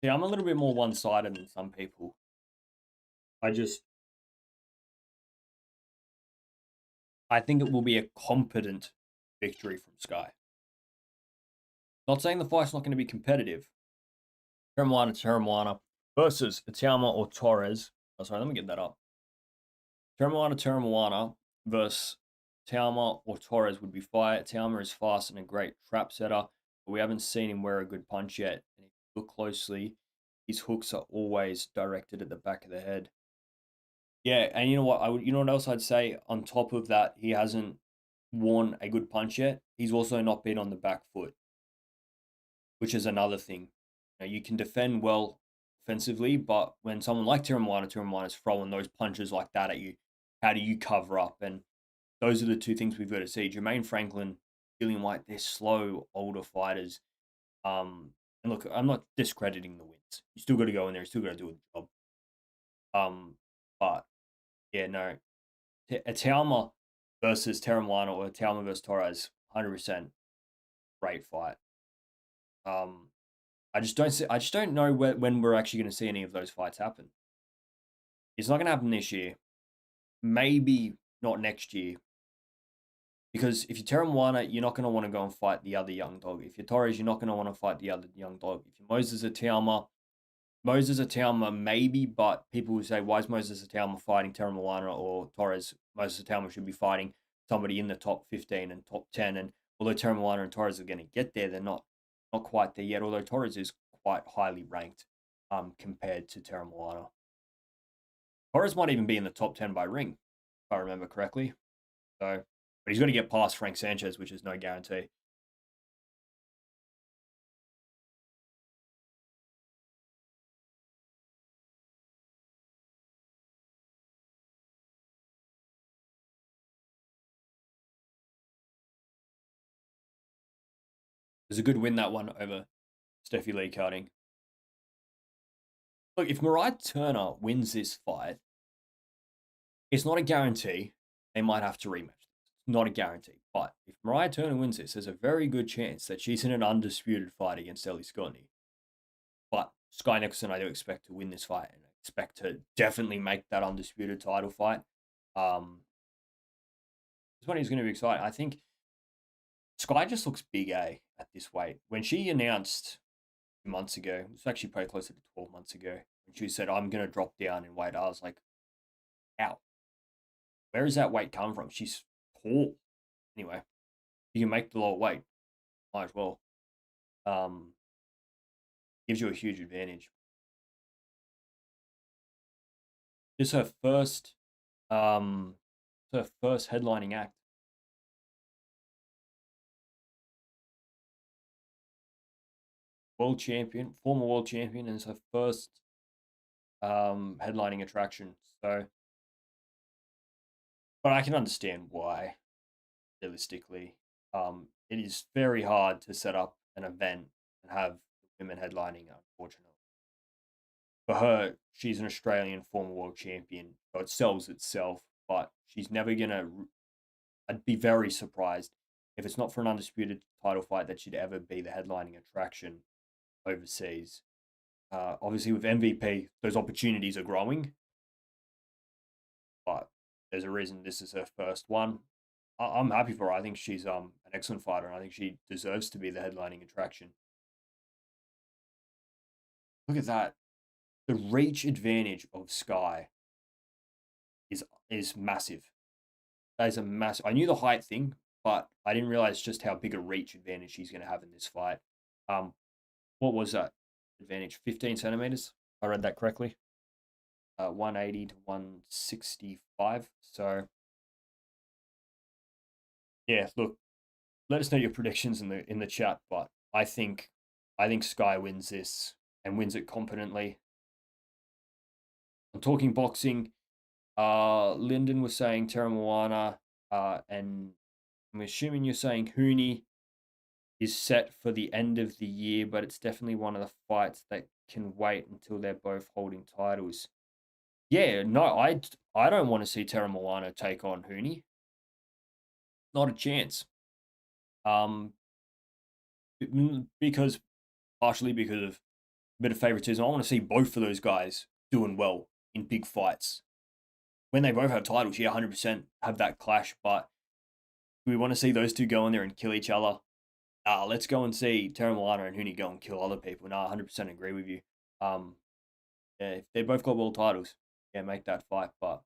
Yeah, I'm a little bit more one-sided than some people. I think it will be a competent victory from Skye. Not saying the fight's not going to be competitive. Teremoana versus Atauma or Torres. Oh, sorry, let me get that up. Teremoana versus Atauma or Torres would be fire. Atauma is fast and a great trap setter, but we haven't seen him wear a good punch yet. And if you look closely, his hooks are always directed at the back of the head. Yeah, and you know what? You know what else I'd say? On top of that, he hasn't worn a good punch yet. He's also not been on the back foot, which is another thing. You can defend well offensively, but when someone like Teremoana is throwing those punches like that at you, how do you cover up? And those are the two things we've got to see. Jermaine Franklin, Dillian White, they're slow, older fighters. And look, I'm not discrediting the wins. You still got to go in there. You still got to do a job. But yeah, no, Atauma versus Teremoana or Atauma versus Torres, 100% great fight. I just don't know when we're actually going to see any of those fights happen. It's not going to happen this year. Maybe not next year. Because if you're Teremoana, you're not going to want to go and fight the other young dog. If you're Torres, you're not going to want to fight the other young dog. If you're Moses Atauma maybe, but people will say, why is Moses Atauma fighting Teremoana or Torres? Moses Atauma should be fighting somebody in the top 15 and top 10. And although Teremoana and Torres are going to get there, they're not quite there yet, although Torres is quite highly ranked compared to Teremoana. Torres might even be in the top 10 by ring, if I remember correctly. So, but he's got to get past Frank Sanchez, which is no guarantee. It was a good win, that one, over Steffi Lee Carding. Look, if Mariah Turner wins this fight, it's not a guarantee. They might have to rematch. It's not a guarantee. But if Mariah Turner wins this, there's a very good chance that she's in an undisputed fight against Ellie Scotty. But Skye Nicolson, I do expect to win this fight and I expect to definitely make that undisputed title fight. This one is going to be exciting. I think Skye just looks big A at this weight. When she announced months ago, it was actually probably closer to 12 months ago, when she said, I'm going to drop down in weight, I was like, ow. Where is that weight come from? She's tall. Anyway, you can make the lower weight. Might as well. Gives you a huge advantage. This is her first headlining act. World champion, former world champion, and it's her first headlining attraction. So, but I can understand why. Realistically, it is very hard to set up an event and have women headlining. Unfortunately, for her, she's an Australian former world champion, so it sells itself. But she's never gonna. I'd be very surprised if it's not for an undisputed title fight that she'd ever be the headlining attraction overseas. Obviously, with MVP, those opportunities are growing, but there's a reason this is her first one. I'm happy for her. I think she's an excellent fighter, and I think she deserves to be the headlining attraction. Look at that. The reach advantage of Skye is massive. That is a massive. I knew the height thing, but I didn't realize just how big a reach advantage she's going to have in this fight. What was that advantage? 15 centimeters. I read that correctly. 180 to 165. So yeah, look, let us know your predictions in the chat. But I think Skye wins this and wins it competently. I'm talking boxing. Lyndon was saying Teremoana, and I'm assuming you're saying Huni is set for the end of the year, but it's definitely one of the fights that can wait until they're both holding titles. Yeah, no, I don't want to see Teremoana take on Huni. Not a chance. Because partially because of a bit of favoritism. I want to see both of those guys doing well in big fights. When they both have titles, yeah, 100% have that clash, but we want to see those two go in there and kill each other. Let's go and see Teremoana and Huni go and kill other people. No, 100% agree with you. Yeah, if they both got world titles, yeah, make that fight. But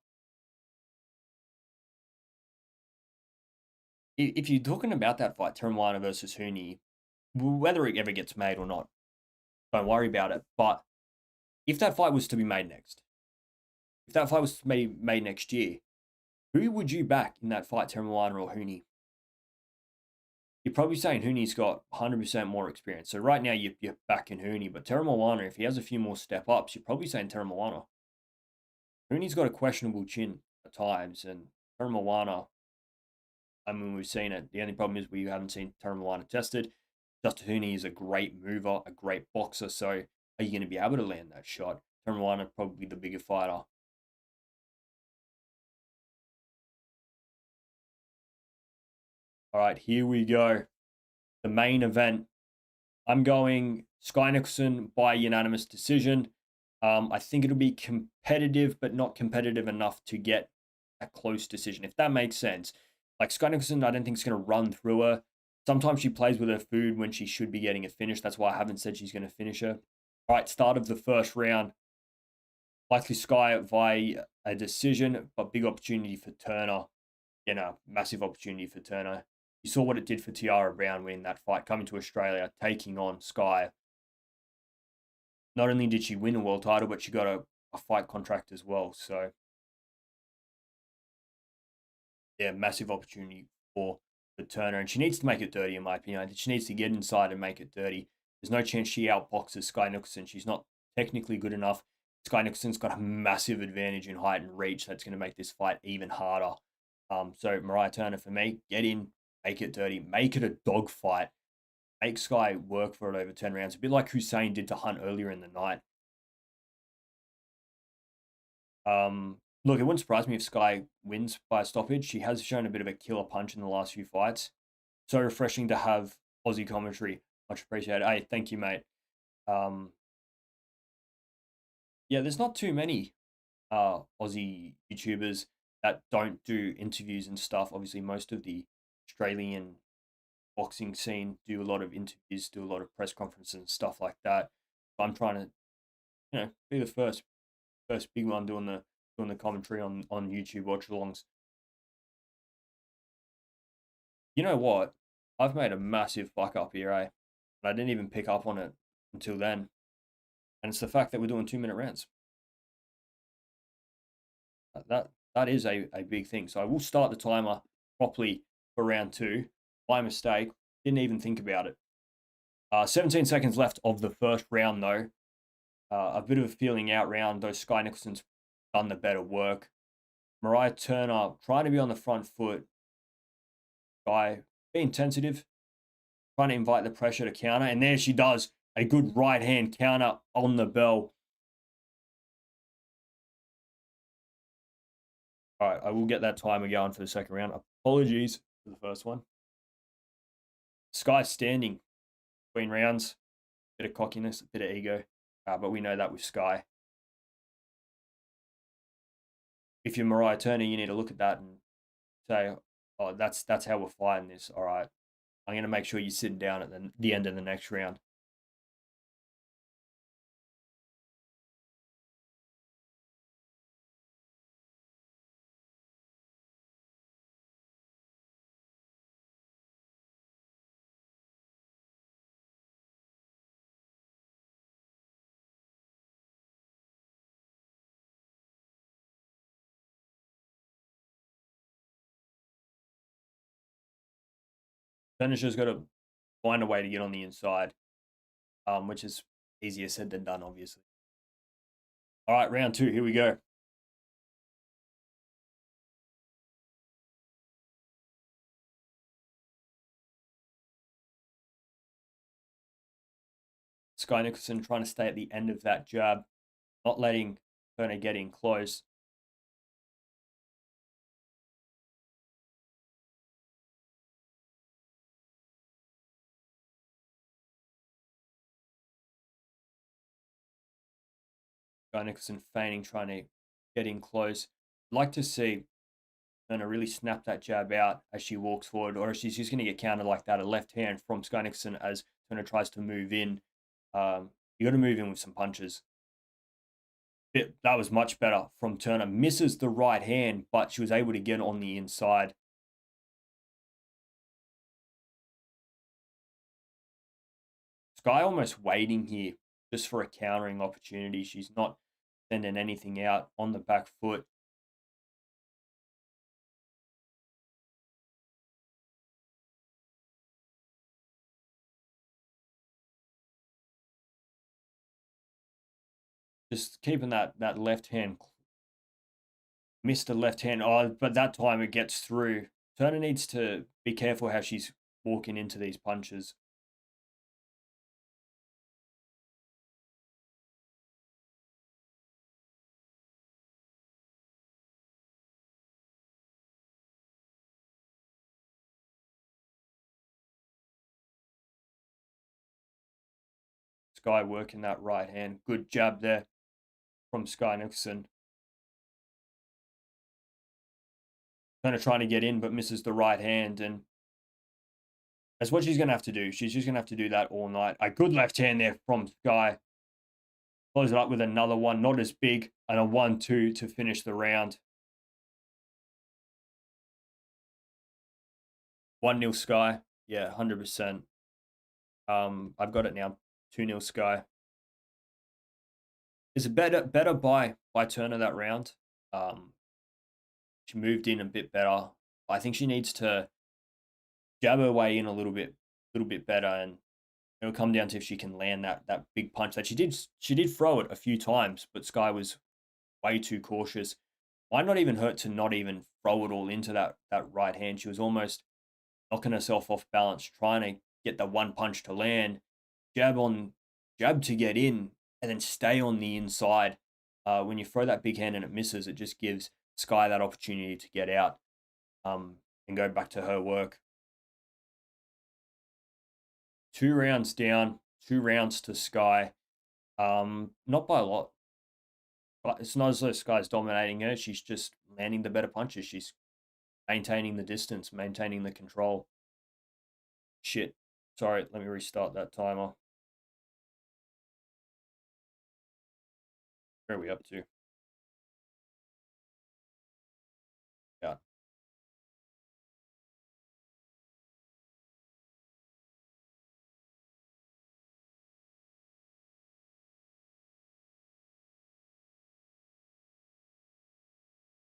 if you're talking about that fight, Teremoana versus Huni, whether it ever gets made or not, don't worry about it. But if that fight was to be made next, if that fight was to be made next year, who would you back in that fight, Teremoana or Huni? you're probably saying Huni's got 100% more experience. So right now you're backing Huni, but Teremoana, if he has a few more step ups, you're probably saying Teremoana. Huni's got a questionable chin at times, and Teremoana, I mean, we've seen it. The only problem is we haven't seen Teremoana tested. Justin Huni is a great mover, a great boxer. So are you going to be able to land that shot? Teremoana probably the bigger fighter. All right, here we go. The main event. I'm going Skye Nicolson by unanimous decision. I think it'll be competitive, but not competitive enough to get a close decision, if that makes sense. Like Skye Nicolson, I don't think is going to run through her. Sometimes she plays with her food when she should be getting a finish. That's why I haven't said she's going to finish her. All right, start of the first round. Likely Skye via a decision, but big opportunity for Turner. Massive opportunity for Turner. You saw what it did for Tiara Brown winning that fight, coming to Australia, taking on Skye. Not only did she win a world title, but she got a fight contract as well. So, yeah, massive opportunity for Turner. And she needs to make it dirty, in my opinion. She needs to get inside and make it dirty. There's no chance she outboxes Skye Nicolson. She's not technically good enough. Skye Nicholson's got a massive advantage in height and reach. That's going to make this fight even harder. So Mariah Turner for me, get in, make it dirty, make it a dog fight. Make Skye work for it over 10 rounds. A bit like Hussein did to Hunt earlier in the night. Look, it wouldn't surprise me if Skye wins by a stoppage. She has shown a bit of a killer punch in the last few fights. So refreshing to have Aussie commentary. Much appreciated. Hey, thank you, mate. Yeah, there's not too many Aussie YouTubers that don't do interviews and stuff. Obviously, most of the Australian boxing scene do a lot of interviews, do a lot of press conferences and stuff like that. I'm trying to, be the first big one doing the commentary on YouTube watchalongs. You know what? I've made a massive fuck up here, eh? And I didn't even pick up on it until then. And it's the fact that we're doing 2-minute rounds. That is a big thing. So I will start the timer properly for round 2. By mistake, didn't even think about it. 17 seconds left of the first round, though. A bit of a feeling out round, though Skye Nicholson's done the better work. Mariah Turner trying to be on the front foot. Skye being tentative, trying to invite the pressure to counter. And there she does. A good right hand counter on the bell. All right, I will get that timer going for the second round. Apologies for the first one. Skye standing between rounds. Bit of cockiness, a bit of ego. But we know that with Skye. If you're Mariah Turner, you need to look at that and say, oh, that's how we're fighting this. All right, I'm going to make sure you're sitting down at the end of the next round. Turner's just got to find a way to get on the inside, which is easier said than done, obviously. All right, round 2, here we go. Skye Nicolson trying to stay at the end of that jab, not letting Turner get in close. Skye Nicolson feigning, trying to get in close. I'd like to see Turner really snap that jab out as she walks forward, or she's just going to get countered like that. A left hand from Skye Nicolson as Turner tries to move in. You got to move in with some punches. That was much better from Turner. Misses the right hand, but she was able to get on the inside. Skye almost waiting here just for a countering opportunity. She's not sending anything out on the back foot. Just keeping that left hand, missed the left hand. Oh, but that time it gets through. Turner needs to be careful how she's walking into these punches. Skye working that right hand. Good jab there from Skye Nicolson. Turner trying to get in, but misses the right hand, and that's what she's going to have to do. She's just going to have to do that all night. A good left hand there from Skye. Close it up with another one, not as big, and a 1-2 to finish the round. 1-0 Skye. Yeah, 100%. I've got it now. 2-0 Skye. It's a better by Turner that round. She moved in a bit better. I think she needs to jab her way in a little bit better, and it'll come down to if she can land that big punch that she did throw it a few times, but Skye was way too cautious. Might not even hurt to not even throw it all into that right hand. She was almost knocking herself off balance, trying to get the one punch to land, jab to get in, and then stay on the inside. When you throw that big hand and it misses, it just gives Skye that opportunity to get out and go back to her work. 2 rounds down, 2 rounds to Skye. Not by a lot. But it's not as though Skye's dominating her. She's just landing the better punches. She's maintaining the distance, maintaining the control. Shit. Sorry, let me restart that timer. Where are we up to? Yeah.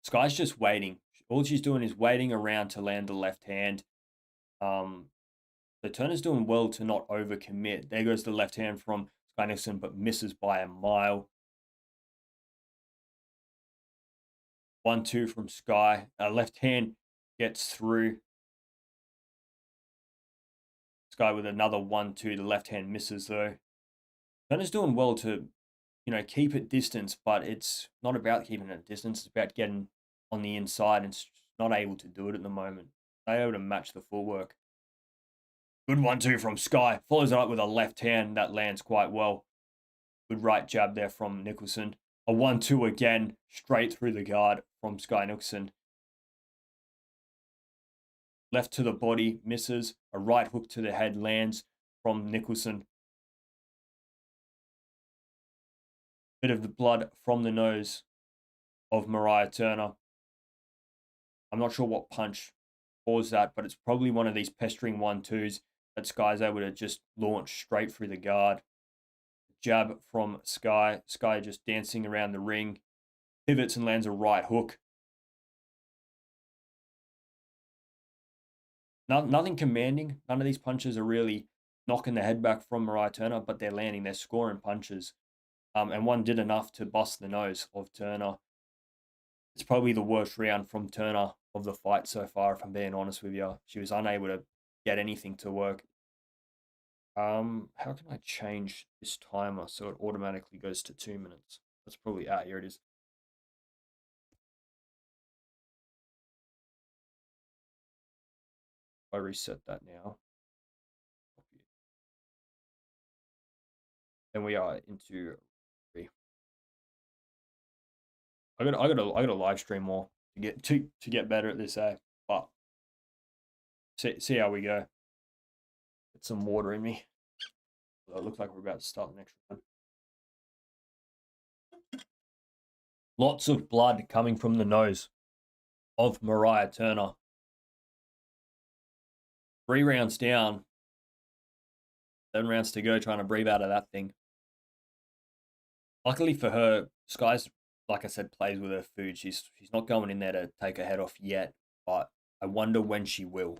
Skye's just waiting. All she's doing is waiting around to land the left hand. The Turner's doing well to not overcommit. There goes the left hand from Skye Nicolson, but misses by a mile. 1-2 from Skye. Left hand gets through. Skye with another 1-2. The left hand misses though. Turner's doing well to, keep it distance, but it's not about keeping it distance. It's about getting on the inside, and not able to do it at the moment. They're able to match the footwork. Good 1-2 from Skye. Follows it up with a left hand that lands quite well. Good right jab there from Nicholson. A 1-2 again, straight through the guard from Skye Nicolson. Left to the body, misses. A right hook to the head lands from Nicholson. Bit of the blood from the nose of Mariah Turner. I'm not sure what punch caused that, but it's probably one of these pestering 1-2s that Skye's able to just launch straight through the guard. Jab from Skye. Skye just dancing around the ring. Pivots and lands a right hook. Nothing commanding. None of these punches are really knocking the head back from Mariah Turner, but they're landing. They're scoring punches. And one did enough to bust the nose of Turner. It's probably the worst round from Turner of the fight so far, if I'm being honest with you. She was unable to get anything to work. How can I change this timer so it automatically goes to 2 minutes? That's probably, here it is. I reset that now. And we are into. I gotta live stream more to get better at this, but see how we go. Get some water in me. It looks like we're about to start the next round. Lots of blood coming from the nose of Mariah Turner. 3 rounds down. 7 rounds to go, trying to breathe out of that thing. Luckily for her, Skye's, like I said, plays with her food. She's not going in there to take her head off yet, but I wonder when she will.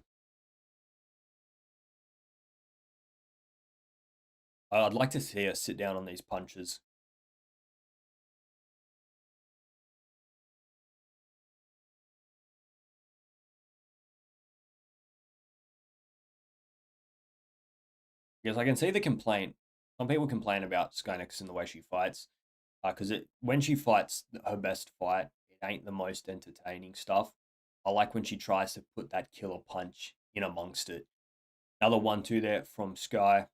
I'd like to see her sit down on these punches. Because I can see the complaint. Some people complain about Skye Nicolson the way she fights, because when she fights her best fight, it ain't the most entertaining stuff. I like when she tries to put that killer punch in amongst it. Another 1-2 there from Skye.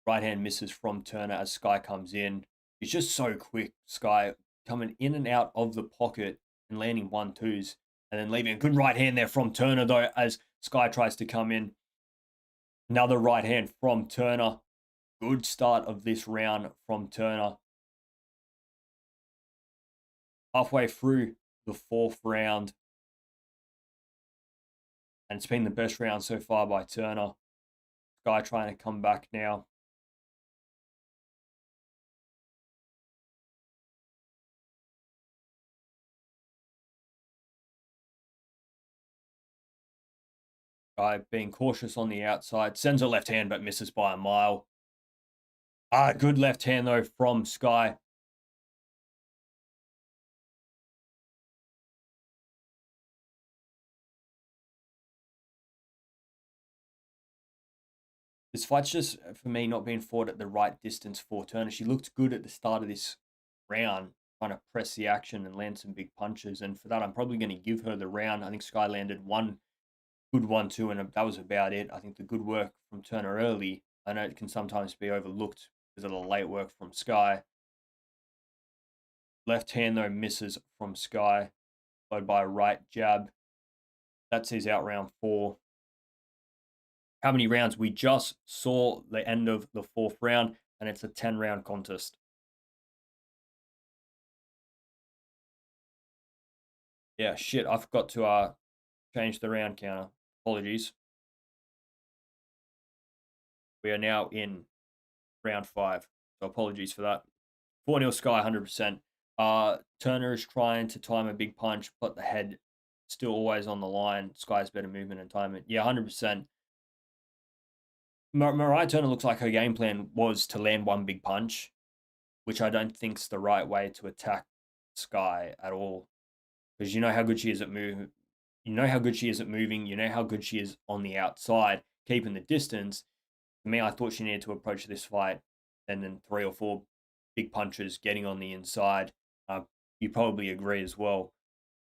Right hand misses from Turner as Skye comes in. He's just so quick, Skye, coming in and out of the pocket and landing 1-2s, and then leaving a good right hand there from Turner, though, as Skye tries to come in. Another right hand from Turner. Good start of this round from Turner. Halfway through the 4th round. And it's been the best round so far by Turner. Skye trying to come back now. Skye being cautious on the outside. Sends a left hand but misses by a mile. Good left hand though from Skye. This fight's just, for me, not being fought at the right distance for Turner. She looked good at the start of this round, trying to press the action and land some big punches. And for that, I'm probably going to give her the round. I think Skye landed one good 1-2, and that was about it. I think the good work from Turner early, I know it can sometimes be overlooked because of the late work from Skye. Left hand, though, misses from Skye, followed by a right jab. That sees out round 4. How many rounds? We just saw the end of the 4th round, and it's a 10-round contest. Yeah, shit, I forgot to change the round counter. Apologies. We are now in round 5, so apologies for that. 4-0 Skye, 100%. Turner is trying to time a big punch, but the head still always on the line. Skye's better movement and timing. Yeah, 100%. Mariah Turner looks like her game plan was to land one big punch, which I don't think's the right way to attack Skye at all. Because you know how good she is at moving. You know how good she is at moving. You know how good she is on the outside, keeping the distance. For me, I thought she needed to approach this fight and then 3 or 4 big punches, getting on the inside. You probably agree as well.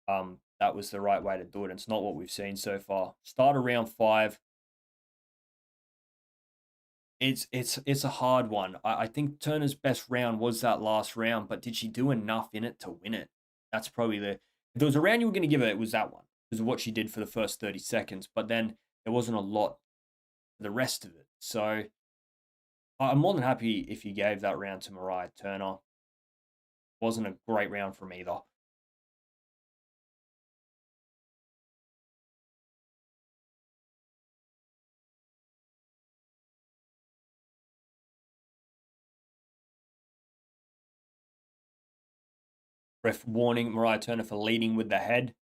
That was the right way to do it. It's not what we've seen so far. Start of round 5. It's a hard one. I think Turner's best round was that last round, but did she do enough in it to win it? That's probably the. If there was a round you were going to give her, it was that one because of what she did for the first 30 seconds. But then there wasn't a lot for the rest of it. So I'm more than happy if you gave that round to Mariah Turner. Wasn't a great round from either. Ref warning Mariah Turner for leading with the head.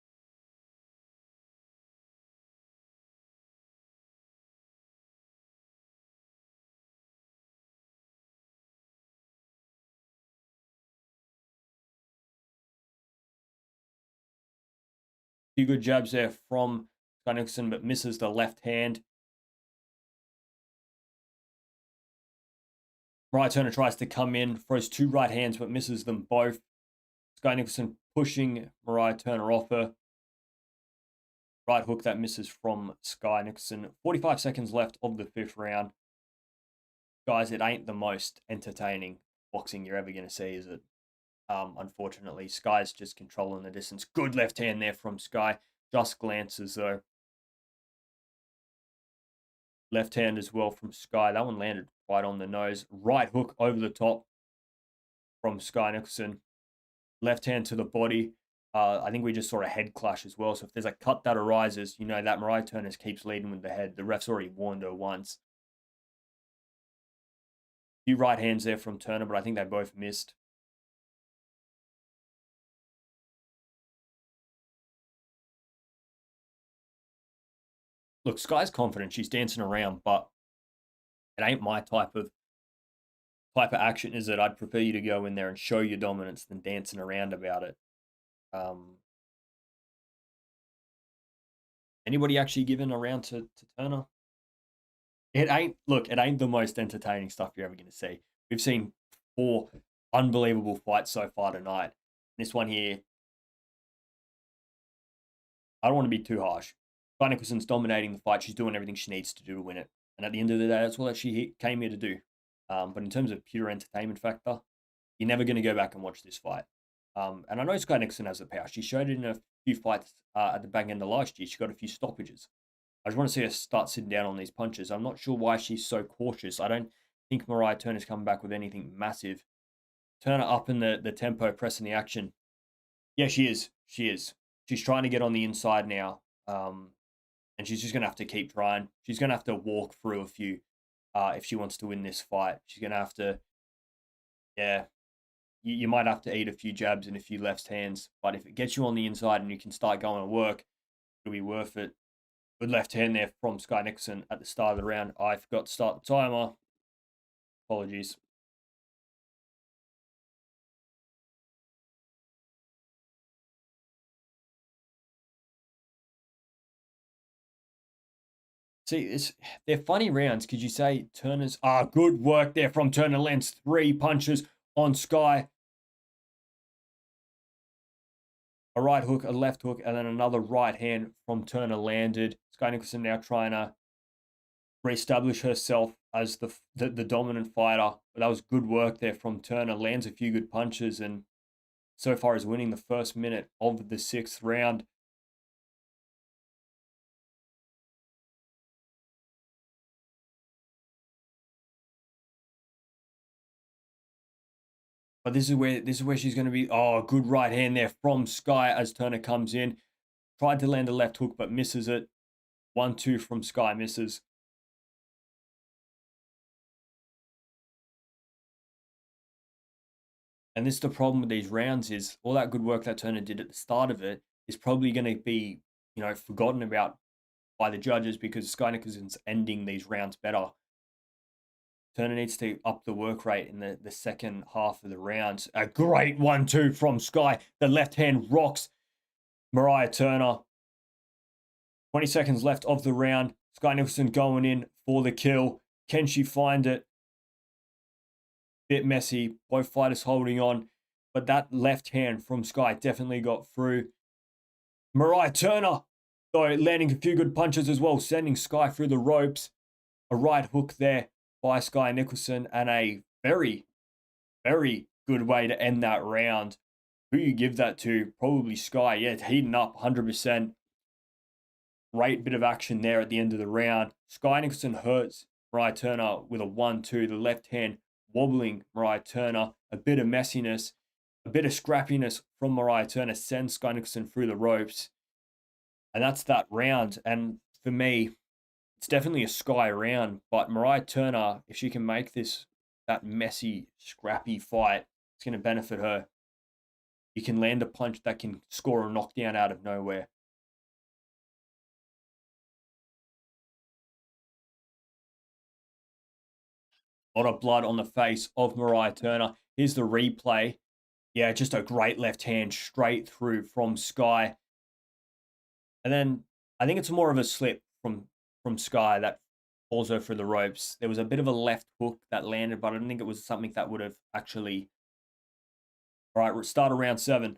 Few good jabs there from Skye Nicolson, but misses the left hand. Mariah Turner tries to come in, throws 2 right hands, but misses them both. Skye Nicolson pushing Mariah Turner off her. Right hook that misses from Skye Nicolson. 45 seconds left of the 5th round. Guys, it ain't the most entertaining boxing you're ever going to see, is it? Unfortunately, Skye's just controlling the distance. Good left hand there from Skye. Just glances, though. Left hand as well from Skye. That one landed right on the nose. Right hook over the top from Skye Nicolson. Left hand to the body. I think we just saw a head clash as well. So if there's a cut that arises, you know that Mariah Turner keeps leading with the head. The ref's already warned her once. Few right hands there from Turner, but I think they both missed. Look, Skye's confident. She's dancing around, but it ain't my type of action, is it? I'd prefer you to go in there and show your dominance than dancing around about it. Anybody actually giving a round to Turner? it ain't the most entertaining stuff you're ever going to see. We've seen 4 unbelievable fights so far tonight. This one here, I don't want to be too harsh. Skye Nicholson's dominating the fight. She's doing everything she needs to do to win it. And at the end of the day, that's what she came here to do. But in terms of pure entertainment factor, you're never going to go back and watch this fight. And I know Skye Nicholson has the power. She showed it in a few fights at the back end of last year. She got a few stoppages. I just want to see her start sitting down on these punches. I'm not sure why she's so cautious. I don't think Mariah Turner's coming back with anything massive. Turner up in the tempo, pressing the action. Yeah, she is. She is. She's trying to get on the inside now. And she's just going to have to keep trying. She's going to have to walk through a few if she wants to win this fight. She's going to have to, yeah, you might have to eat a few jabs and a few left hands. But if it gets you on the inside and you can start going to work, it'll be worth it. Good left hand there from Skye Nicolson at the start of the round. I forgot to start the timer. Apologies. See, they're funny rounds because you say Turner's... good work there from Turner. Lands 3 punches on Skye. A right hook, a left hook, and then another right hand from Turner landed. Skye Nicolson now trying to reestablish herself as the dominant fighter. But that was good work there from Turner. Lands a few good punches and so far is winning the first minute of the 6th round. But this is where she's going to be. Oh, good right hand there from Skye as Turner comes in. Tried to land a left hook, but misses it. 1-2 from Skye, misses. And this is the problem with these rounds is all that good work that Turner did at the start of it is probably going to be, forgotten about by the judges because Skye Nicholson's ending these rounds better. Turner needs to up the work rate in the second half of the rounds. A great 1-2 from Skye. The left hand rocks Mariah Turner. 20 seconds left of the round. Skye Nicolson going in for the kill. Can she find it? Bit messy. Both fighters holding on. But that left hand from Skye definitely got through. Mariah Turner, though, landing a few good punches as well, sending Skye through the ropes. A right hook there by Skye Nicolson and a very, very good way to end that round. Who you give that to? Probably Skye. Yeah, it's heating up 100%. Great bit of action there at the end of the round. Skye Nicolson hurts Mariah Turner with a 1-2. The left hand wobbling Mariah Turner. A bit of messiness, a bit of scrappiness from Mariah Turner sends Skye Nicolson through the ropes. And that's that round. And for me, it's definitely a Skye round, but Mariah Turner, if she can make that messy, scrappy fight, it's going to benefit her. You can land a punch that can score a knockdown out of nowhere. A lot of blood on the face of Mariah Turner. Here's the replay. Yeah, just a great left hand straight through from Skye. And then I think it's more of a slip from Skye that falls her through the ropes. There was a bit of a left hook that landed, but I don't think it was something that would have actually... All right, start of round 7.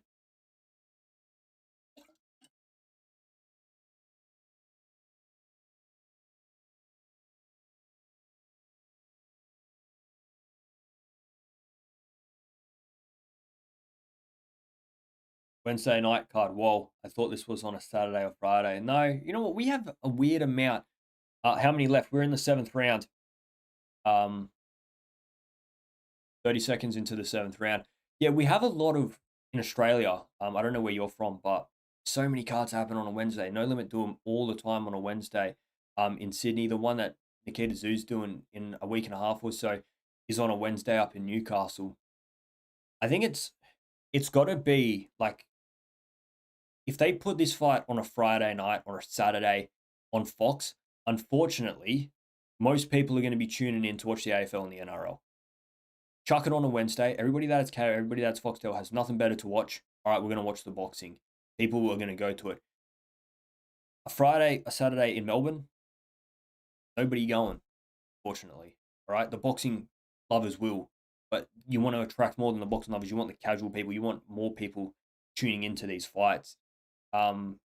Wednesday night card. Whoa, I thought this was on a Saturday or Friday. No, you know what? We have a weird amount. How many left? We're in the 7th round. 30 seconds into the 7th round. Yeah, we have a lot of in Australia. I don't know where you're from, but so many cards happen on a Wednesday. No Limit do them all the time on a Wednesday. In Sydney, the one that Nikita Zoo's doing in a week and a half or so is on a Wednesday up in Newcastle. I think it's got to be like, if they put this fight on a Friday night or a Saturday on Fox, unfortunately, most people are going to be tuning in to watch the AFL and the NRL. Chuck it on a Wednesday. Everybody that's KO, everybody that's Foxtel has nothing better to watch. All right, we're going to watch the boxing. People are going to go to it. A Friday, a Saturday in Melbourne, nobody going. unfortunately. All right, the boxing lovers will, but you want to attract more than the boxing lovers. You want the casual people. You want more people tuning into these fights. Um,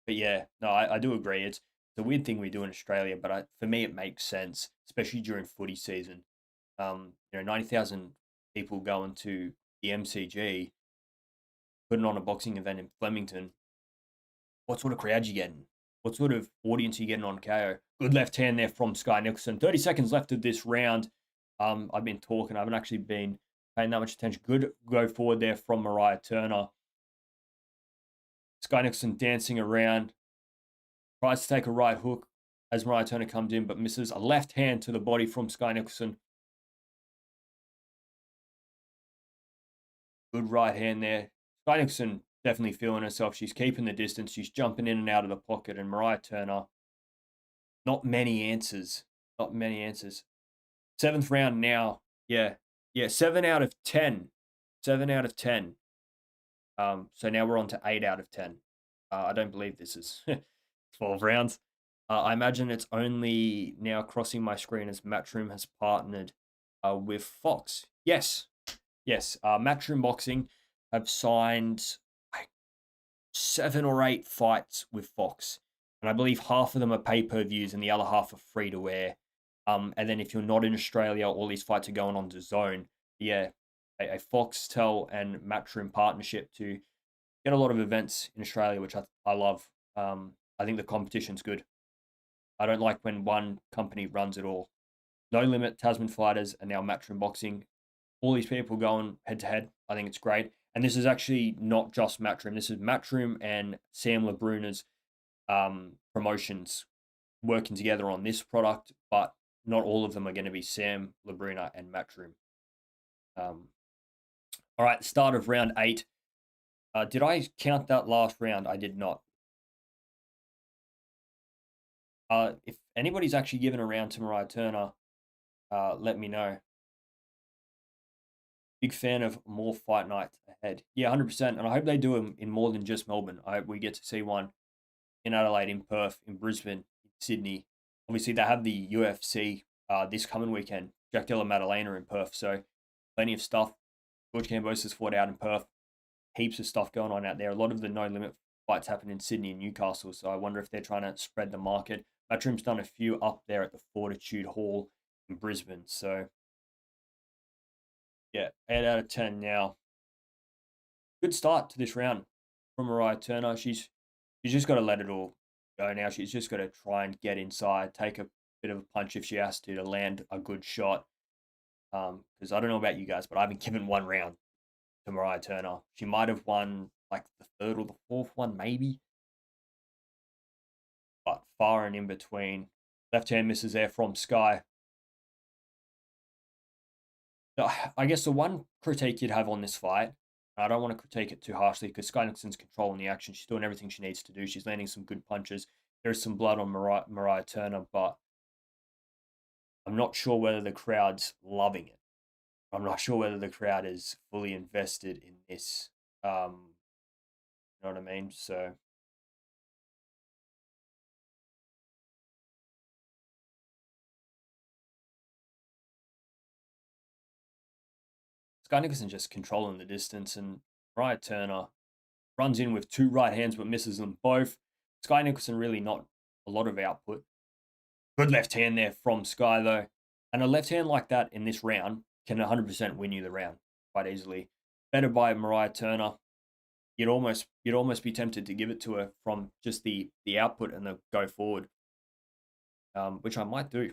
but yeah, no, I do agree. It's a weird thing we do in Australia, but for me it makes sense, especially during footy season. 90,000 people going to the MCG, putting on a boxing event in Flemington. What sort of crowd you getting? What sort of audience are you getting on KO? Good left hand there from Skye Nicolson. 30 seconds left of this round. I've been talking. I haven't actually been paying that much attention. Good go forward there from Mariah Turner. Skye Nicolson dancing around. Tries to take a right hook as Mariah Turner comes in, but misses. A left hand to the body from Skye Nicolson. Good right hand there. Skye Nicolson definitely feeling herself. She's keeping the distance. She's jumping in and out of the pocket. And Mariah Turner, not many answers. Not many answers. 7th round now. Yeah. 7 out of 10. 7 out of 10. So now we're on to 8 out of 10. I don't believe this is 12 rounds. I imagine it's only now crossing my screen as Matchroom has partnered with Fox. Yes. Matchroom Boxing have signed 7 or 8 fights with Fox. And I believe half of them are pay-per-views and the other half are free-to-air. And then if you're not in Australia, all these fights are going on to Zone. Yeah, a Foxtel and Matchroom partnership to get a lot of events in Australia, which I love. I think the competition's good. I don't like when one company runs it all. No Limit, Tasman Fighters, and now Matchroom Boxing. All these people going head-to-head. I think it's great. And this is actually not just Matchroom. This is Matchroom and Sam LeBruner's promotions working together on this product, but not all of them are going to be Sam LeBruner and Matchroom. All right, start of round 8. Did I count that last round? I did not. If anybody's actually given a round to Mariah Turner, let me know. Big fan of more fight nights ahead. Yeah, 100%. And I hope they do them in more than just Melbourne. I hope we get to see one in Adelaide, in Perth, in Brisbane, in Sydney. Obviously, they have the UFC this coming weekend. Jack Della Maddalena in Perth. So plenty of stuff. George Cambosa's fought out in Perth. Heaps of stuff going on out there. A lot of the No Limit fights happen in Sydney and Newcastle. So I wonder if they're trying to spread the market. Matchroom's done a few up there at the Fortitude Hall in Brisbane. So yeah, 8 out of 10 now. Good start to this round from Mariah Turner. She's just got to let it all go now. She's just got to try and get inside, take a bit of a punch if she has to land a good shot. Because I don't know about you guys, but I haven't given one round to Mariah Turner. She might have won like the 3rd or the 4th one, maybe. But far and in between. Left hand misses there from Skye. I guess the one critique you'd have on this fight, I don't want to critique it too harshly because Skye Nicolson's controlling the action. She's doing everything she needs to do. She's landing some good punches. There's some blood on Mariah Turner, but I'm not sure whether the crowd's loving it. I'm not sure whether the crowd is fully invested in this. You know what I mean? So Skye Nicholson just controlling the distance, and Mariah Turner runs in with 2 right hands but misses them both. Skye Nicholson really not a lot of output. Good left hand there from Skye though. And a left hand like that in this round can 100% win you the round quite easily. Better by Mariah Turner. You'd almost be tempted to give it to her from just the output and the go forward, which I might do.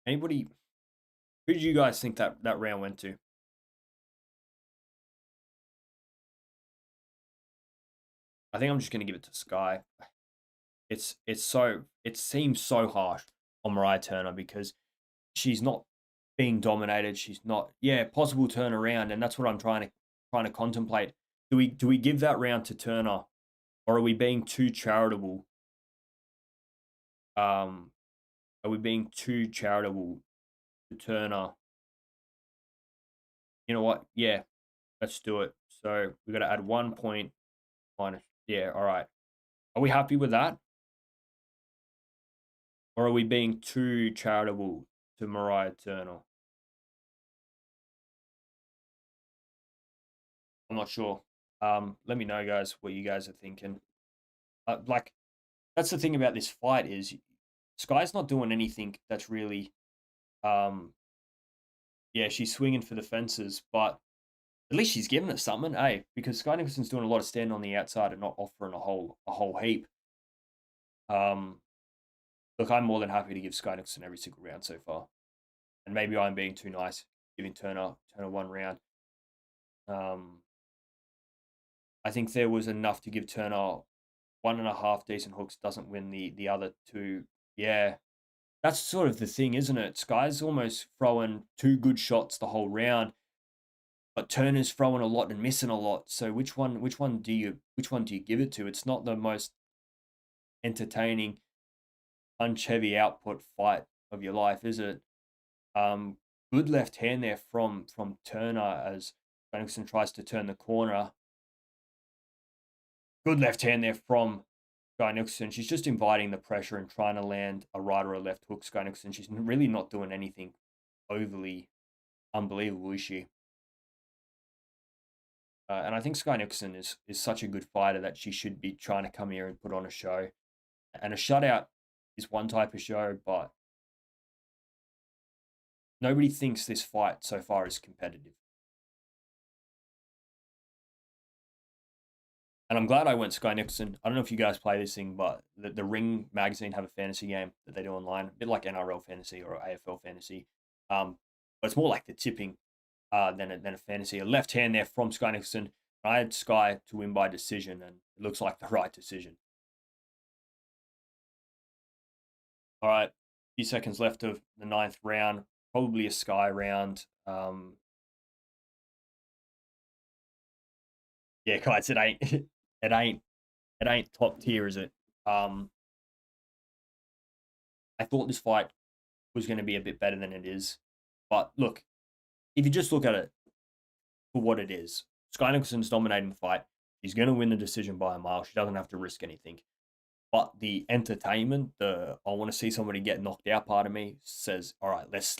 Anybody? Who did you guys think that round went to? I think I'm just gonna give it to Skye. It seems so harsh on Mariah Turner because she's not being dominated. She's not possible turnaround, and that's what I'm trying to contemplate. Do we give that round to Turner, or are we being too charitable? Are we being too charitable to Turner? You know what? Yeah, let's do it. So we got to add 1 point minus Yeah, all right. Are we happy with that? Or are we being too charitable to Mariah Turner? I'm not sure. Let me know, guys, what you guys are thinking. Like, that's the thing about this fight is Skye's not doing anything that's really, um, yeah, she's swinging for the fences, but at least she's giving us something, eh? Because Skye Nicholson's doing a lot of standing on the outside and not offering a whole heap. Um, Look, I'm more than happy to give Skye Nicholson every single round so far, and maybe I'm being too nice, giving Turner one round. Um, I think there was enough to give Turner one and a half decent hooks. Doesn't win the other two. Yeah, that's sort of the thing, isn't it? Skye's almost throwing two good shots the whole round, but Turner's throwing a lot and missing a lot. So which one do you give it to? It's not the most entertaining punch heavy output fight of your life, is it? Um, Good left hand there from Turner as Nicholson tries to turn the corner. Good left hand there from Skye Nicholson. She's just inviting the pressure and trying to land a right or a left hook. Skye Nicholson. She's really not doing anything overly unbelievable, is she? And I think Skye Nicholson is such a good fighter that she should be trying to come here and put on a show. And a shutout is one type of show, but nobody thinks this fight so far is competitive. And I'm glad I went Skye Nicholson. I don't know if you guys play this thing, but the Ring magazine have a fantasy game that they do online, a bit like NRL fantasy or AFL fantasy. But it's more like the tipping than a fantasy. A left hand there from Skye Nicholson. I had Skye to win by decision, and it looks like the right decision. All right, a few seconds left of the ninth round. Probably a Skye round. Yeah, guys, it ain't, it ain't, it ain't top tier, is it? Um, I thought this fight was going to be a bit better than it is, but look, if you just look at it for what it is, Skye Nicholson's dominating the fight. She's going to win the decision by a mile. She doesn't have to risk anything. But the entertainment, the I want to see somebody get knocked out part of me says, all right, let's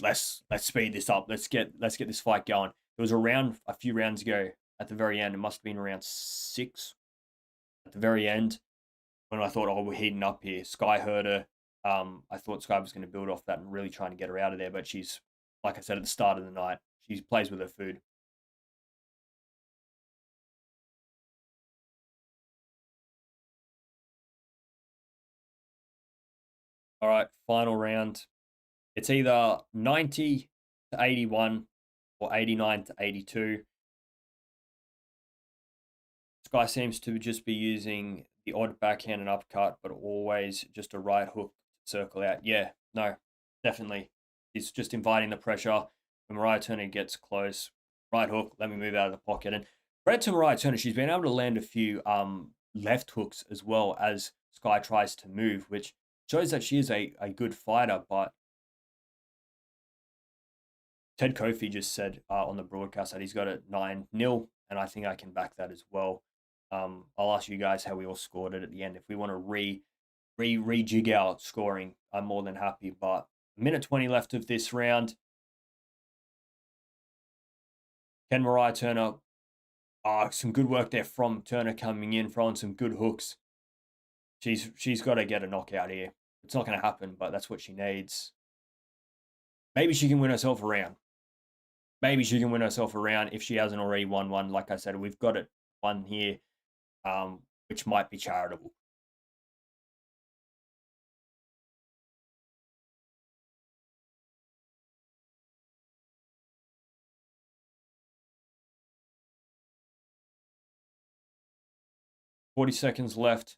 speed this up. Let's get this fight going. It was around a few rounds ago at the very end. It must have been around 6 at the very end when I thought, oh, we're heating up here. Skye heard her. I thought Skye was going to build off that and really trying to get her out of there, but she's, like I said at the start of the night, she plays with her food. All right, final round. It's either 90 to 81 or 89 to 82. Skye seems to just be using the odd backhand and uppercut, but always just a right hook to circle out. Yeah, no, definitely. He's just inviting the pressure. When Mariah Turner gets close, right hook, let me move out of the pocket. And credit to Mariah Turner, she's been able to land a few left hooks as well as Skye tries to move, which shows that she is a good fighter. But Ted Kofi just said on the broadcast that he's got it 9-0, and I think I can back that as well. I'll ask you guys how we all scored it at the end. If we want to rejig our scoring, I'm more than happy. But minute 20 left of this round. Can Mariah Turner? Some good work there from Turner coming in, throwing some good hooks. She's got to get a knockout here. It's not going to happen, but that's what she needs. Maybe she can win herself a round. Maybe she can win herself a round if she hasn't already won one. Like I said, we've got it one here, which might be charitable. 40 seconds left.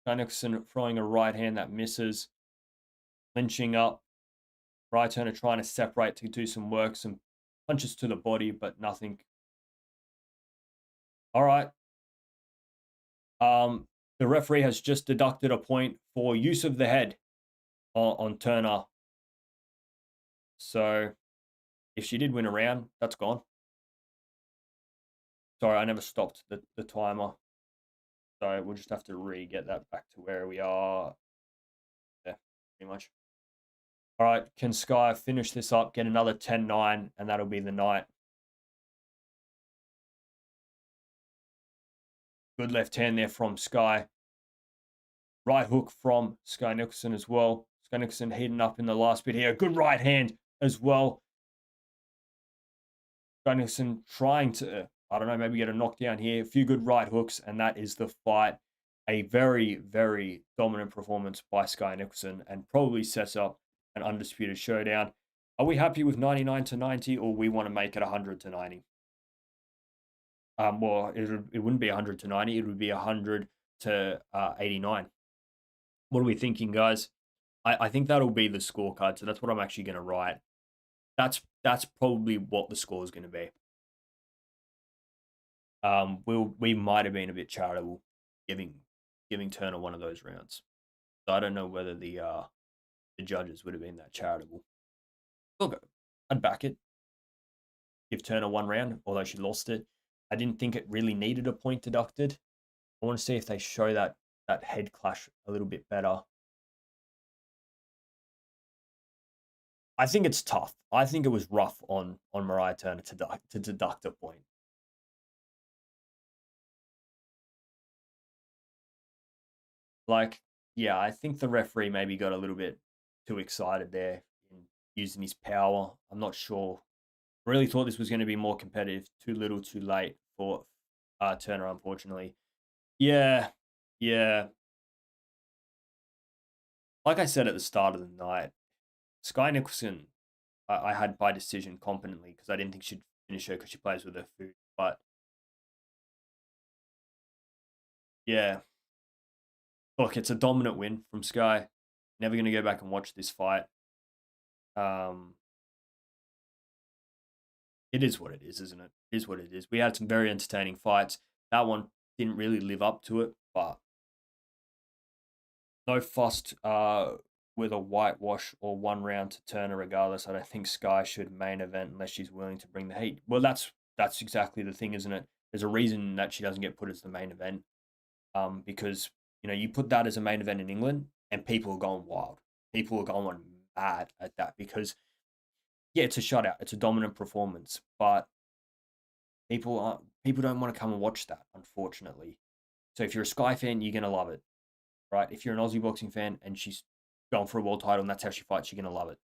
Nicholson throwing a right hand that misses. Clinching up. Right Turner trying to separate to do some work, some punches to the body, but nothing. All right. The referee has just deducted a point for use of the head on Turner. So if she did win a round, that's gone. Sorry, I never stopped the timer. So we'll just have to get that back to where we are. Yeah, pretty much. All right, can Skye finish this up, get another 10-9, and that'll be the night. Good left hand there from Skye. Right hook from Skye Nicolson as well. Skye Nicolson heating up in the last bit here. Good right hand as well. Skye Nicolson trying to, I don't know, maybe get a knockdown here. A few good right hooks, and that is the fight. A very, very dominant performance by Skye Nicolson, and probably sets up an undisputed showdown. Are we happy with 99-90, or we want to make it 100-90? Well, it wouldn't be 100-90. It would be 100-89. What are we thinking, guys? I think that'll be the scorecard. So that's what I'm actually going to write. That's probably what the score is going to be. We might have been a bit charitable giving Turner one of those rounds. So I don't know whether the judges would have been that charitable. Look, I'd back it. Give Turner one round, although she lost it. I didn't think it really needed a point deducted. I want to see if they show that head clash a little bit better. I think it's tough. I think it was rough on Mariah Turner to deduct a point. Like, yeah, I think the referee maybe got a little bit too excited there in using his power. I'm not sure. I really thought this was going to be more competitive. Too little, too late for Turner, unfortunately. Yeah. Like I said at the start of the night, Skye Nicholson, I had by decision competently because I didn't think she'd finish her because she plays with her food. But yeah, look, it's a dominant win from Skye. Never going to go back and watch this fight. It is what it is, isn't it? It is what it is. We had some very entertaining fights. That one didn't really live up to it, but no fussed with a whitewash or one round to Turner regardless. I don't think Skye should main event unless she's willing to bring the heat. Well, that's exactly the thing, isn't it? There's a reason that she doesn't get put as the main event. Because, you put that as a main event in England and people are going wild. People are going mad at that because, yeah, it's a shutout. It's a dominant performance, but people don't want to come and watch that, unfortunately. So if you're a Skye fan, you're going to love it, right? If you're an Aussie boxing fan and she's going for a world title and that's how she fights, you're going to love it.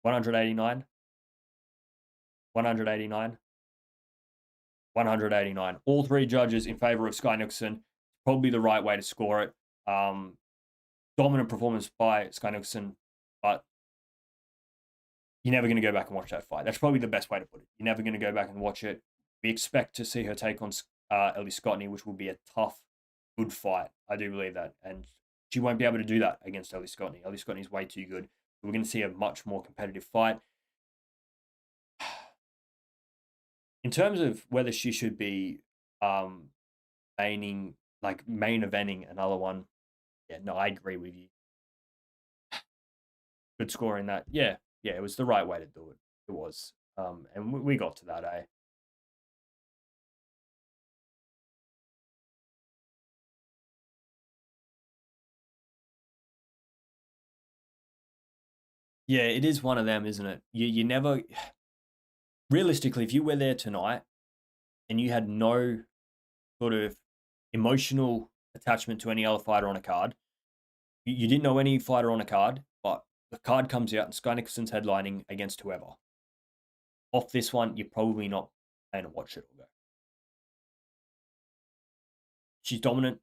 $189. 189. 189. All three judges in favor of Skye Nicolson. Probably the right way to score it. Dominant performance by Skye Nicolson, but you're never going to go back and watch that fight. That's probably the best way to put it. You're never going to go back and watch it. We expect to see her take on Ellie Scottney, which will be a tough, good fight. I do believe that. And she won't be able to do that against Ellie Scottney. Ellie Scottney's way too good. We're going to see a much more competitive fight. In terms of whether she should be main eventing another one, yeah, no, I agree with you. Good score in that. Yeah, it was the right way to do it. It was. And we got to that, eh? Yeah, it is one of them, isn't it? You never... Realistically, if you were there tonight and you had no sort of emotional attachment to any other fighter on a card, you didn't know any fighter on a card, but the card comes out and Skye Nicholson's headlining against whoever. Off this one, you're probably not going to watch it all go. She's dominant.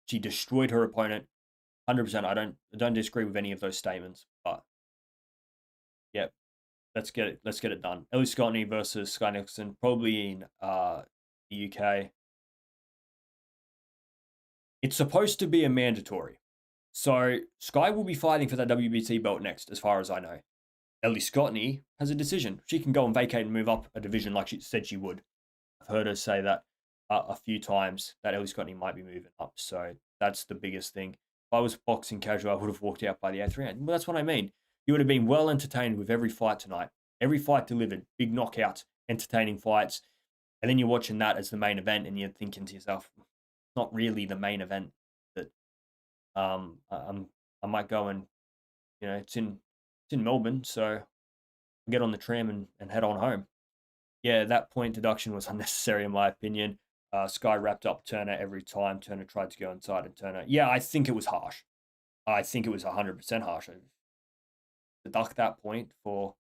She destroyed her opponent. 100%. I don't disagree with any of those statements, but yeah, let's get it done. Ellie Scottney versus Skye Nicolson, probably in the UK. It's supposed to be a mandatory. So Skye will be fighting for that WBC belt next, as far as I know. Ellie Scottney has a decision. She can go and vacate and move up a division like she said she would. I've heard her say that a few times, that Ellie Scottney might be moving up. So that's the biggest thing. If I was boxing casual, I would have walked out by the 8th round. Well, that's what I mean. You would have been well entertained with every fight tonight. Every fight delivered, big knockouts, entertaining fights. And then you're watching that as the main event and you're thinking to yourself, not really the main event that I might go and, it's in Melbourne, so get on the tram and head on home. Yeah, that point deduction was unnecessary in my opinion. Skye wrapped up Turner every time. Turner tried to go inside and Turner. Yeah, I think it was harsh. I think it was 100% harsh. I deduct that point for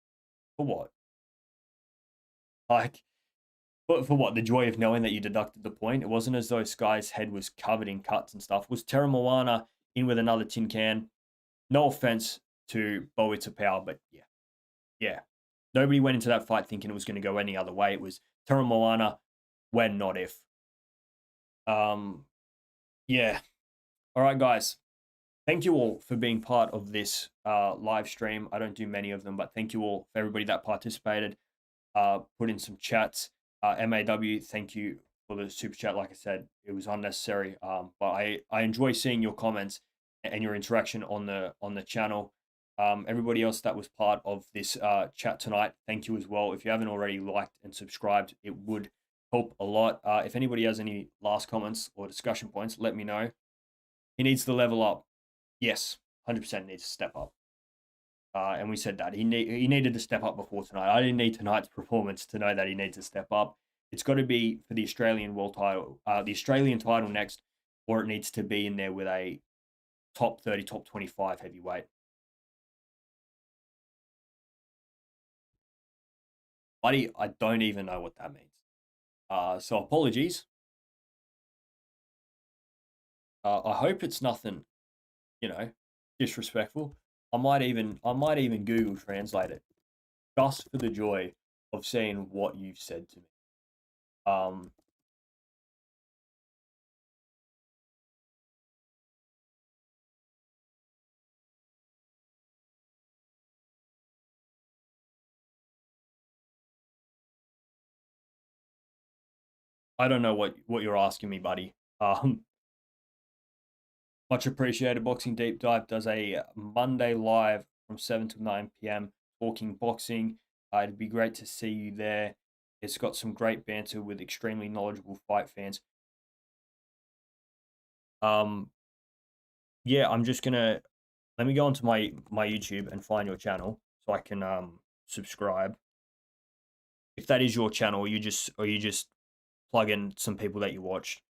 what? Like, for what? The joy of knowing that you deducted the point? It wasn't as though Skye's head was covered in cuts and stuff. Was Teremoana in with another tin can? No offense to Bowie Tapau, but yeah. Nobody went into that fight thinking it was going to go any other way. It was Teremoana, when, not if. Yeah. All right, guys. Thank you all for being part of this live stream. I don't do many of them, but thank you all for everybody that participated. Put in some chats. MAW, thank you for the super chat. Like I said, it was unnecessary. But I enjoy seeing your comments and your interaction on the channel. Everybody else that was part of this chat tonight, thank you as well. If you haven't already liked and subscribed, it would help a lot. If anybody has any last comments or discussion points, let me know. He needs to level up. Yes, 100% needs to step up. And we said that he needed to step up before tonight. I didn't need tonight's performance to know that he needs to step up. It's got to be for the Australian world title, the Australian title next, or it needs to be in there with a top 30, top 25 heavyweight. Buddy, I don't even know what that means. So apologies. I hope it's nothing, disrespectful. I might even Google translate it just for the joy of seeing what you've said to me. I don't know what you're asking me, buddy. Much appreciated. Boxing Deep Dive does a Monday live from 7 to 9 p.m. talking boxing. It'd be great to see you there. It's got some great banter with extremely knowledgeable fight fans. Yeah, I'm just gonna let me go onto my YouTube and find your channel so I can subscribe. If that is your channel, or you just plug in some people that you watched.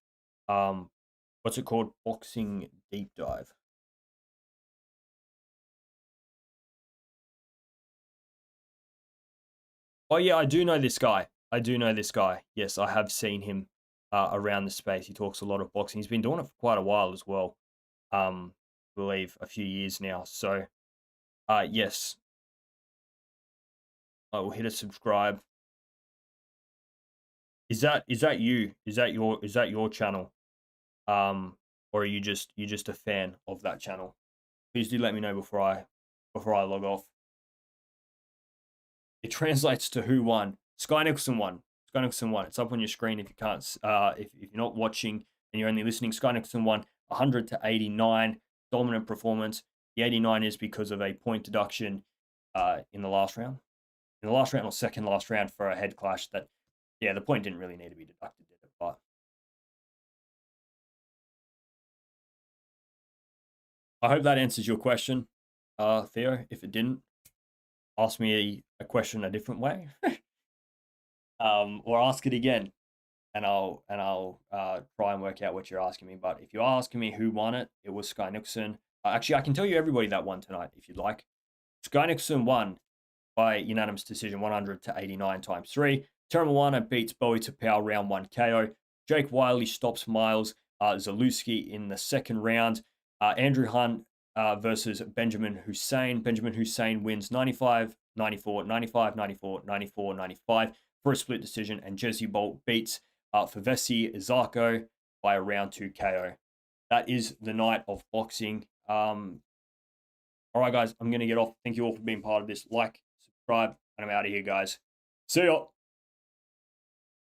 What's it called? Boxing Deep Dive. Oh yeah, I do know this guy. Yes, I have seen him around the space. He talks a lot of boxing. He's been doing it for quite a while as well. I believe a few years now. So, yes, I will hit a subscribe. Is that you? Is that your channel? Or are you just a fan of that channel? Please do let me know before I log off. It translates to who won. Skye Nicolson won. Skye Nicolson won. It's up on your screen if you can't. If you're not watching and you're only listening, Skye Nicolson won 100 to 89. Dominant performance. The 89 is because of a point deduction in the last round. In the last round or second last round for a head clash that, yeah, the point didn't really need to be deducted, did it? But I hope that answers your question, Theo. If it didn't, ask me a question a different way. Or ask it again, and I'll try and work out what you're asking me. But if you're asking me who won it, it was Skye Nicolson. Actually, I can tell you everybody that won tonight if you'd like. Skye Nicolson won by unanimous decision, 100 to 89 times 3. Teremoana beats Bowie Tapau round 1 KO. Jake Wyllie stops Miles Zalooki in the second round. Andrew Hunt versus Benjamin Hussein. Benjamin Hussein wins 95, 94, 95, 94, 94, 95 for a split decision. And Jesse Bolt beats Favesi Isaako by a round 2 KO. That is the night of boxing. All right, guys, I'm going to get off. Thank you all for being part of this. Like, subscribe, and I'm out of here, guys. See ya.